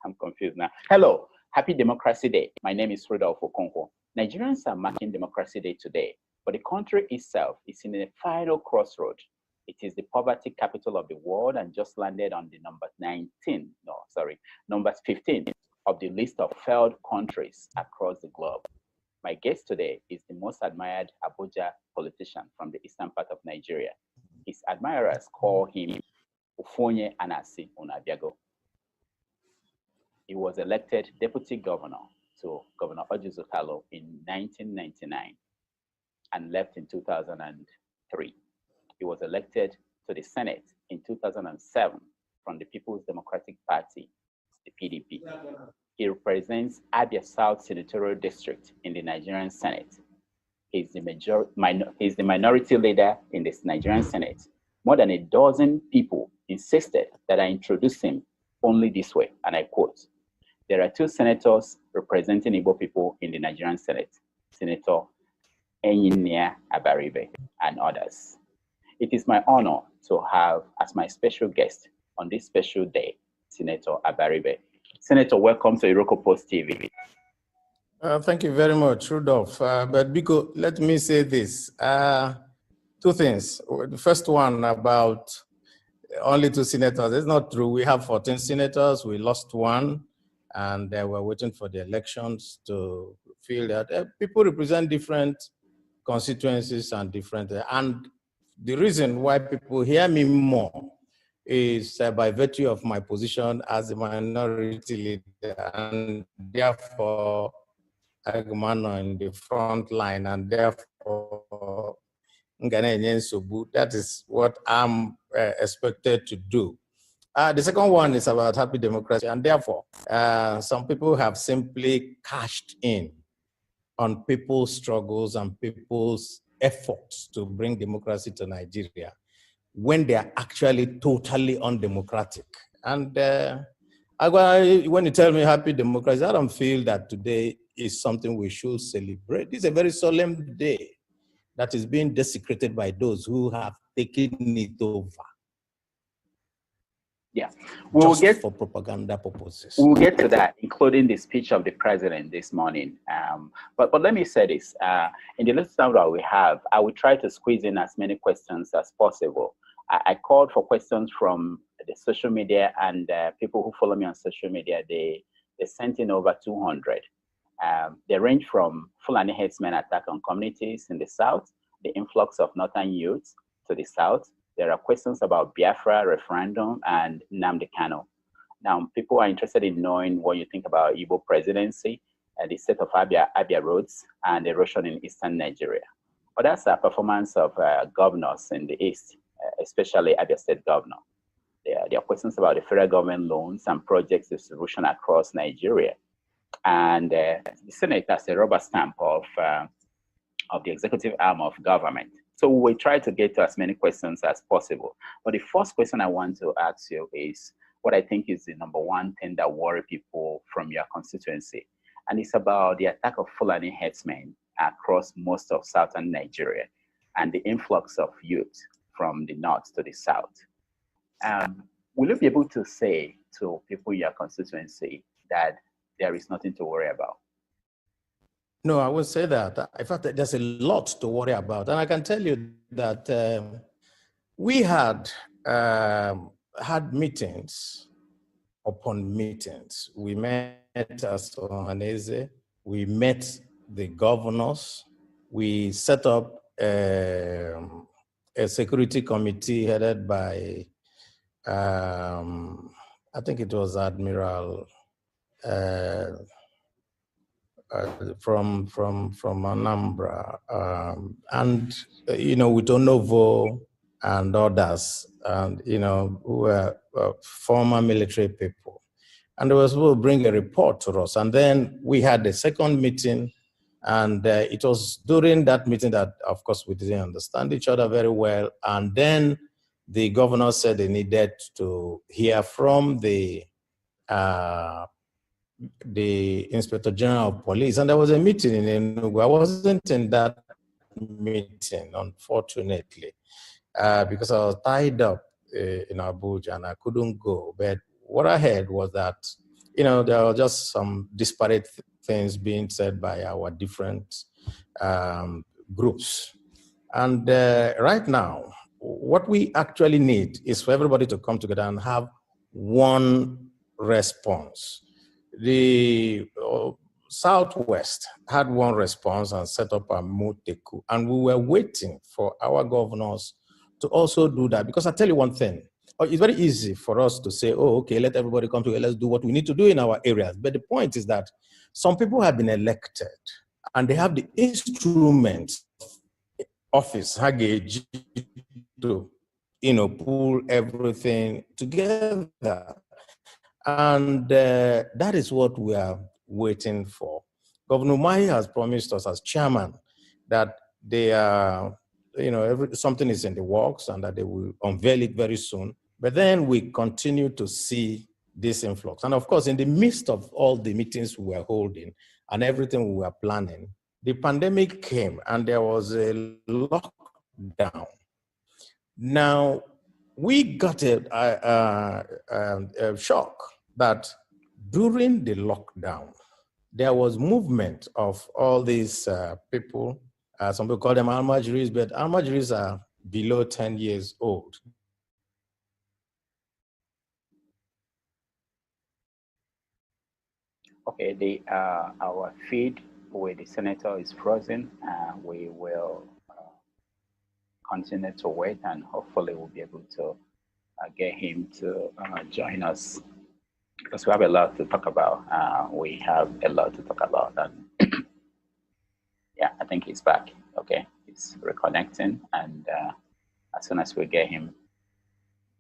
I'm confused now. Hello, happy Democracy Day. My name is Rudolph Okonkwo. Nigerians are marking Democracy Day today, but the country itself is in a final crossroad. It is the poverty capital of the world and just landed on the number 15 of the list of failed countries across the globe. My guest today is the most admired Abuja politician from the eastern part of Nigeria. His admirers call him Ufonye Anasi Unabiago. He was elected deputy governor to Governor Ojuzo Kalu in 1999 and left in 2003. He was elected to the Senate in 2007 from the People's Democratic Party, the PDP. He represents Abia South Senatorial District in the Nigerian Senate. He's the minority leader in the Nigerian Senate. More than a dozen people insisted that I introduce him only this way, and I quote, "There are two senators representing Igbo people in the Nigerian Senate, Senator Enyinnea Abaribe and others. It is my honor to have as my special guest on this special day, Senator Abaribe." Senator, welcome to Iroko Post TV. Thank you very much, Rudolph. But Biko, let me say this. Two things. The first one about only 2 senators. It's not true. We have 14 senators. We lost one, and we're waiting for the elections to feel that people represent different constituencies and different. And the reason why people hear me more is by virtue of my position as a minority leader, and therefore I'm in the front line, and therefore that is what I'm expected to do. The second one is about happy democracy, and therefore some people have simply cashed in on people's struggles and people's efforts to bring democracy to Nigeria when they are actually totally undemocratic. And when you tell me happy democracy, I don't feel that today is something we should celebrate. This is a very solemn day that is being desecrated by those who have taken it over. Yeah, we'll get for propaganda purposes. We'll get to that, including the speech of the president this morning. But let me say this: in the little time that we have, I will try to squeeze in as many questions as possible. I called for questions from the social media, and people who follow me on social media, they sent in over 200. They range from Fulani herdsmen attack on communities in the south, the influx of northern youths to the south. There are questions about Biafra referendum and Nnamdi Kanu. Now, people are interested in knowing what you think about Igbo presidency, the state of Abia roads, and erosion in eastern Nigeria. But that's a performance of governors in the east, especially Abia State governor. There are questions about the federal government loans and projects distribution across Nigeria. And the Senate has a rubber stamp of the executive arm of government. So we will try to get to as many questions as possible. But the first question I want to ask you is what I think is the number one thing that worry people from your constituency. And it's about the attack of Fulani herdsmen across most of southern Nigeria and the influx of youth from the north to the south. Will you be able to say to people in your constituency that there is nothing to worry about? No, I would say that. In fact, there's a lot to worry about. And I can tell you that we had meetings upon meetings. We met as Ohaneze, we met the governors, we set up a security committee headed by, I think it was Admiral from Anambra, and with Onovo and others, and who were former military people, and they were supposed to bring a report to us. And then we had the second meeting, and it was during that meeting that, of course, we didn't understand each other very well. And then the governor said they needed to hear from the Inspector General of Police, and there was a meeting in Enugu. I wasn't in that meeting, unfortunately, because I was tied up in Abuja and I couldn't go. But what I heard was that, there were just some disparate things being said by our different groups. And right now, what we actually need is for everybody to come together and have one response. The Southwest had one response and set up a Moteku, and we were waiting for our governors to also do that. Because I tell you one thing, it's very easy for us to say, oh, okay, let everybody come together, let's do what we need to do in our areas. But the point is that some people have been elected and they have the instruments, office, Hage, to, pull everything together. And that is what we are waiting for. Governor Umahi has promised us as chairman that they are, something is in the works and that they will unveil it very soon. But then we continue to see this influx. And of course, in the midst of all the meetings we were holding and everything we were planning, the pandemic came and there was a lockdown. Now, we got a shock that during the lockdown, there was movement of all these people. Some people call them Almajiris, but Almajiris are below 10 years old. Okay, our feed with the senator is frozen. We will continue to wait, and hopefully we'll be able to get him to join us, because we have a lot to talk about. And yeah, I think he's back. Okay, he's reconnecting, and as soon as we get him.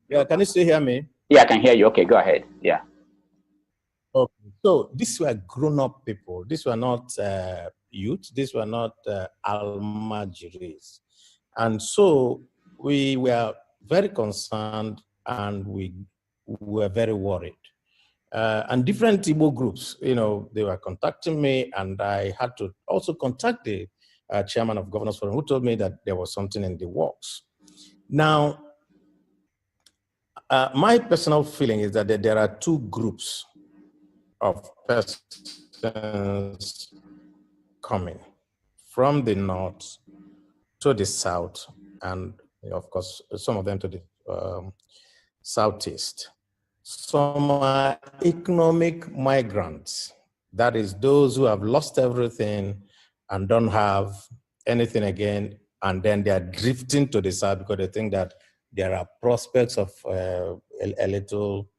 Yeah, can you still hear me? Yeah, I can hear you. Okay, go ahead. Yeah. Okay, so these were grown-up people. These were not youth. These were not Almajiris. And so we were very concerned and we were very worried. And different Igbo groups, they were contacting me, and I had to also contact the chairman of Governors Forum, who told me that there was something in the works. Now, my personal feeling is that there are two groups of persons coming from the north to the south, and of course, some of them to the southeast. Some are economic migrants, that is those who have lost everything and don't have anything again, and then they are drifting to the south because they think that there are prospects of a little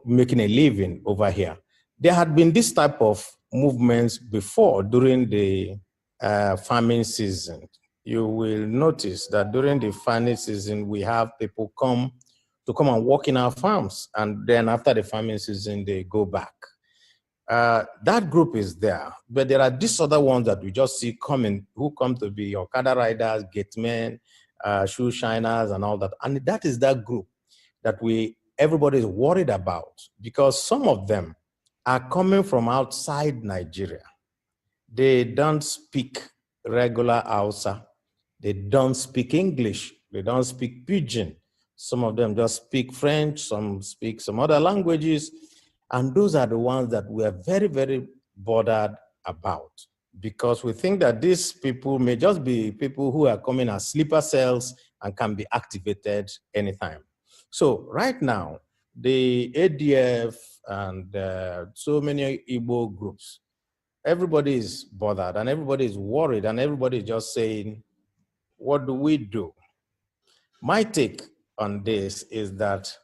making a living over here. There had been this type of movements before during the farming season. You will notice that during the farming season, we have people come and work in our farms, and then after the farming season, they go back. That group is there, but there are these other ones that we just see coming, who come to be Okada riders, gate men, shoe shiners, and all that. And that is that group that everybody is worried about, because some of them are coming from outside Nigeria. They don't speak regular Hausa. They don't speak English. They don't speak Pidgin. Some of them just speak French. Some speak some other languages. And those are the ones that we are very, very bothered about, because we think that these people may just be people who are coming as sleeper cells and can be activated anytime. So right now, the ADF and so many Igbo groups, everybody is bothered and everybody is worried and everybody is just saying, what do we do? My take on this is that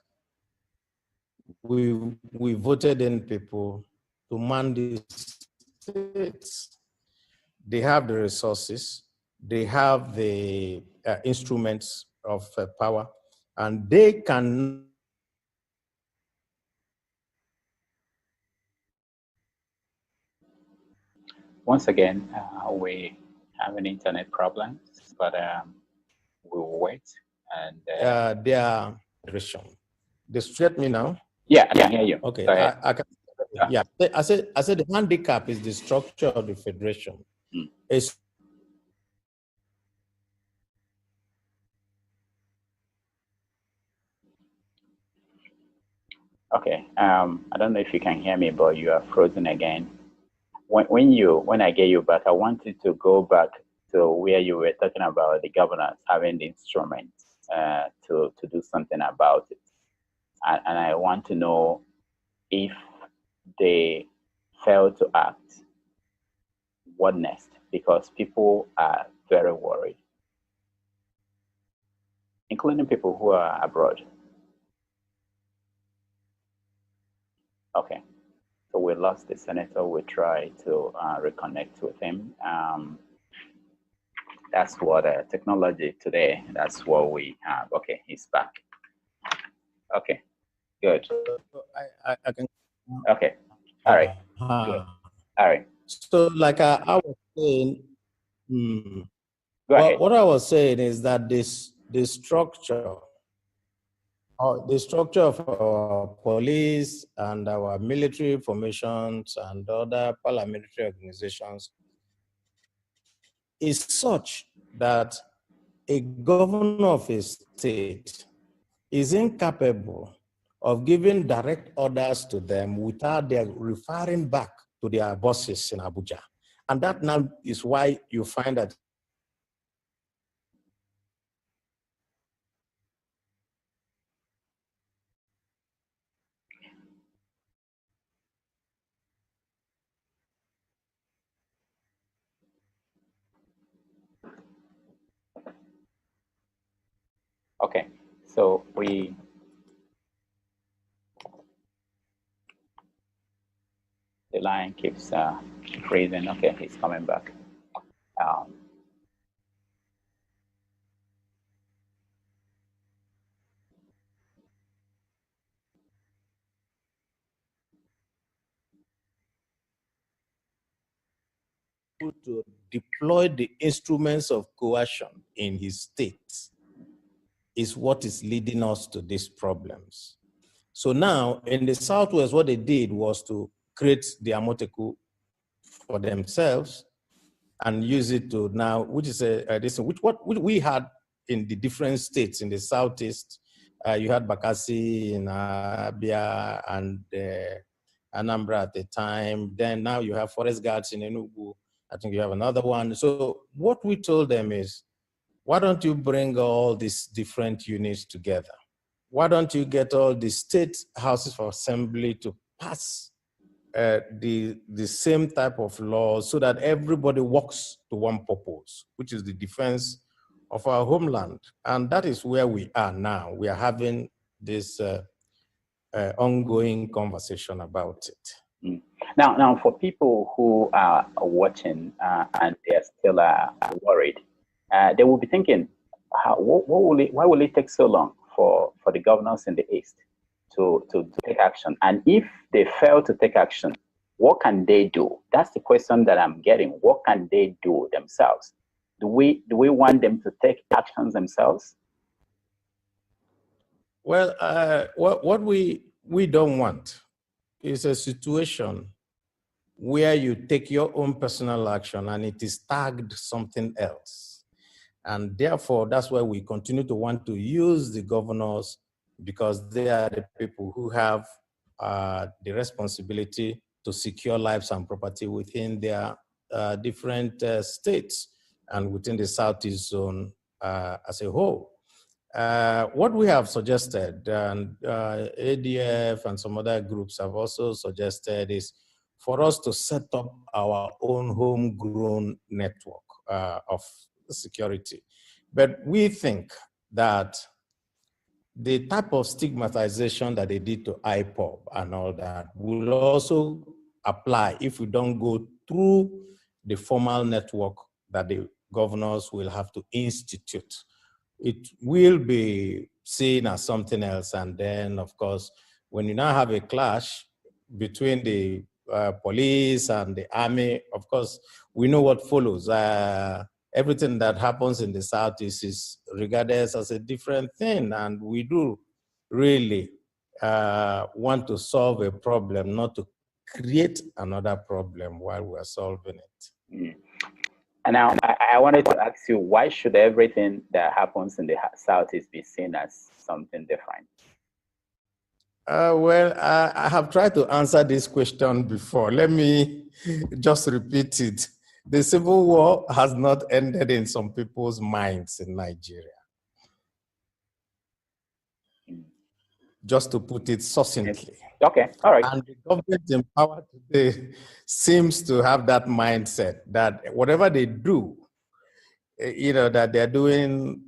we voted in people to man the states. They have the resources, they have the instruments of power, and they can Once again, we have an internet problem, but we will wait. And their direction. They straight me now? Yeah, I can hear you. Okay. Go ahead. I said the handicap is the structure of the federation. It's Okay. I don't know if you can hear me, but you are frozen again. When I get you back, I wanted to go back to where you were talking about the governors having the instruments to do something about it. And I want to know if they fail to act, what next? Because people are very worried, including people who are abroad. Okay. So we lost the senator. We try to reconnect with him. That's what technology today, that's what we have. Okay, he's back. Okay, good. I can. Okay, all right. Good. All right. So like I was saying, Well, what I was saying is that the structure of our police and our military formations and other paramilitary organizations is such that a governor of a state is incapable of giving direct orders to them without their referring back to their bosses in Abuja. And that now is why you find that Okay, so the line keeps freezing. Okay, he's coming back. to deploy the instruments of coercion in his state is what is leading us to these problems. So now in the Southwest, what they did was to create the Amoteku for themselves and use it to now, which is what we had in the different states in the Southeast. You had Bakassi in Abia and Anambra at the time. Then now you have forest guards in Enugu. I think you have another one. So what we told them is, why don't you bring all these different units together? Why don't you get all the state houses of assembly to pass the same type of laws so that everybody works to one purpose, which is the defense of our homeland. And that is where we are now. We are having this ongoing conversation about it. Now, for people who are watching and they're still worried, they will be thinking, why will it take so long for the governors in the East to take action? And if they fail to take action, what can they do? That's the question that I'm getting. What can they do themselves? Do we want them to take actions themselves? Well, what we don't want is a situation where you take your own personal action and it is tagged something else. And therefore, that's why we continue to want to use the governors, because they are the people who have the responsibility to secure lives and property within their different states and within the Southeast zone as a whole. What we have suggested, and ADF and some other groups have also suggested, is for us to set up our own homegrown network of security. But we think that the type of stigmatization that they did to IPOB and all that will also apply if we don't go through the formal network that the governors will have to institute. It will be seen as something else. And then, of course, when you now have a clash between the police and the army, of course, we know what follows. Everything that happens in the Southeast is regarded as a different thing. And we do really want to solve a problem, not to create another problem while we're solving it. Mm. And now I wanted to ask you, why should everything that happens in the Southeast be seen as something different? Well, I have tried to answer this question before. Let me just repeat it. The civil war has not ended in some people's minds in Nigeria. Just to put it succinctly. Okay, all right. And the government in power today seems to have that mindset that whatever they do, that they're doing,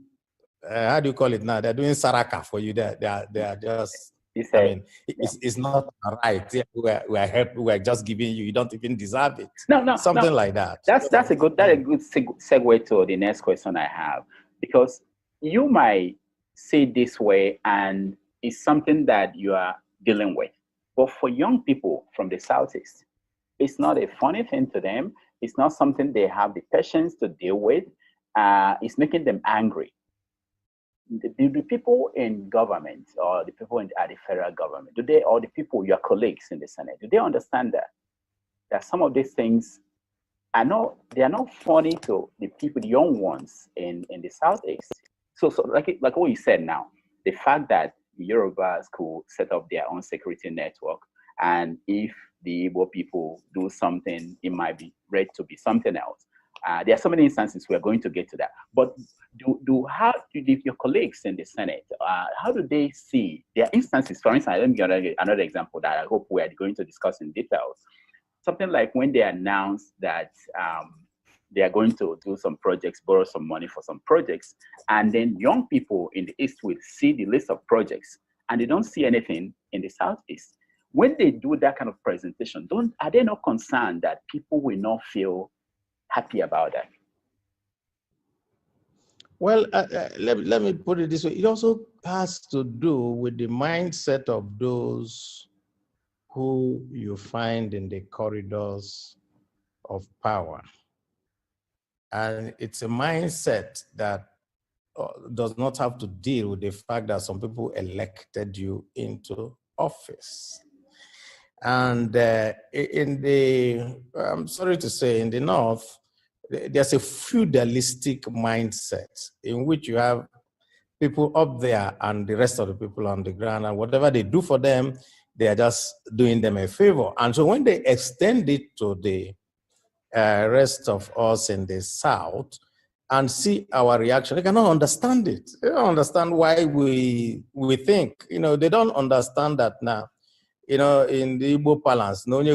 how do you call it now? They're doing saraka for you. They are just, it's not right. We're just giving you, you don't even deserve it. No. Something like that. That's a good segue to the next question I have, because you might see this way and it's something that you are dealing with. But for young people from the Southeast, it's not a funny thing to them. It's not something they have the patience to deal with. It's making them angry. The people in government, or the people at the federal government, or the people, your colleagues in the Senate, do they understand that some of these things they are not funny to the people, the young ones in the Southeast? So like what you said now, the fact that the Yorubas could set up their own security network, and if the Igbo people do something, it might be read to be something else. There are so many instances we are going to get to that. But how do your colleagues in the Senate, how do they see their instances? For instance, let me give another example that I hope we are going to discuss in details. Something like when they announce that they are going to do some projects, borrow some money for some projects, and then young people in the East will see the list of projects, and they don't see anything in the Southeast. When they do that kind of presentation, are they not concerned that people will not feel happy about that? Well, let me put it this way. It also has to do with the mindset of those who you find in the corridors of power. And it's a mindset that does not have to deal with the fact that some people elected you into office. And I'm sorry to say, in the North, there's a feudalistic mindset in which you have people up there and the rest of the people on the ground, and whatever they do for them, they are just doing them a favor. And so when they extend it to the rest of us in the South and see our reaction, they cannot understand it. They don't understand why we think. They don't understand that now. In the Igbo parlance, we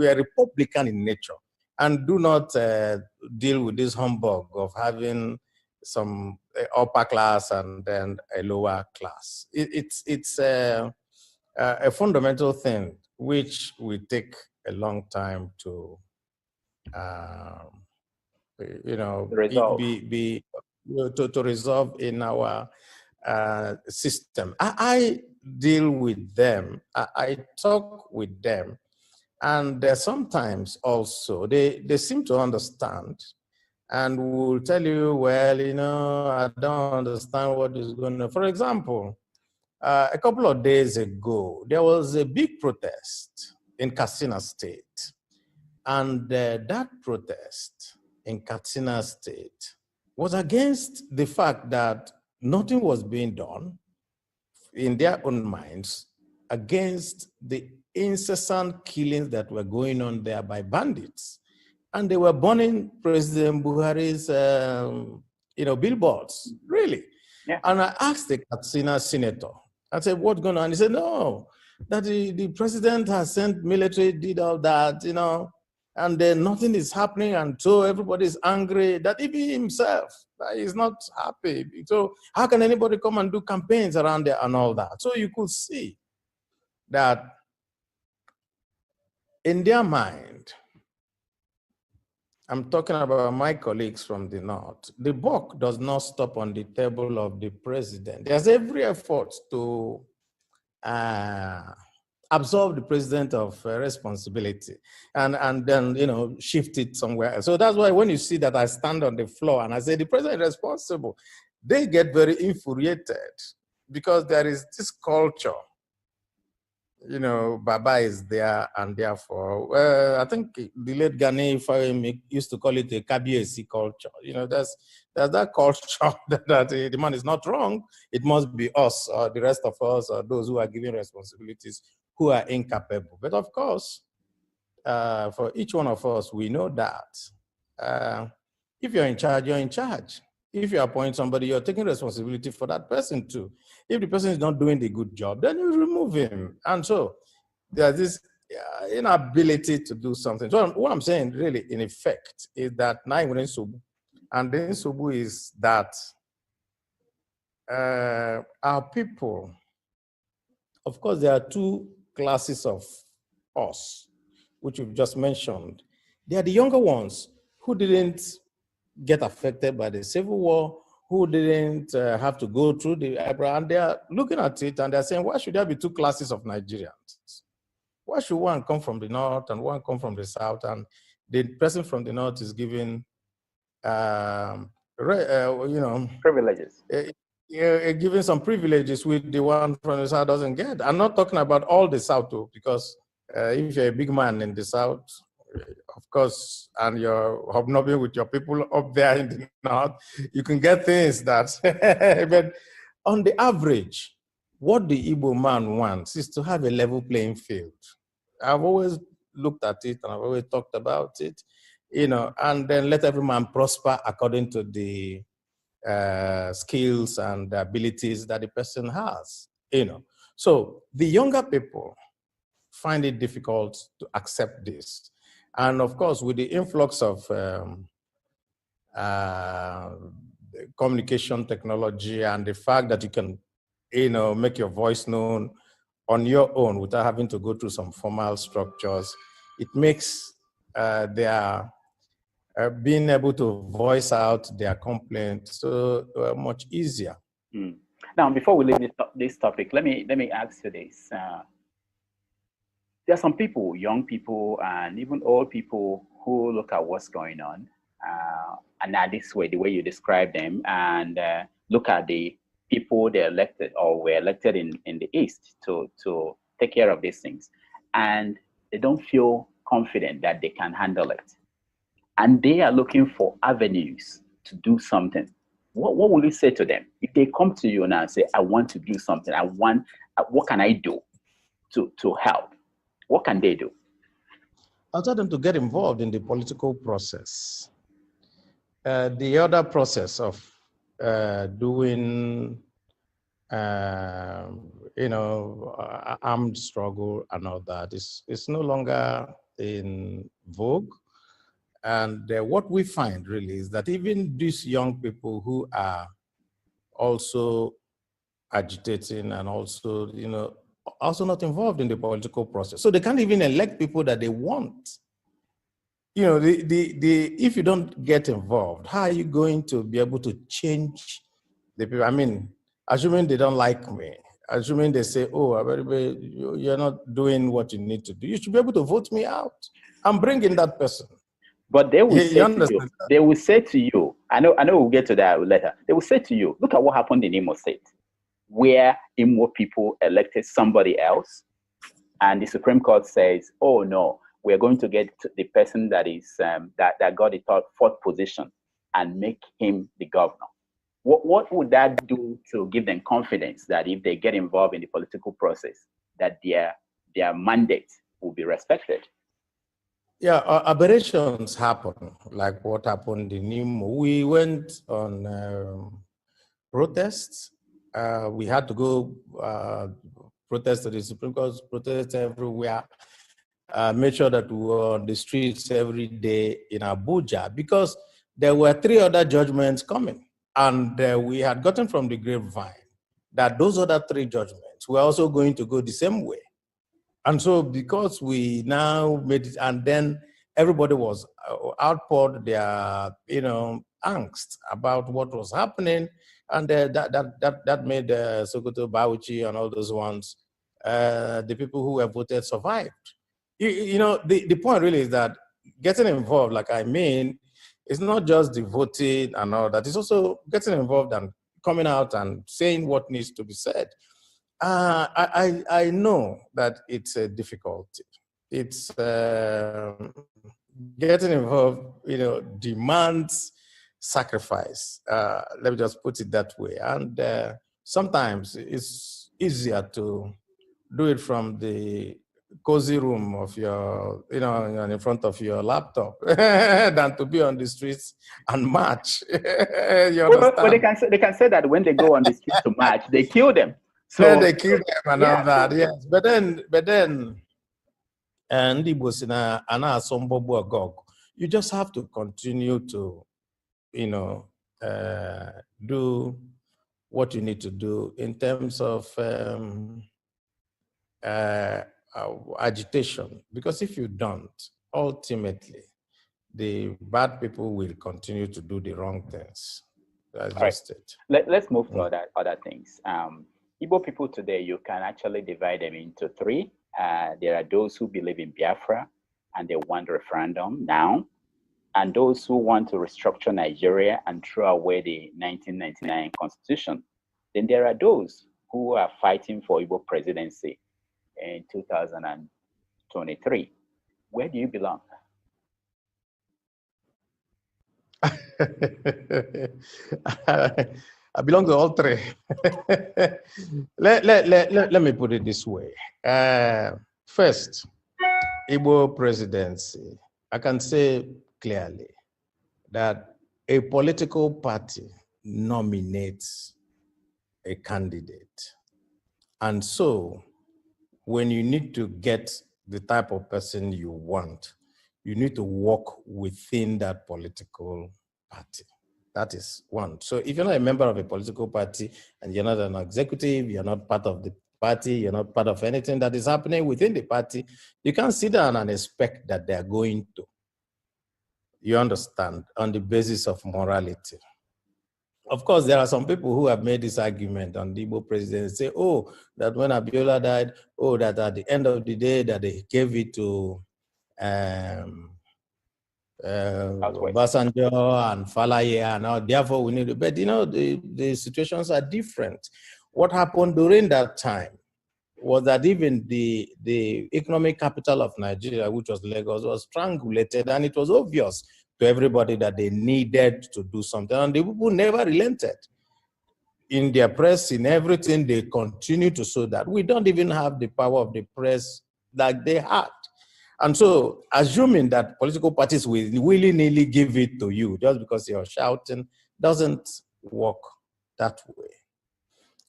are Republican in nature and do not deal with this humbug of having some upper class and then a lower class. It's a fundamental thing which will take a long time to resolve. To resolve in our system. I deal with them. I talk with them, and sometimes also they seem to understand, and will tell you, well, I don't understand what is going on. For example, a couple of days ago, there was a big protest in Katsina State, and that protest in Katsina State was against the fact that nothing was being done in their own minds against the incessant killings that were going on there by bandits. And they were burning President Buhari's, billboards, really. Yeah. And I asked the Katsina senator, I said, what's going on? He said, no, that the president has sent military, did all that, and then nothing is happening, and so everybody's angry that even himself is not happy. So how can anybody come and do campaigns around there and all that? So you could see that in their mind, I'm talking about my colleagues from the North, the buck does not stop on the table of the president. There's every effort to absolve the president of responsibility and then, shift it somewhere else. So that's why when you see that I stand on the floor and I say the president is responsible, they get very infuriated because there is this culture, Baba is there, and therefore, I think the late Gani Fahim used to call it a Kabiesi culture. There's that culture that the man is not wrong. It must be us or the rest of us or those who are given responsibilities who are incapable. But of course, for each one of us, we know that if you're in charge, you're in charge. If you appoint somebody, you're taking responsibility for that person too. If the person is not doing the good job, then you remove him. And so there's this inability to do something. So what I'm saying really, in effect, is that and the Nsubu is that our people, of course, there are two classes of us, which you've just mentioned. They are the younger ones who didn't get affected by the Civil War, who didn't have to go through the eyebrow, and they are looking at it and they're saying, why should there be two classes of Nigerians? Why should one come from the north and one come from the south, and the person from the north is given, privileges? Giving some privileges with the one from the south doesn't get. I'm not talking about all the south too, because if you're a big man in the south, of course, and you're hobnobbing with your people up there in the north, you can get things that, but on the average, what the Igbo man wants is to have a level playing field. I've always looked at it and I've always talked about it, and then let every man prosper according to the skills and the abilities that the person has, So the younger people find it difficult to accept this. And of course, with the influx of communication technology and the fact that you can, make your voice known on your own without having to go through some formal structures, it makes their being able to voice out their complaints so much easier. Now, before we leave this topic, let me ask you this. There are some people, young people, and even old people who look at what's going on, and now this way, the way you describe them, and look at the people they elected or were elected in the East to take care of these things, and they don't feel confident that they can handle it. And they are looking for avenues to do something. What will you say to them? If they come to you now and say, I want to do something, what can I do to help? What can they do? I'll tell them to get involved in the political process. The other process of doing, armed struggle and all that is no longer in vogue. And what we find really is that even these young people who are also agitating and also, also not involved in the political process. So they can't even elect people that they want. If you don't get involved, how are you going to be able to change the people? I mean, assuming they don't like me, assuming they say, oh, you're not doing what you need to do, you should be able to vote me out. I'm bringing that person. But they will say to you, I know we'll get to that later. They will say to you, look at what happened in Imo State, where Imo people elected somebody else, and the Supreme Court says, oh no, we're going to get the person that is that got the fourth position and make him the governor. What would that do to give them confidence that if they get involved in the political process, that their mandate will be respected? Yeah, aberrations happen, like what happened in Imo. We went on protests. We had to go protest to the Supreme Court, protest everywhere. Make sure that we were on the streets every day in Abuja, because there were 3 other judgments coming. And we had gotten from the grapevine that those other 3 judgments were also going to go the same way. And so because we now made it, and then everybody was outpoured their, angst about what was happening, and that made Sokoto, Bauchi, and all those ones, the people who were voted survived. The point really is that getting involved, it's not just the voting and all that, it's also getting involved and coming out and saying what needs to be said. I know that it's a difficulty. It's getting involved, demands sacrifice. Let me just put it that way. And sometimes it's easier to do it from the cozy room of your, in front of your laptop than to be on the streets and march. But they can say that when they go on the streets to march, they kill them. So then they kill them and all that, yes. But then, and you just have to continue to, do what you need to do in terms of agitation. Because if you don't, ultimately, the bad people will continue to do the wrong things. That's just it. Let's move to other things. Igbo people today, you can actually divide them into 3. There are those who believe in Biafra and they want referendum now, and those who want to restructure Nigeria and throw away the 1999 constitution. Then there are those who are fighting for Igbo presidency in 2023. Where do you belong? I belong to all three. let me put it this way. First, Igbo presidency. I can say clearly that a political party nominates a candidate. And so when you need to get the type of person you want, you need to work within that political party. That is one. So if you're not a member of a political party and you're not an executive, you're not part of the party, you're not part of anything that is happening within the party, you can't sit down and expect that they're going to, you understand, on the basis of morality. Of course, there are some people who have made this argument on the Igbo presidency, say, oh, that when Abiola died, oh, that at the end of the day, that they gave it to Obasanjo and Falaye and all, therefore we need to, but you know, the situations are different. What happened during that time was that even the economic capital of Nigeria, which was Lagos, was strangulated, and it was obvious to everybody that they needed to do something, and the people never relented. In their press, in everything, they continue to show that we don't even have the power of the press like they had. And so, assuming that political parties will willy-nilly give it to you just because you're shouting doesn't work that way.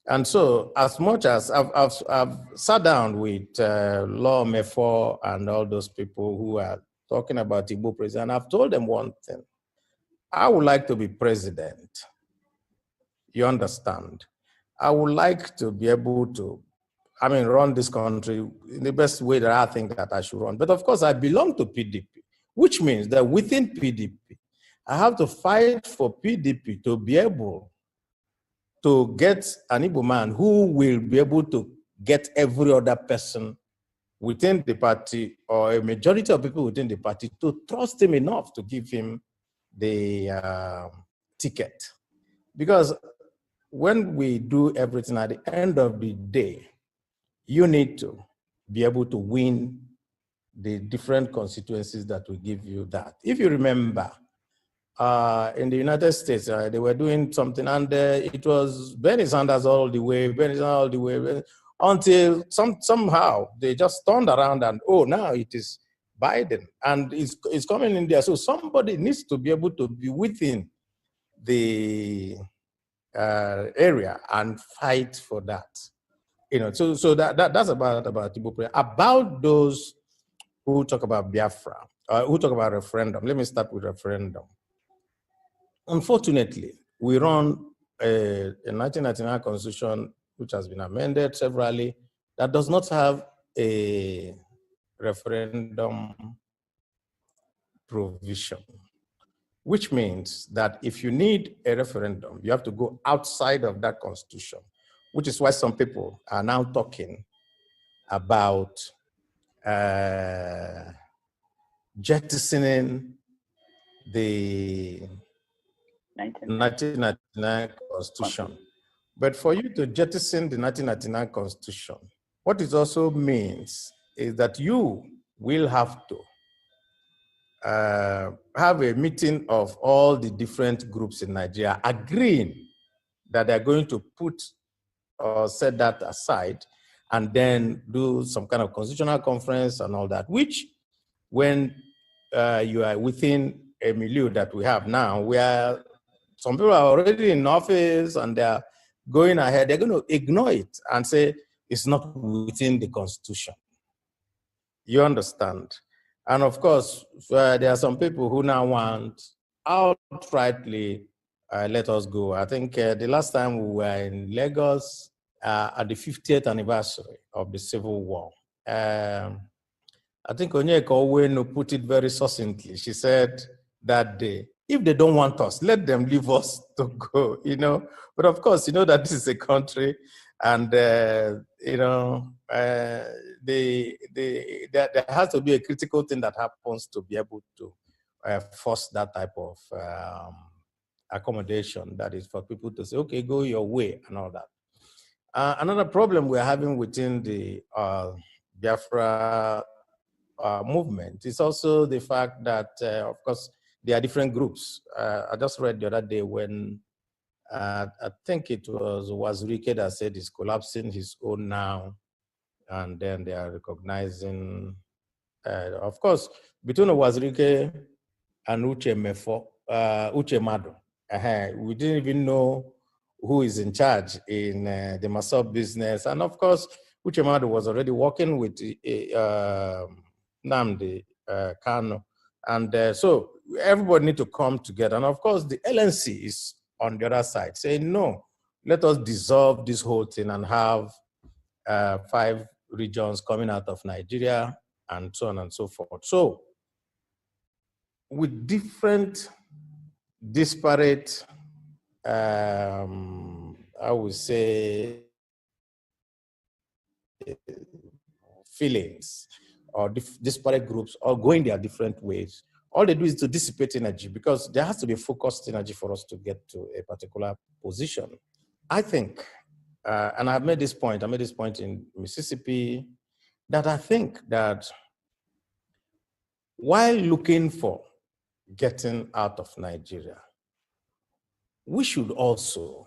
And so, as much as I've sat down with Law Mefor and all those people who are talking about Igbo president, I've told them one thing. I would like to be president. You understand? I would like to be able to run this country in the best way that I think that I should run. But of course, I belong to PDP, which means that within PDP, I have to fight for PDP to be able to get an Igbo man who will be able to get every other person within the party, or a majority of people within the party, to trust him enough to give him the ticket. Because when we do everything, at the end of the day, you need to be able to win the different constituencies that will give you that. If you remember, in the United States, they were doing something, and it was Bernie Sanders all the way, until somehow they just turned around and, oh, now it is Biden, and it's coming in there. So somebody needs to be able to be within the area and fight for that. You know, so that's about Igbo prayer. About those who talk about Biafra, who talk about referendum. Let me start with referendum. Unfortunately, we run a 1999 constitution which has been amended severally that does not have a referendum provision, which means that if you need a referendum, you have to go outside of that constitution, which is why some people are now talking about jettisoning the 1999 constitution. But for you to jettison the 1999 constitution, what it also means is that you will have to have a meeting of all the different groups in Nigeria agreeing that they're going to put or set that aside and then do some kind of constitutional conference and all that, which when you are within a milieu that we have now, where some people are already in office and they're going ahead, they're going to ignore it and say it's not within the constitution. You understand? And of course, there are some people who now want outrightly let us go. I think the last time we were in Lagos at the 50th anniversary of the Civil War, I think Onyeka Owenu put it very succinctly. She said that day, if they don't want us, let them leave us to go, you know. But of course, you know that this is a country And, you know, there has to be a critical thing that happens to be able to force that type of accommodation. That is for people to say, okay, go your way and all that. Another problem we're having within the Biafra movement is also the fact that, of course, there are different groups. I just read the other day when I think it was Wazirike that said he's collapsing his own now, and then they are recognizing, of course, between Wazirike and Uche Mado, we didn't even know who is in charge in the Masop business. And of course, Uche Mado was already working with Nnamdi Kanu. And so everybody need to come together. And of course, the LNC is on the other side, saying, no, let us dissolve this whole thing and have 5 regions coming out of Nigeria and so on and so forth. So with different disparate, I would say, feelings or disparate groups or going their different ways, all they do is to dissipate energy, because there has to be focused energy for us to get to a particular position. I think, and I made this point in Mississippi, that I think that while looking for getting out of Nigeria, we should also,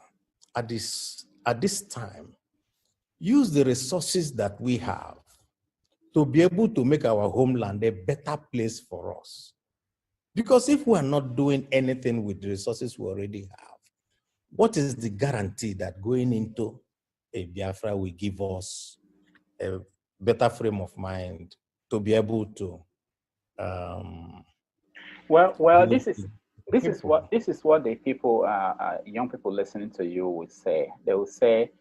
at this time, use the resources that we have to be able to make our homeland a better place for us. Because if we are not doing anything with the resources we already have, what is the guarantee that going into a Biafra will give us a better frame of mind to be able to? Well, this is what the people, young people listening to you would say. They will say,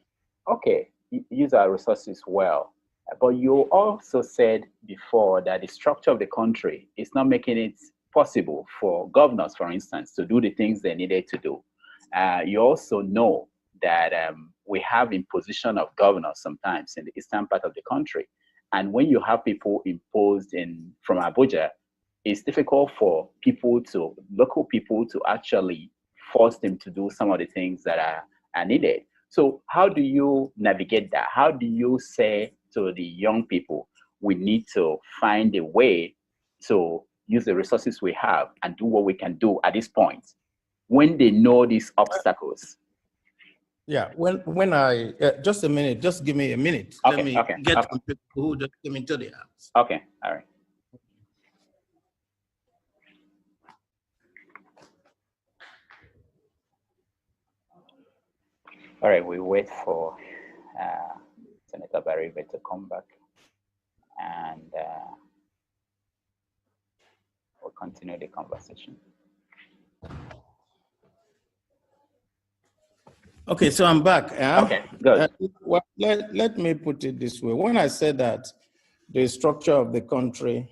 okay, use our resources well. But you also said before that the structure of the country is not making it possible for governors, for instance, to do the things they needed to do. You also know that we have imposition of governors sometimes in the eastern part of the country. And when you have people imposed from Abuja, it's difficult for local people to actually force them to do some of the things that are needed. So how do you navigate that? How do you say to the young people, we need to find a way to use the resources we have and do what we can do at this point when they know these obstacles? Yeah, when I, just a minute, just give me a minute. Okay, Let me get some people who just came into the house. Okay, all right. All right, we wait for Senator Baribe to come back, and we'll continue the conversation. Okay, so I'm back. Okay, good. Well, let me put it this way. When I said that the structure of the country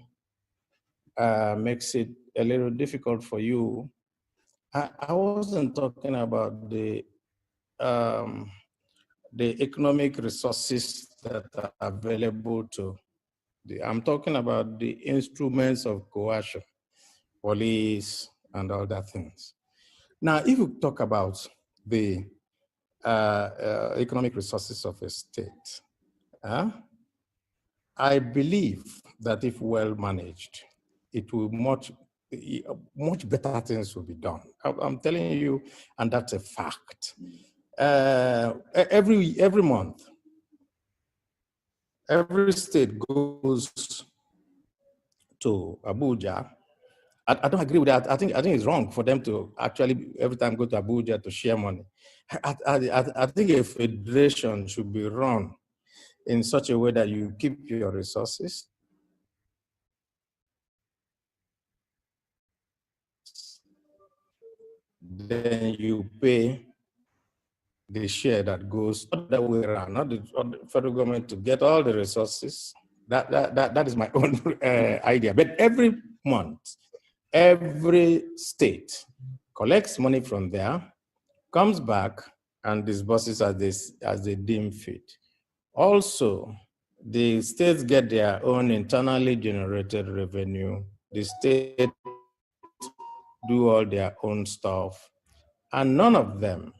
makes it a little difficult for you, I wasn't talking about the economic resources that are available to I'm talking about the instruments of coercion, police, and all that things. Now, if you talk about the economic resources of a state, I believe that if well managed, it will much better things will be done. I'm telling you, and that's a fact. Every month, every state goes to Abuja. I don't agree with that. I think it's wrong for them to actually every time go to Abuja to share money. I think a federation should be run in such a way that you keep your resources. Then you pay the share that goes that way around, not the federal government to get all the resources. That is my own idea. But every month, every state collects money from there, comes back and disburse it as they deem fit. Also, the states get their own internally generated revenue. The state do all their own stuff, and none of them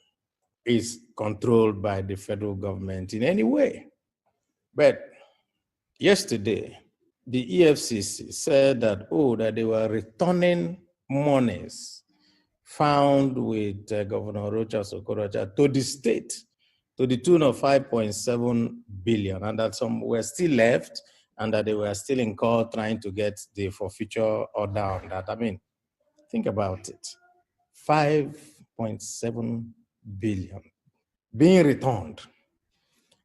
is controlled by the federal government in any way. But yesterday, the EFCC said that, that they were returning monies found with Governor Rochas Okorocha to the state to the tune of 5.7 billion, and that some were still left, and that they were still in court trying to get the forfeiture order on that. I mean, think about it. 5.7 billion being returned.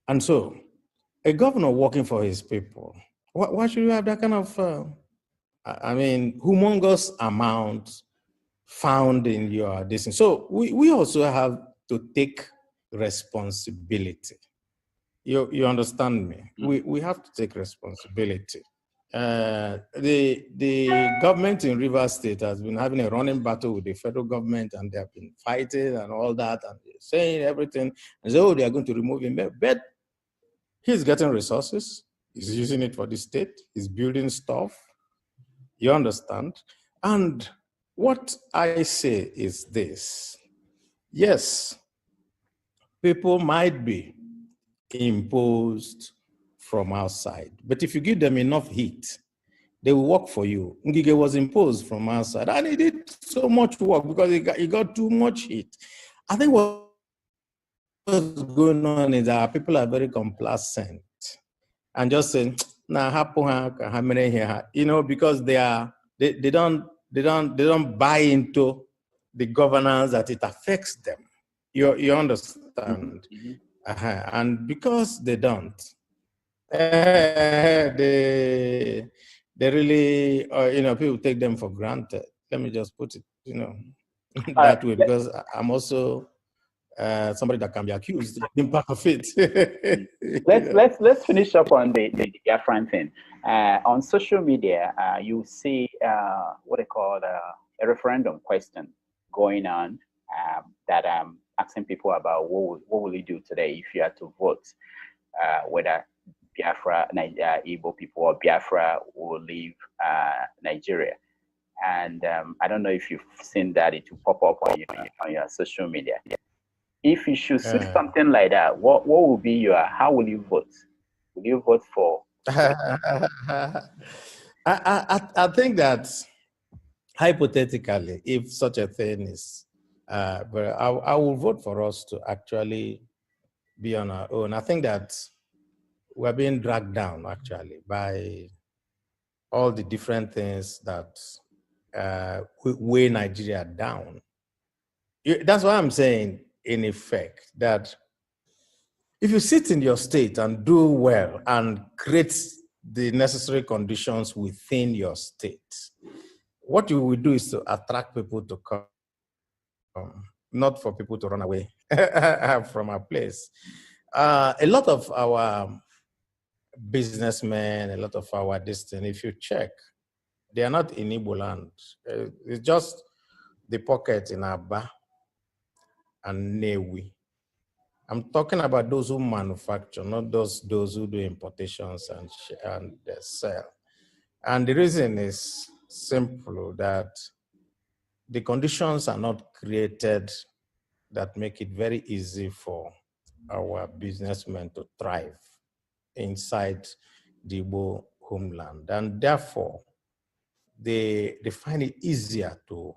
And so, a governor working for his people, why should you have that kind of, humongous amount found in your distance? So we also have to take responsibility. You understand me? We have to take responsibility. The government in Rivers State has been having a running battle with the federal government, and they have been fighting and all that, and saying everything, and so they are going to remove him. But he's getting resources. He's using it for the state. He's building stuff. You understand? And what I say is this. Yes, people might be imposed from outside, but if you give them enough heat, they will work for you. Ngige was imposed from outside, and he did so much work because he got too much heat. I think what's going on is that people are very complacent and just saying, because they don't buy into the governance that it affects them. You understand? And because they don't, they really, people take them for granted. Let me just put it, that way, because I'm also somebody that can be accused of being part of it. let's finish up on the Biafran thing. On social media, you see what they call a referendum question going on that asking people about what will you do today if you had to vote, whether Biafra, Igbo people, or Biafra will leave Nigeria. And I don't know if you've seen that. It will pop up on your social media. If you should see something like that, what will be how will you vote? Will you vote for? I think that hypothetically, if such a thing is, but I will vote for us to actually be on our own. I think that we're being dragged down actually by all the different things that weigh Nigeria down. That's why I'm saying, in effect, that if you sit in your state and do well and create the necessary conditions within your state, what you will do is to attract people to come, not for people to run away from our place. A lot of our businessmen, a lot of our destiny, if you check, they are not in Igbo land. It's just the pocket in Aba and Newi. I'm talking about those who manufacture, not those who do importations and sell. And the reason is simple, that the conditions are not created that make it very easy for our businessmen to thrive inside the Igbo homeland. And therefore, they find it easier to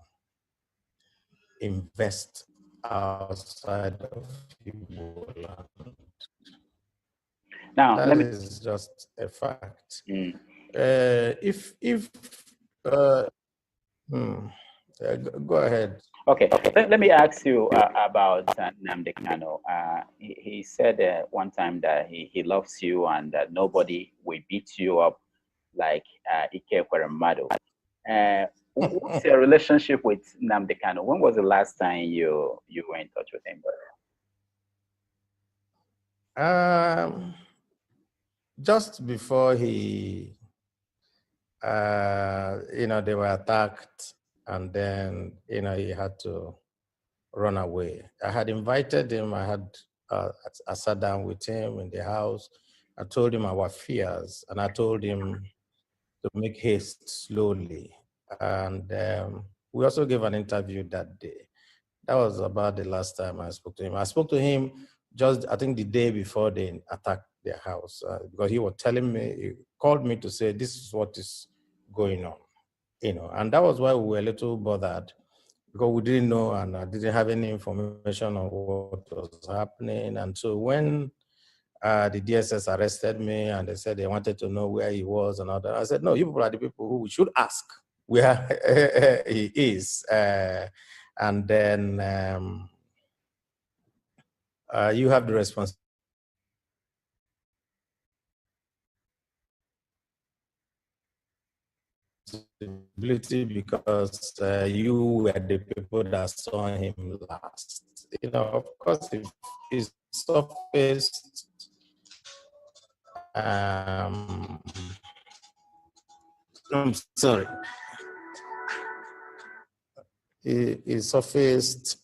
invest outside of Igbo land. Now, that is just a fact. Go ahead. Okay. Let me ask you about Nnamdi Kanu. He said one time that he loves you and that nobody will beat you up like Ike Ekweremadu. What's your relationship with Nnamdi Kanu? When was the last time you were in touch with him? Just before they were attacked, and then he had to run away. I had invited him. I sat down with him in the house. I told him our fears, and I told him to make haste slowly. And we also gave an interview that day. That was about the last time I spoke to him. I spoke to him just, I think, the day before they attacked their house, because he was telling me, he called me to say, this is what is going on, and that was why we were a little bothered, because we didn't know, and I didn't have any information on what was happening. And so when the DSS arrested me and they said they wanted to know where he was and all that, I said, no, you people are the people who we should ask where he is. And then you have the responsibility because you were the people that saw him last. Of course, if he's surfaced, I'm sorry. He surfaced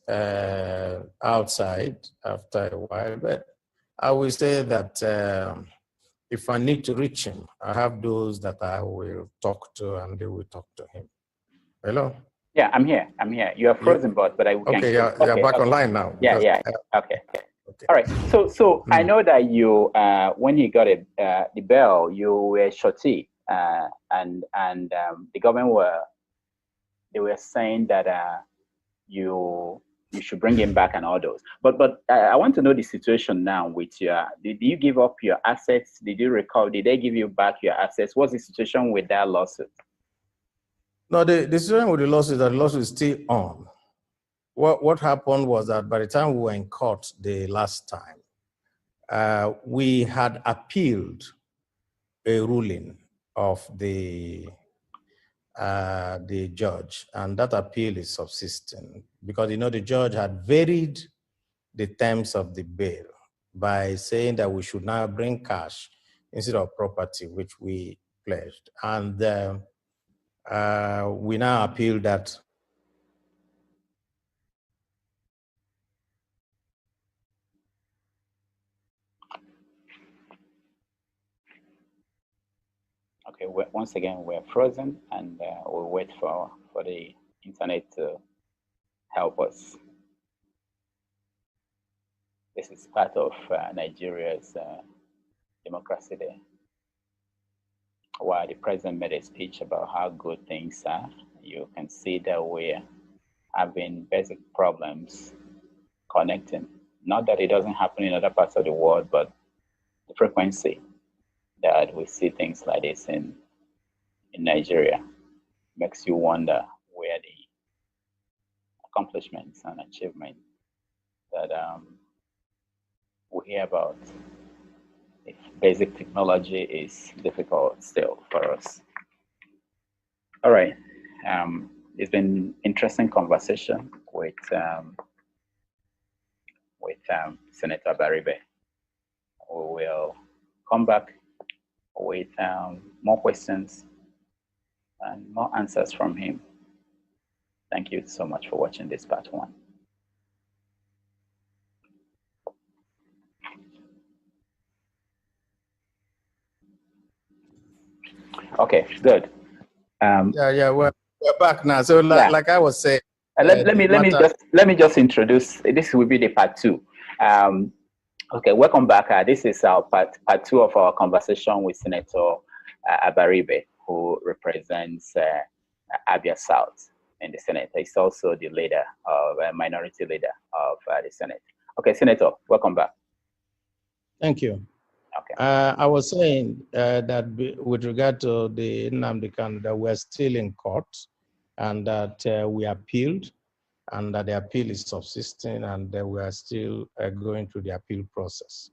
outside after a while, but I will say that if I need to reach him, I have those that I will talk to, and they will talk to him. Hello? Yeah, I'm here. You are frozen, but I can. Okay, you're back online now. Yeah. Okay. All right. So I know that you, when you got the bell, you were shorty, and the government were saying that you should bring him back and all those. But I want to know the situation now with your. Did you give up your assets? Did you recall? Did they give you back your assets? What's the situation with that lawsuit? No, the situation with the lawsuit, that the lawsuit is still on. What happened was that by the time we were in court the last time, we had appealed a ruling of the judge, and that appeal is subsisting because the judge had varied the terms of the bail by saying that we should now bring cash instead of property, which we pledged, and we now appeal that. Okay, once again, we're frozen, and we'll wait for the internet to help us. This is part of Nigeria's Democracy Day, while the president made a speech about how good things are. You can see that we're having basic problems connecting. Not that it doesn't happen in other parts of the world, but the frequency that we see things like this in Nigeria makes you wonder where the accomplishments and achievements that we hear about, if basic technology is difficult still for us. All right, it's been interesting conversation with Senator Abaribe. We will come back with more questions and more answers from him. Thank you so much for watching this part 1. Okay, good. We're back now. So like I was saying, let me just introduce. This will be the part 2. Okay, welcome back. This is our part 2 of our conversation with Senator Abaribe, who represents Abia South in the Senate. He's also the leader of minority leader of the Senate. Okay, Senator, welcome back. Thank you. Okay. I was saying that with regard to the Nnamdi Kanu, that we're still in court, and that we appealed, and that the appeal is subsisting, and we are still going through the appeal process.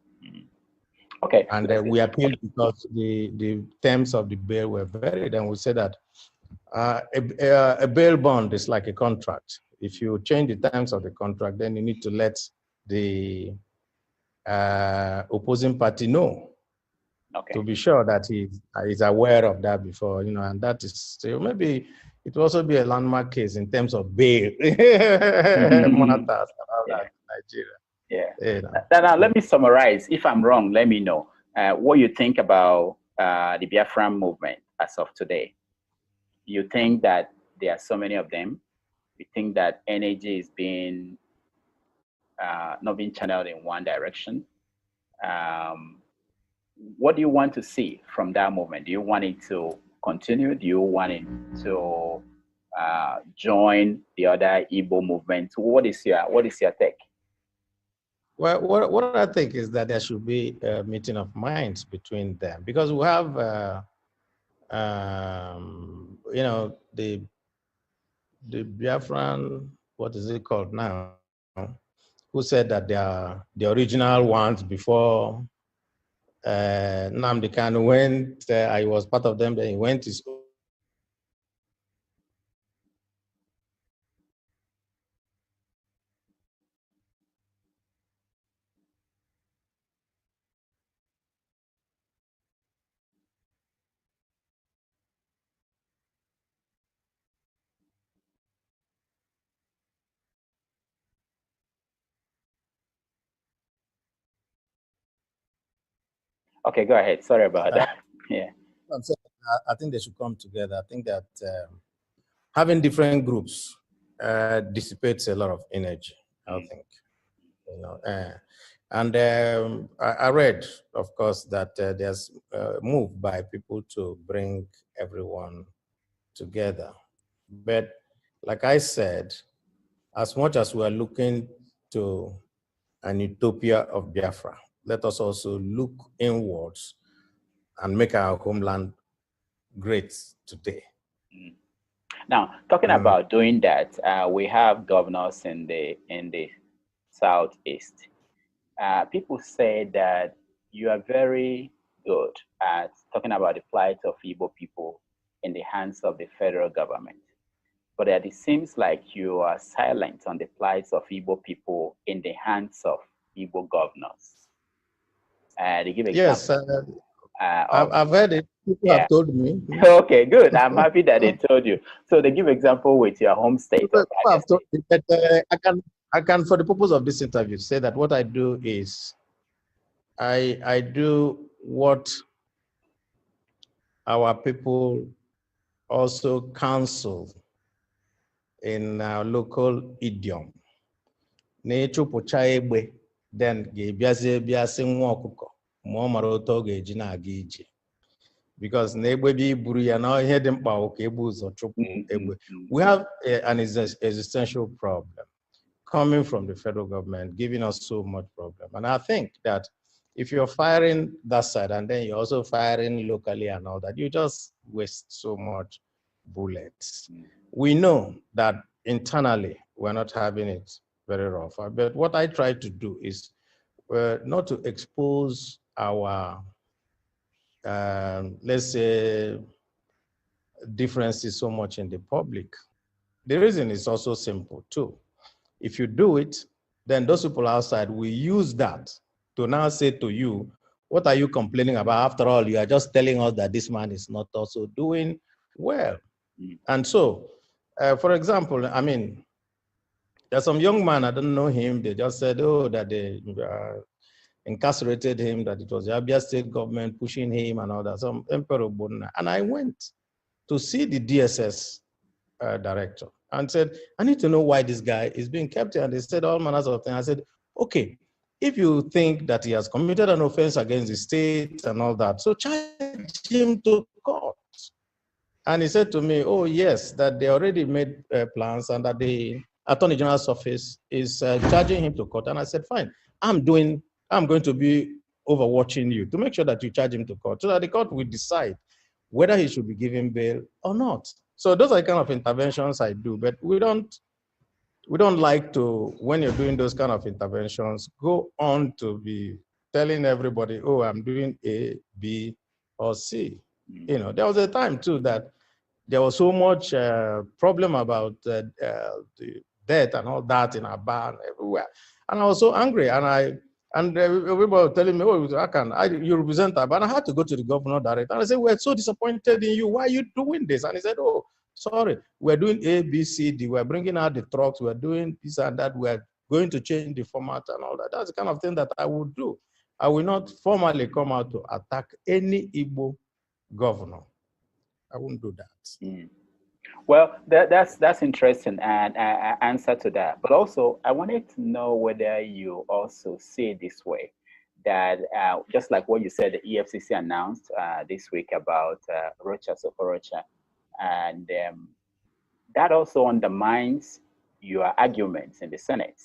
Okay. And we appealed because the terms of the bail were varied, and we said that a bail bond is like a contract. If you change the terms of the contract, then you need to let the opposing party know to be sure that he is aware of that before, and that is still maybe it will also be a landmark case in terms of bail. Monitors around that in Nigeria. Now, let me summarize. If I'm wrong, let me know what you think about the Biafran movement as of today. You think that there are so many of them? You think that energy is being not being channeled in one direction? What do you want to see from that movement? Do you want it to continue? Do you want it to join the other Igbo movement? What is your take? Well, what I think is that there should be a meeting of minds between them, because we have, the Biafran, what is it called now, who said that they are the original ones before Nnamdi Kanu went. I was part of them. Then he went his own. Okay, go ahead. Sorry about that. Yeah. I'm saying, I think they should come together. I think that having different groups dissipates a lot of energy, I think. I read, of course, that there's a move by people to bring everyone together. But like I said, as much as we are looking to an utopia of Biafra, let us also look inwards and make our homeland great today. Now, talking about doing that, we have governors in the Southeast. People say that you are very good at talking about the plight of Igbo people in the hands of the federal government, but it seems like you are silent on the plight of Igbo people in the hands of Igbo governors. They give examples. Yes, I've heard it. People have told me. Okay, good. I'm happy that they told you. So they give example with your home state. I've told me, but I can, for the purpose of this interview, say that what I do is I do what our people also counsel in our local idiom. Then because we have an existential problem coming from the federal government, giving us so much problem. And I think that if you're firing that side and then you're also firing locally and all that, you just waste so much bullets. We know that internally we're not having it very rough. But what I try to do is not to expose our, let's say, differences so much in the public. The reason is also simple too. If you do it, then those people outside will use that to now say to you, what are you complaining about? After all, you are just telling us that this man is not also doing well. And so, for example, I mean, there's some young man, I don't know him, they just said, oh, that they incarcerated him, that it was the Abia State government pushing him and all that, some Emperor Bona. And I went to see the DSS director and said, I need to know why this guy is being kept here. And they said all manners of things. I said, okay, if you think that he has committed an offense against the state and all that, so charge him to court. And he said to me, oh yes, that they already made plans and that the Attorney General's office is charging him to court. And I said, fine, I'm going to be overwatching you to make sure that you charge him to court so that the court will decide whether he should be given bail or not. So those are the kind of interventions I do, but we don't like to, when you're doing those kind of interventions, go on to be telling everybody, oh, I'm doing A, B, or C. You know, there was a time too that there was so much problem about the death and all that in our bar and everywhere. And I was so angry, and And people were telling me, oh, you represent that. But I had to go to the governor direct. And I said, we're so disappointed in you. Why are you doing this? And he said, oh, sorry, we're doing A, B, C, D. We're bringing out the trucks. We're doing this and that. We're going to change the format and all that. That's the kind of thing that I would do. I will not formally come out to attack any Igbo governor. I wouldn't do that. Mm. Well, that's interesting and answer to that. But also, I wanted to know whether you also see it this way, that just like what you said, the EFCC announced this week about Rocha Sokorocha, and that also undermines your arguments in the Senate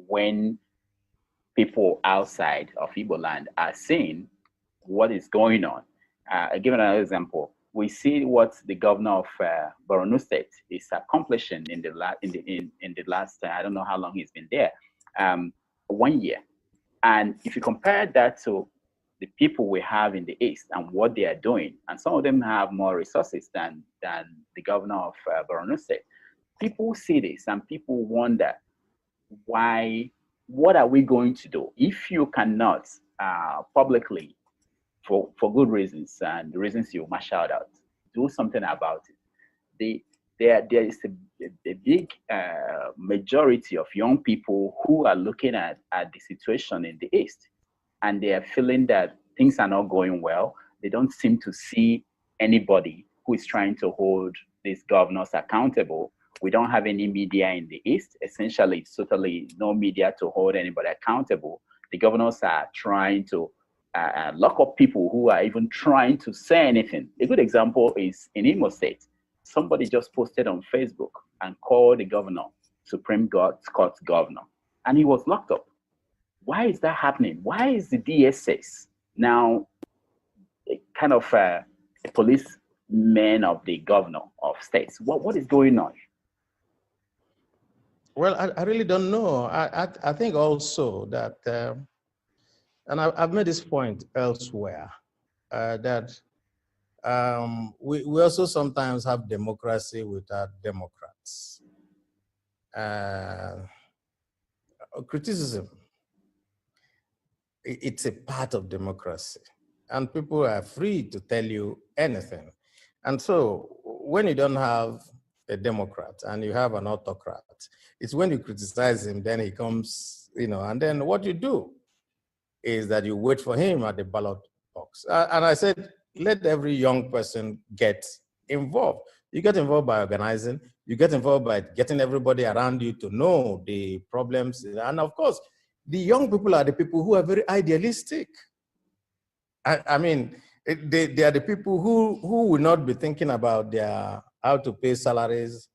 when people outside of Igbo land are seeing what is going on. I'll give another example. We see what the governor of Borno State is accomplishing in the last I don't know how long he's been there, 1 year. And if you compare that to the people we have in the East and what they are doing, and some of them have more resources than the governor of Borno State, people see this and people wonder why. What are we going to do if you cannot publicly, for good reasons and the reasons you marshaled out, do something about it? There is a big majority of young people who are looking at the situation in the East, and they are feeling that things are not going well. They don't seem to see anybody who is trying to hold these governors accountable. We don't have any media in the East. Essentially, it's totally no media to hold anybody accountable. The governors are trying to lock up people who are even trying to say anything. A good example is in Imo State. Somebody just posted on Facebook and called the governor Supreme Court governor, and he was locked up. Why is that happening? Why is the DSS now kind of a policeman of the governor of states? What is going on? Well, I really don't know. I think also that, and I've made this point elsewhere, that we also sometimes have democracy without Democrats. Criticism, it's a part of democracy, and people are free to tell you anything. And so when you don't have a Democrat and you have an autocrat, it's when you criticize him, then he comes, and then what you do is that you wait for him at the ballot box. And I said, let every young person get involved. You get involved by organizing, you get involved by getting everybody around you to know the problems. And of course, the young people are the people who are very idealistic. I mean, they are the people who will not be thinking about how to pay salaries,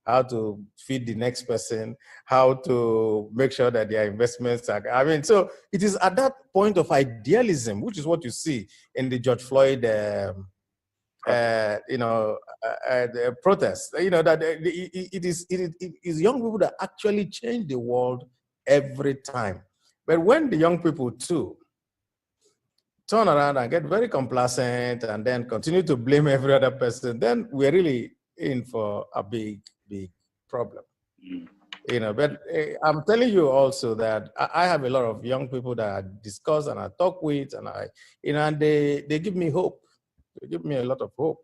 how to feed the next person, how to make sure that their investments are, so it is at that point of idealism, which is what you see in the George Floyd, the protests, that it is young people that actually change the world every time. But when the young people too turn around and get very complacent and then continue to blame every other person, then we're really in for a big problem. But I'm telling you also that I have a lot of young people that I discuss and I talk with, and and they give me hope. They give me a lot of hope.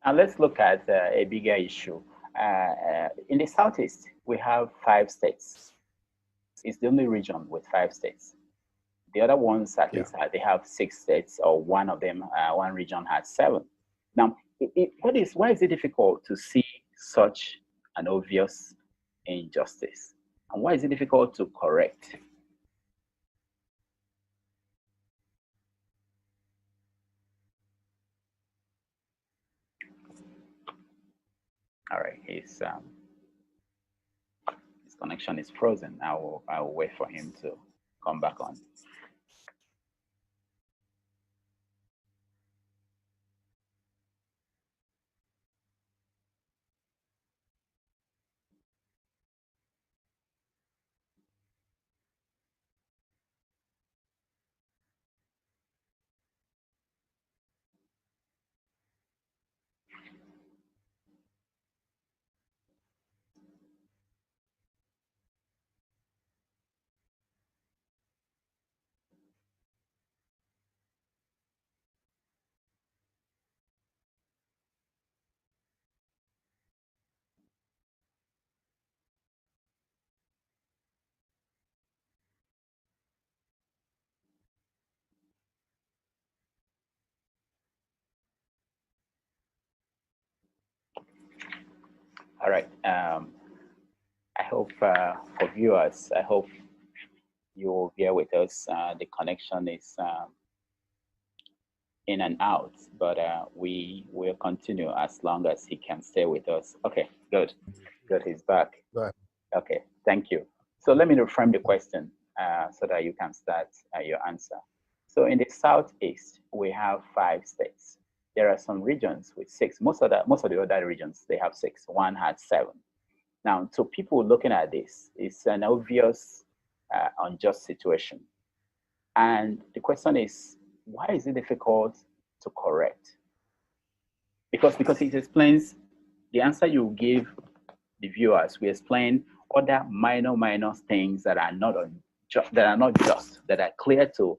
And let's look at a bigger issue. In the Southeast, we have 5 states. It's the only region with 5 states. The other ones, at least, they have 6 states, or one of them, one region has 7. Now, why is it difficult to see such an obvious injustice? And why is it difficult to correct? All right, his connection is frozen. I will wait for him to come back on. All right. I hope for viewers, I hope you will bear with us. The connection is in and out, but we will continue as long as he can stay with us. Okay, good. Good, he's back. Right. Okay, thank you. So let me reframe the question so that you can start your answer. So in the Southeast, we have 5 states. There are some regions with 6. Most of the other regions, they have 6. One had 7. Now, to people looking at this, it's an obvious unjust situation. And the question is, why is it difficult to correct? Because it explains the answer you give the viewers. We explain other minor things that are not just, that are clear to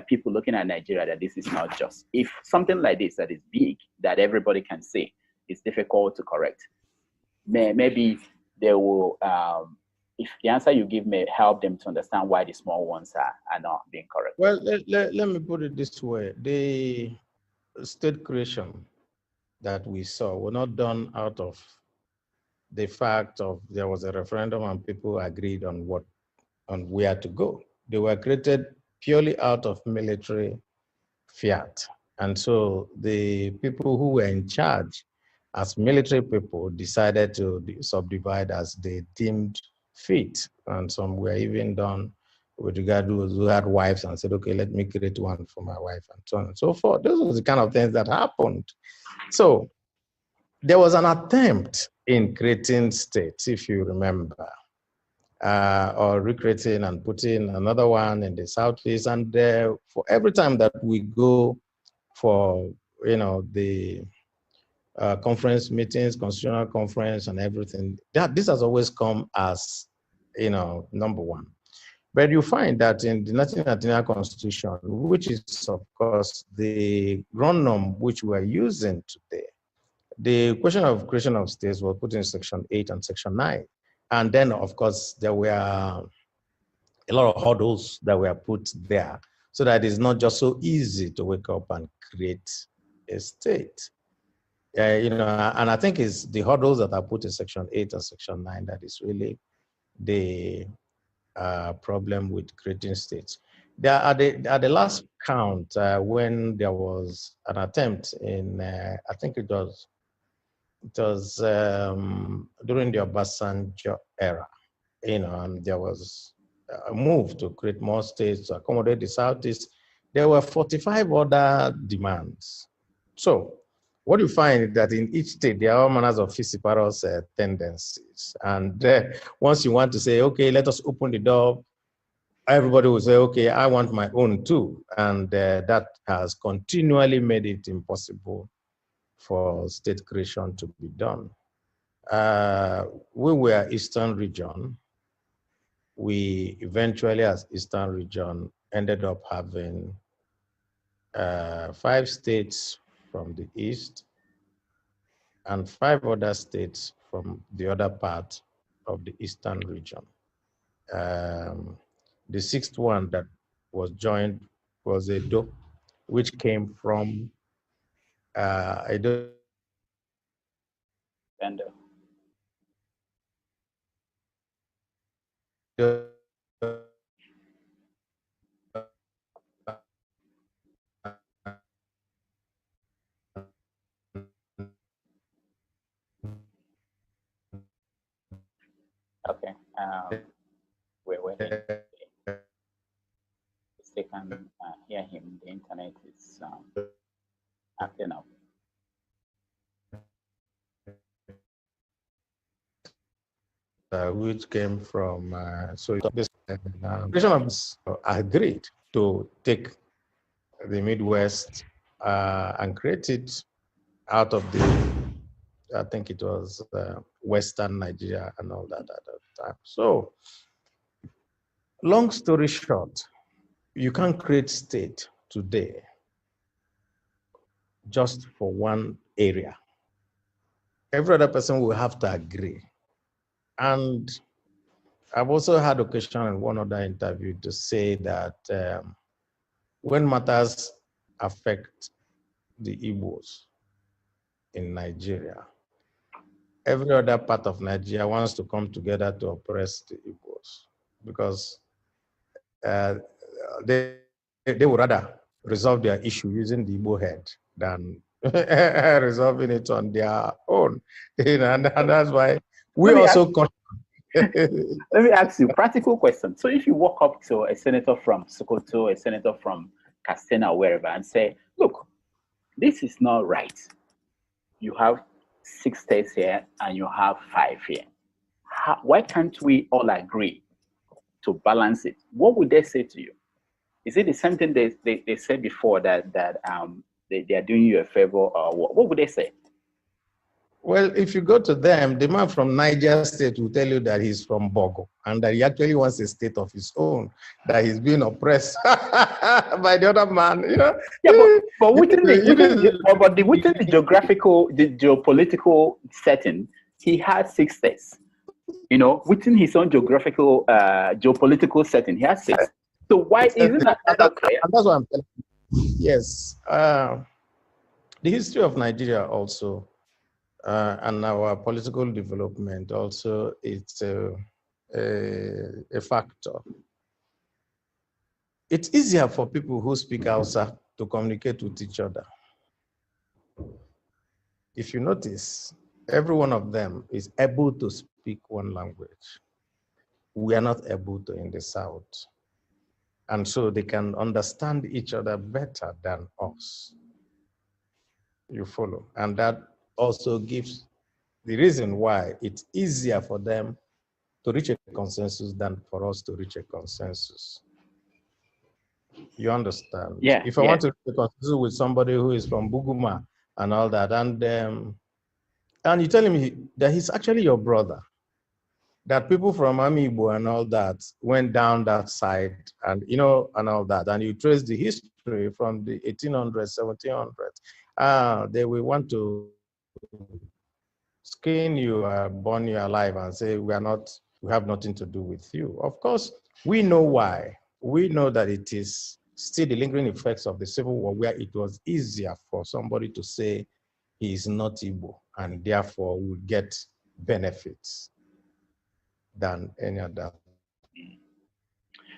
people looking at Nigeria that this is not just. If something like this that is big, that everybody can see, is difficult to correct, maybe they will, if the answer you give may help them to understand why the small ones are not being correct. Well, let me put it this way. The state creation that we saw were not done out of the fact of there was a referendum and people agreed on where to go. They were created purely out of military fiat. And so the people who were in charge as military people decided to subdivide as they deemed fit. And some were even done with regard to those who had wives and said, okay, let me create one for my wife, and so on and so forth. Those were the kind of things that happened. So there was an attempt in creating states, if you remember, or recreating and putting another one in the Southeast. And for every time that we go for, the conference meetings, constitutional conference and everything, this has always come as, number one. But you find that in the 1999 Constitution, which is, of course, the ground norm which we are using today, the question of creation of states was put in Section 8 and Section 9. And then, of course, there were a lot of hurdles that were put there so that it's not just so easy to wake up and create a state. And I think it's the hurdles that are put in Section 8 and Section 9 that is really the problem with creating states. At the last count, when there was an attempt in, I think it was during the Obasanjo era, and there was a move to create more states to accommodate the Southeast. There were 45 other demands. So what you find is that in each state, there are all manners of vociferous tendencies. And once you want to say, okay, let us open the door, everybody will say, okay, I want my own too. And that has continually made it impossible for state creation to be done. We were Eastern region. We eventually, as Eastern region, ended up having 5 states from the East and 5 other states from the other part of the Eastern region. The 6th one that was joined was Edo, which came from Edo. Okay, we're waiting. If they can hear him, the internet is acting up. Which came from, this agreed to take the Midwest and create it out of the, I think it was Western Nigeria and all that at that time. So, long story short, you can't create state today just for one area. Every other person will have to agree. And I've also had occasion in one other interview to say that when matters affect the Igbos in Nigeria, every other part of Nigeria wants to come together to oppress the Igbos, because they would rather resolve their issue using the Igbo head than resolving it on their own. And that's why we also... Let me ask you a practical question. So if you walk up to a senator from Sokoto, a senator from Castena, or wherever, and say, look, this is not right. You have 6 states here and you have 5 here. Why can't we all agree to balance it? What would they say to you? Is it the same thing they said before, that they are doing you a favor, or what would they say? Well, if you go to them, the man from Niger State will tell you that he's from Bogo and that he actually wants a state of his own, that he's being oppressed by the other man. You know? Yeah, but within the geographical, the geopolitical setting, he had 6 states. You know, within his own geographical, geopolitical setting, he has 6. So why isn't that clear? And that's what I'm telling you. Yes. The history of Nigeria also, and our political development also, it's a factor. It's easier for people who speak Hausa to communicate with each other. If you notice, every one of them is able to speak one language. We are not able to in the South. And so they can understand each other better than us. You follow? And that also gives the reason why it's easier for them to reach a consensus than for us to reach a consensus. You understand? Yeah. If I want to reach a consensus with somebody who is from Buguma and all that, and you tell him that he's actually your brother, that people from Amiibo and all that went down that side, and you know, and all that, and you trace the history from the 1800s, 1700s, they will want to skin you, burn you alive, and say we have nothing to do with you. Of course, we know why. We know that it is still the lingering effects of the Civil War, where it was easier for somebody to say he is not Igbo and therefore will get benefits than any other.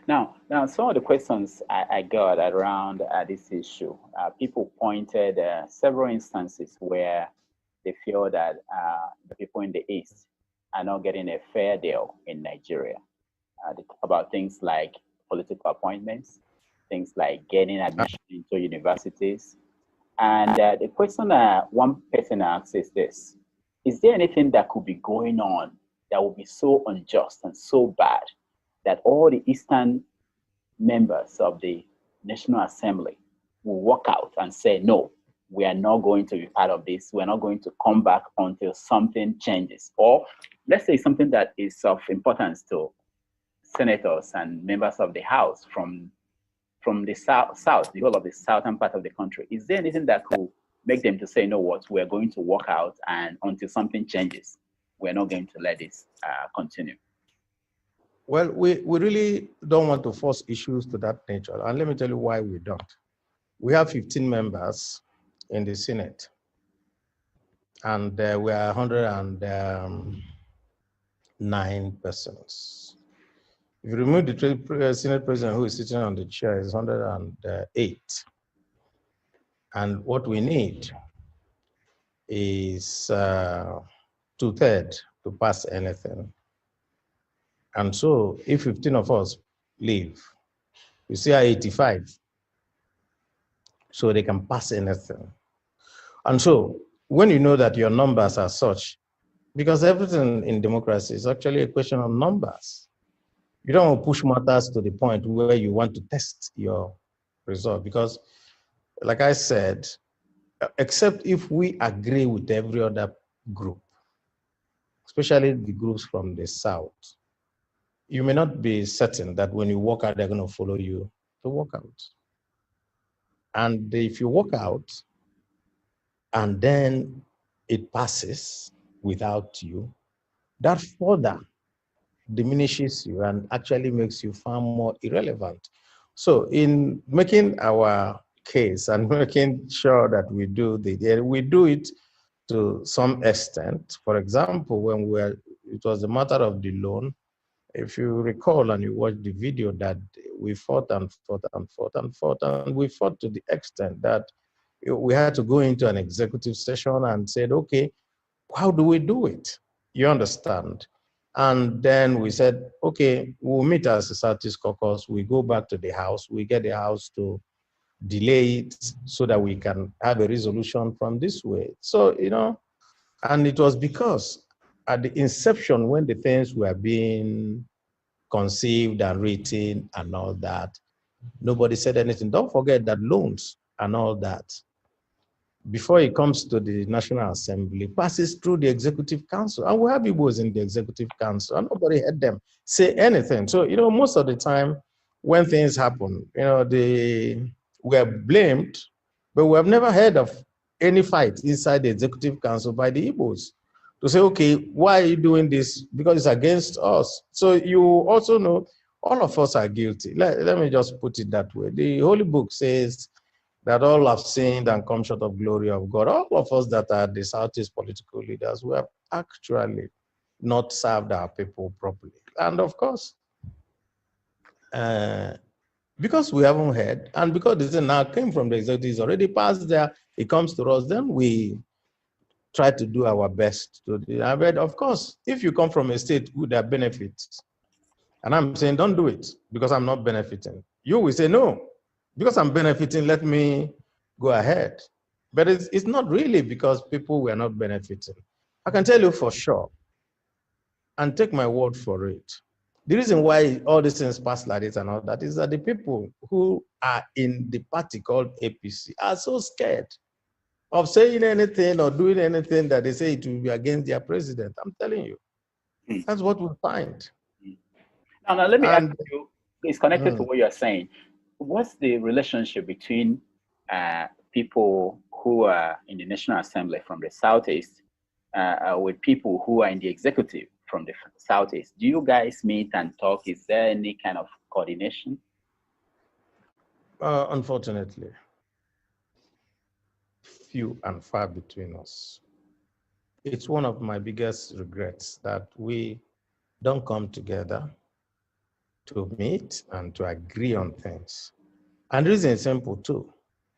Now, some of the questions I got around this issue, people pointed several instances where they feel that the people in the East are not getting a fair deal in Nigeria. They talk about things like political appointments, things like getting admission into universities. And the question one person asks is this: is there anything that could be going on that would be so unjust and so bad that all the Eastern members of the National Assembly will walk out and say, no, we are not going to be part of this. We're not going to come back until something changes? Or let's say something that is of importance to senators and members of the House from the south, the whole of the southern part of the country. Is there anything that could make them to say, no, what, we're going to walk out, and until something changes, we're not going to let this continue? Well, we really don't want to force issues to that nature. And let me tell you why we don't. We have 15 members in the Senate, and we are 109 persons. If you remove the Senate president who is sitting on the chair, is 108. And what we need is 2/3 to pass anything. And so if 15 of us leave, you see 85, so they can pass anything. And so when you know that your numbers are such, because everything in democracy is actually a question of numbers. You don't want to push matters to the point where you want to test your result, because like I said, except if we agree with every other group, especially the groups from the South, you may not be certain that when you walk out, they're going to follow you to walk out. And if you walk out and then it passes without you, that further diminishes you and actually makes you far more irrelevant. So in making our case and making sure that we do it to some extent. For example, when it was a matter of the loan, if you recall and you watch the video, that we fought and fought and fought and fought, and we fought to the extent that we had to go into an executive session and said, okay, how do we do it? You understand? And then we said, okay, we'll meet as a Southeast Caucus. We go back to the House. We get the House to delay it so that we can have a resolution from this way. So, you know, and it was because at the inception, when the things were being conceived and written and all that, nobody said anything. Don't forget that loans and all that, before it comes to the National Assembly, passes through the Executive Council. And we have Igbos in the Executive Council, and nobody heard them say anything. So, you know, most of the time when things happen, you know, we are blamed, but we have never heard of any fight inside the Executive Council by the Igbos to say, okay, why are you doing this? Because it's against us. So you also know all of us are guilty. Let me just put it that way. The Holy Book says that all have sinned and come short of glory of God. All of us that are the Southeast political leaders, we have actually not served our people properly. And of course, because we haven't heard, and because this now came from the executive, it's already passed there, it comes to us, then we try to do our best to do that. But of course, if you come from a state with their benefits, and I'm saying don't do it because I'm not benefiting, you will say no, because I'm benefiting, let me go ahead. But it's not really because people were not benefiting. I can tell you for sure, and take my word for it, the reason why all these things pass like this and all that is that the people who are in the party called APC are so scared of saying anything or doing anything that they say it will be against their president. I'm telling you, that's what we find. Now let me ask you, it's connected to what you're saying. What's the relationship between people who are in the National Assembly from the Southeast with people who are in the executive from the Southeast? Do you guys meet and talk? Is there any kind of coordination? Unfortunately, few and far between us. It's one of my biggest regrets that we don't come together to meet and to agree on things. And the reason is simple too.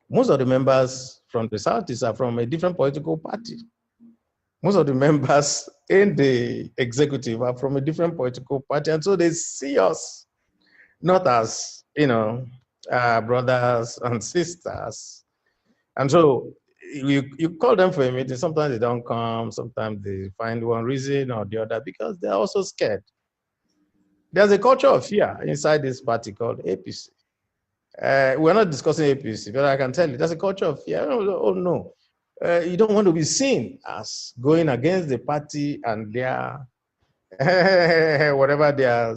Most of the members from the Southeast are from a different political party. Most of the members in the executive are from a different political party. And so they see us not as, you know, brothers and sisters. And so you call them for a meeting, sometimes they don't come, sometimes they find one reason or the other because they're also scared. There's a culture of fear inside this party called APC. We're not discussing APC, but I can tell you there's a culture of fear. Oh no, you don't want to be seen as going against the party and their whatever their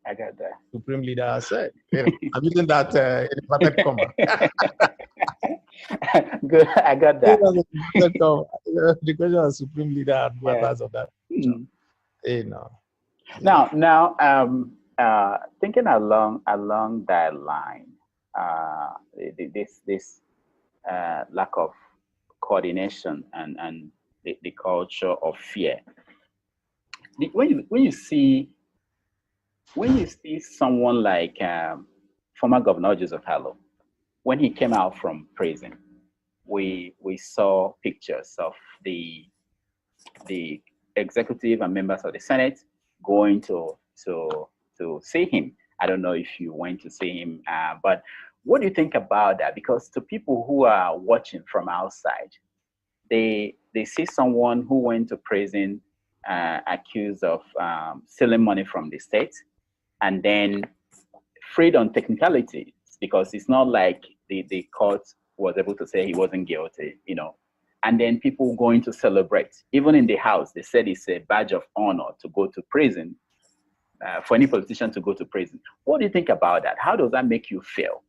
I got that. supreme leader said. You know, I'm using that in inverted comma. Good, I got that. The question of supreme leader and matters of that. You know. Now, thinking along that line, this lack of coordination and the culture of fear. When you see someone like former Governor Joseph Harlow, when he came out from prison, we saw pictures of the executive and members of the Senate going to see him. I don't know if you went to see him, but what do you think about that? Because to people who are watching from outside, they see someone who went to prison accused of stealing money from the state and then freed on technicalities, because it's not like the court was able to say he wasn't guilty, you know. And then people going to celebrate. Even in the House, they said it's a badge of honor to go to prison, for any politician to go to prison. What do you think about that? How does that make you feel?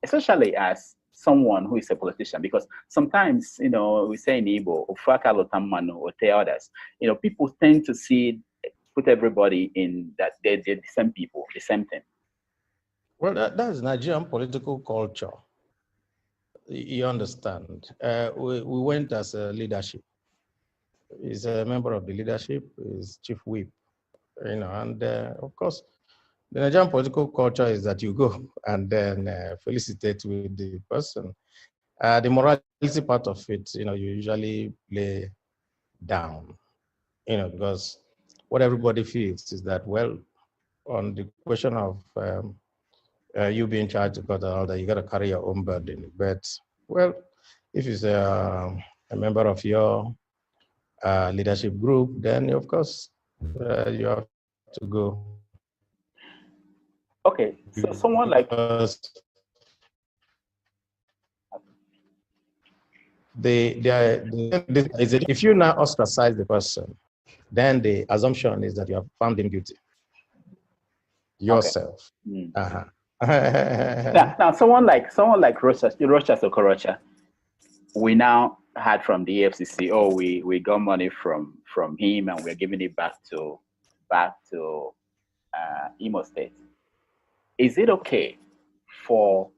Especially as someone who is a politician, because sometimes, you know, we say in Igbo, or others, you know, people tend to put everybody in that they're the same people, the same thing. Well, that's Nigerian political culture. You understand. We went as a leadership is a member of the leadership, is chief whip, and of course, the Nigerian political culture is that you go and then felicitate with the person. The morality part of it, you usually lay down, because what everybody feels is that, well, on the question of you being charged to cut all that, you got to carry your own burden. But, well, if it's a member of your leadership group, then of course you have to go. Okay, so someone like if you now ostracize the person, then the assumption is that you have found him guilty yourself. Okay. Uh-huh. Now, someone like Rochas Okorocha, we now heard from the EFCC, oh, we got money from him and we're giving it back to Imo State. Is it okay for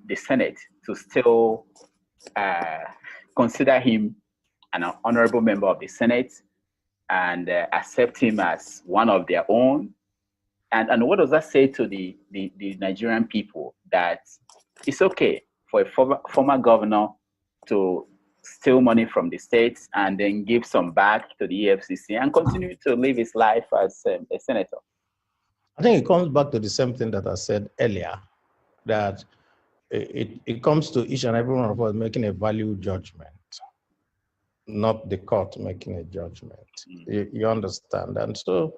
the Senate to still consider him an honorable member of the Senate and accept him as one of their own? And what does that say to the Nigerian people, that it's okay for a former governor to steal money from the states and then give some back to the EFCC and continue to live his life as a senator? I think it comes back to the same thing that I said earlier, that it comes to each and every one of us making a value judgment, not the court making a judgment. You understand? And so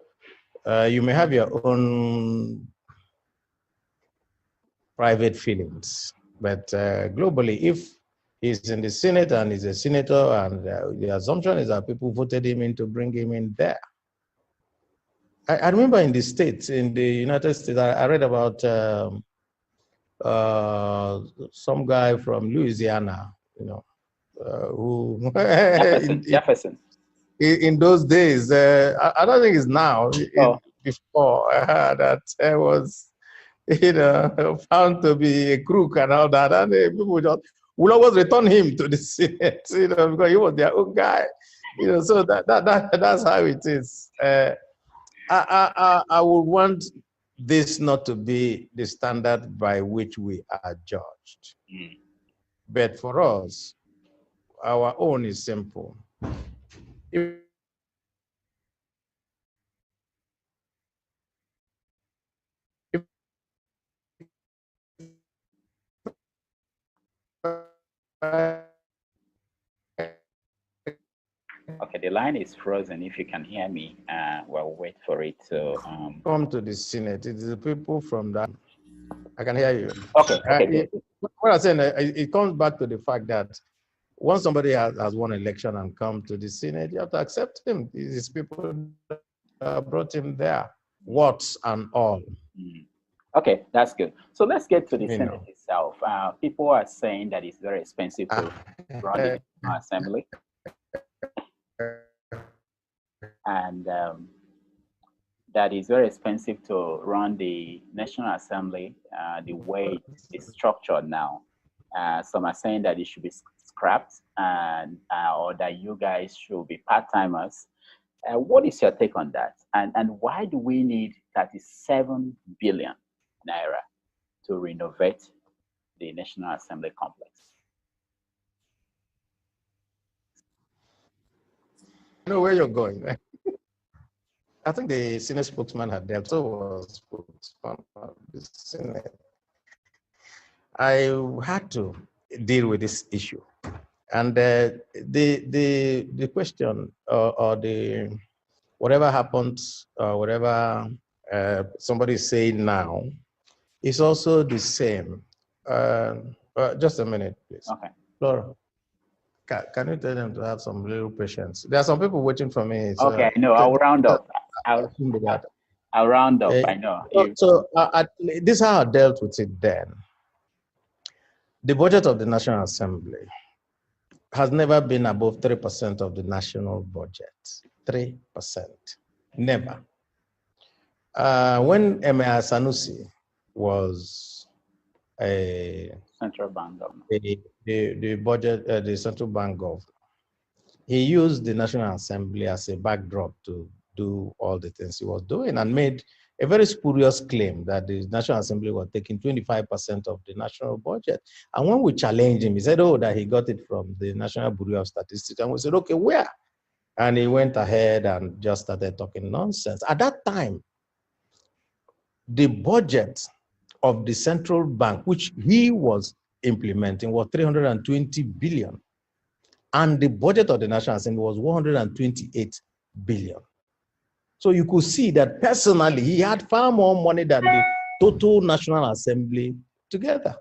you may have your own private feelings, but globally, if he's in the Senate and he's a senator, and the assumption is that people voted him in to bring him in there. I remember in the States, in the United States, I read about some guy from Louisiana, who Jefferson. In those days, I don't think it's now. Before that was, found to be a crook and all that, and people just will always return him to the Senate, because he was their own guy, So that's how it is. I would want this not to be the standard by which we are judged. But for us, our own is simple. If Okay, the line is frozen. If you can hear me, we'll wait for it to come to the Senate. It is the people from that. I can hear you. Okay. What I'm saying, it comes back to the fact that once somebody has won an election and come to the Senate, you have to accept him. These people brought him there, warts and all. Okay, that's good. So let's get to the Senate itself. People are saying that it's very expensive to run the National Assembly. And that is very expensive to run the National Assembly the way it's structured now. Some are saying that it should be scrapped and or that you guys should be part-timers. What is your take on that? And why do we need 37 billion naira to renovate the National Assembly complex? I know where you're going. I think the Senate spokesman had dealt, so was spokesman of the Senate. I had to deal with this issue. And the question or the whatever happens, whatever somebody is saying now, is also the same. Just a minute, please. Okay. Laura, can you tell them to have some little patience? There are some people waiting for me. So okay, no, I'll round up. I'll round up, I know. So this is how I dealt with it then. The budget of the National Assembly has never been above 3% of the national budget. 3%. Never. When Emir Sanusi was a central bank governor, the central bank governor, he used the National Assembly as a backdrop to do all the things he was doing, and made a very spurious claim that the National Assembly was taking 25% of the national budget. And when we challenged him, he said, oh, that he got it from the National Bureau of Statistics. And we said, okay, where? And he went ahead and just started talking nonsense. At that time, the budget of the central bank, which he was implementing, was 320 billion. And the budget of the National Assembly was 128 billion. So you could see that personally, he had far more money than the total National Assembly together.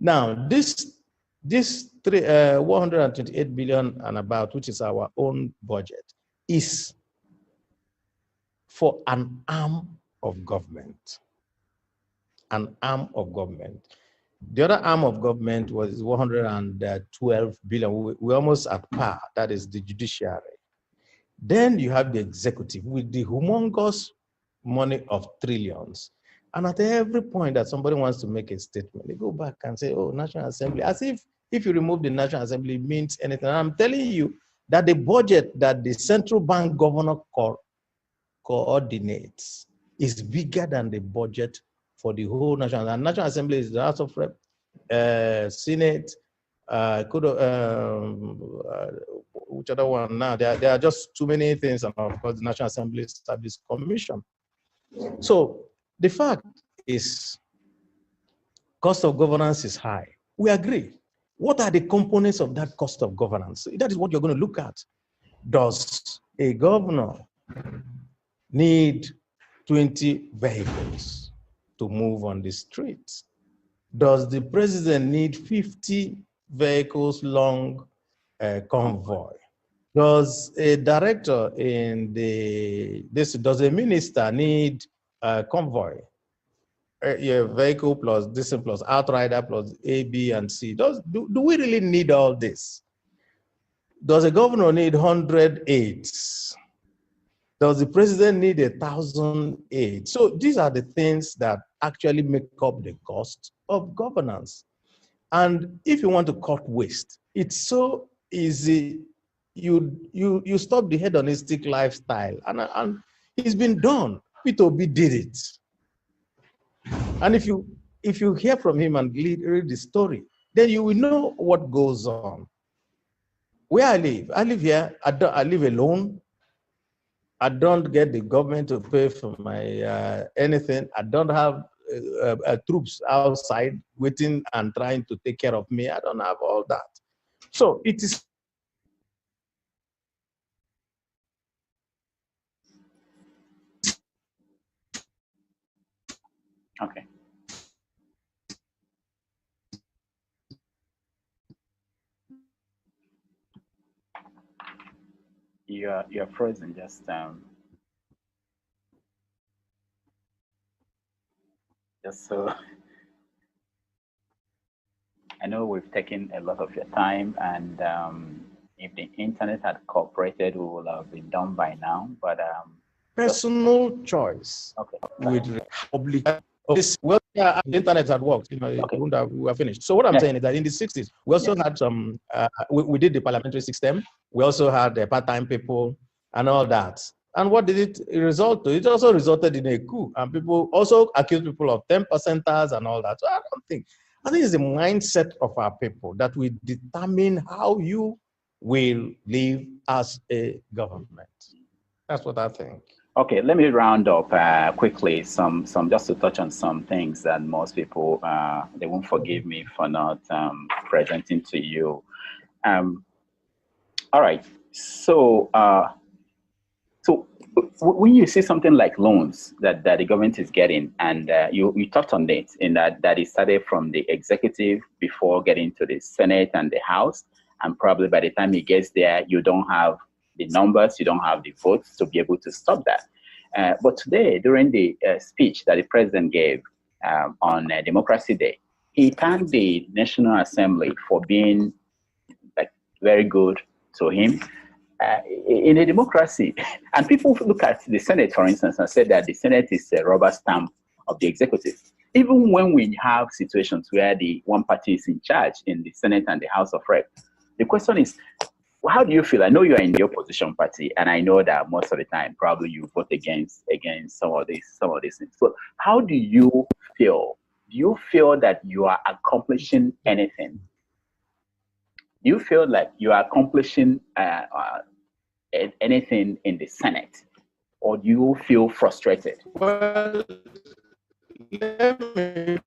Now, this 128 billion and about, which is our own budget, is for an arm of government. An arm of government. The other arm of government was 112 billion. We're almost at par. That is the judiciary. Then you have the executive with the humongous money of trillions. And at every point that somebody wants to make a statement, they go back and say, oh, National Assembly, as if you remove the National Assembly it means anything. And I'm telling you that the budget that the central bank governor coordinates is bigger than the budget for the whole National Assembly. And National Assembly is the House of Rep, Senate, which other one now? There are just too many things, and of course, the National Assembly Service Commission. So the fact is, cost of governance is high. We agree. What are the components of that cost of governance? That is what you're going to look at. Does a governor need 20 vehicles to move on the streets? Does the president need 50 vehicles long convoy? Does a director in does a minister need a convoy? Vehicle plus this plus outrider plus A, B, and C. Do we really need all this? Does a governor need 100 aides? Does the president need 1,000 aides? So these are the things that actually make up the cost of governance. And if you want to cut waste, it's so easy. You stop the hedonistic lifestyle, and it's been done. Peter Obi did it. And if you hear from him and read the story, then you will know what goes on. Where I live here. I live alone. I don't get the government to pay for my anything. I don't have troops outside waiting and trying to take care of me. I don't have all that. So it is. Okay. You're frozen. Just so I know we've taken a lot of your time, and if the internet had cooperated, we would have been done by now. But personal choice. Okay. With public. Well, yeah, the internet had worked. Okay. We were finished. So what I'm saying is that in the 60s, we also had some. We did the parliamentary system. We also had part-time people and all that. And what did it result to? It also resulted in a coup, and people also accused people of 10%ers and all that. So I think it's the mindset of our people that will determine how you will live as a government. That's what I think. Okay, let me round up quickly. Some just to touch on some things that most people they won't forgive me for not presenting to you. All right, so when you see something like loans that the government is getting, and you touched on it in that it started from the executive before getting to the Senate and the House, and probably by the time it gets there, you don't have the numbers, you don't have the votes to be able to stop that. But today, during the speech that the president gave on Democracy Day, he thanked the National Assembly for being very good to him. In a democracy, and people look at the Senate, for instance, and say that the Senate is a rubber stamp of the executive. Even when we have situations where the one party is in charge in the Senate and the House of Rep, the question is, How do you feel? I know you're in the opposition party, and I know that most of the time probably you vote against some of these things. But how do you feel? Do you feel that you are accomplishing anything? Do you feel like you are accomplishing anything in the Senate, or do you feel frustrated? Well, let me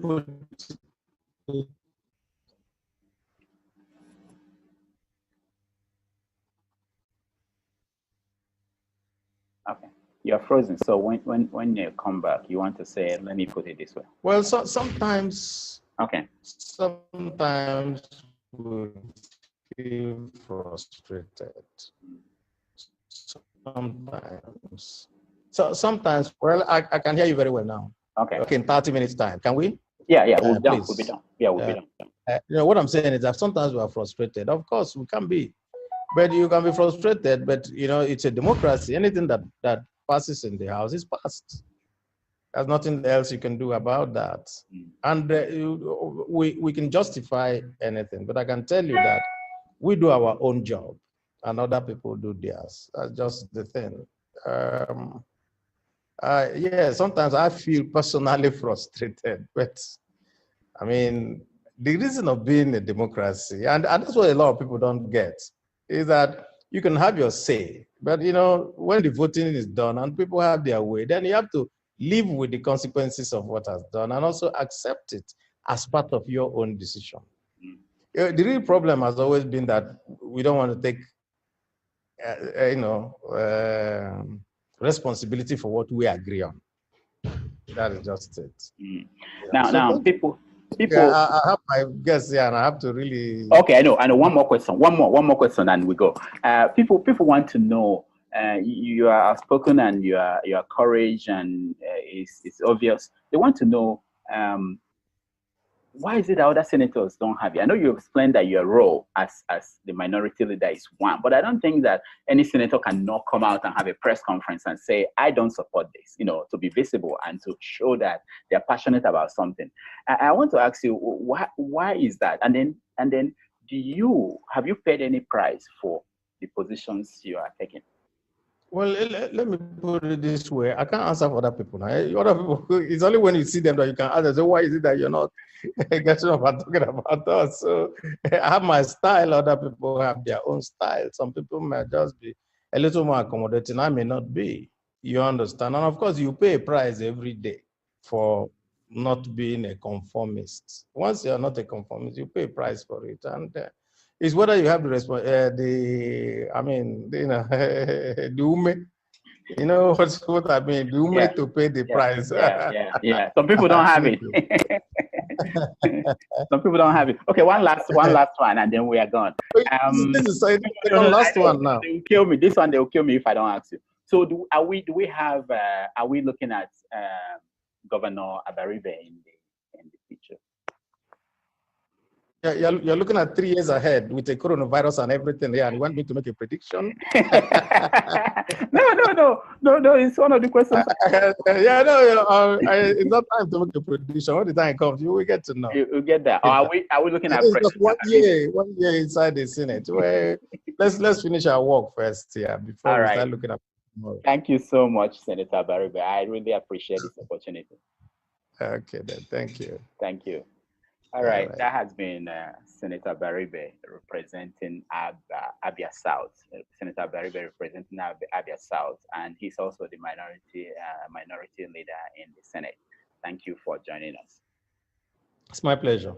put Okay, you're frozen. So when you come back, you want to say, let me put it this way. Well, sometimes. Okay. Sometimes we feel frustrated. Sometimes. Well, I can hear you very well now. Okay. Okay, in 30 minutes time. Can we? Yeah, we'll be done. We'll be done. Yeah, we'll be done. What I'm saying is that sometimes we are frustrated. Of course, we can be. But you can be frustrated, but it's a democracy. Anything that passes in the House is passed. There's nothing else you can do about that. And we can justify anything, but I can tell you that we do our own job and other people do theirs. That's just the thing. Yeah, sometimes I feel personally frustrated, but I mean, the reason of being a democracy, and that's what a lot of people don't get, is that you can have your say, but when the voting is done and people have their way, then you have to live with the consequences of what has done and also accept it as part of your own decision. The real problem has always been that we don't want to take, responsibility for what we agree on. That is just it. Now, people. Yeah, I have my guess here, and I have to really. Okay, I know. One more question. One more question, and we go. People want to know. You are outspoken, and your courage, and it's obvious. They want to know why is it that other senators don't have it? I know you explained that your role as the minority leader is one, but I don't think that any senator cannot come out and have a press conference and say, I don't support this, to be visible and to show that they're passionate about something. I want to ask you, why is that? And then have you paid any price for the positions you are taking? Well, let me put it this way. I can't answer for other people. Other people, it's only when you see them that you can answer. So why is it that you're not getting up and talking about us? So I have my style. Other people have their own style. Some people might just be a little more accommodating. I may not be. You understand? And of course, you pay a price every day for not being a conformist. Once you're not a conformist, you pay a price for it. And it's whether you have the what I mean, to pay the price. Yeah. Some people don't have it. Some people don't have it. Okay, one last one, and then we are gone. This is the last one now. They will kill me. This one, they will kill me if I don't ask you. So are we looking at Governor Abaribe in the future? Yeah, you're looking at 3 years ahead with the coronavirus and everything there, and you want me to make a prediction? No, it's one of the questions. It's not time to make a prediction. When the time comes, you will get to know. You get that. Or are we looking at just 1 year inside the Senate? Well, let's finish our work first here before we start looking at tomorrow. Thank you so much, Senator Abaribe. I really appreciate this opportunity. Okay, then. Thank you. Thank you. All right, that has been Senator Abaribe representing Abia South. Senator Abaribe representing Abia South, and he's also the minority leader in the Senate. Thank you for joining us. It's my pleasure.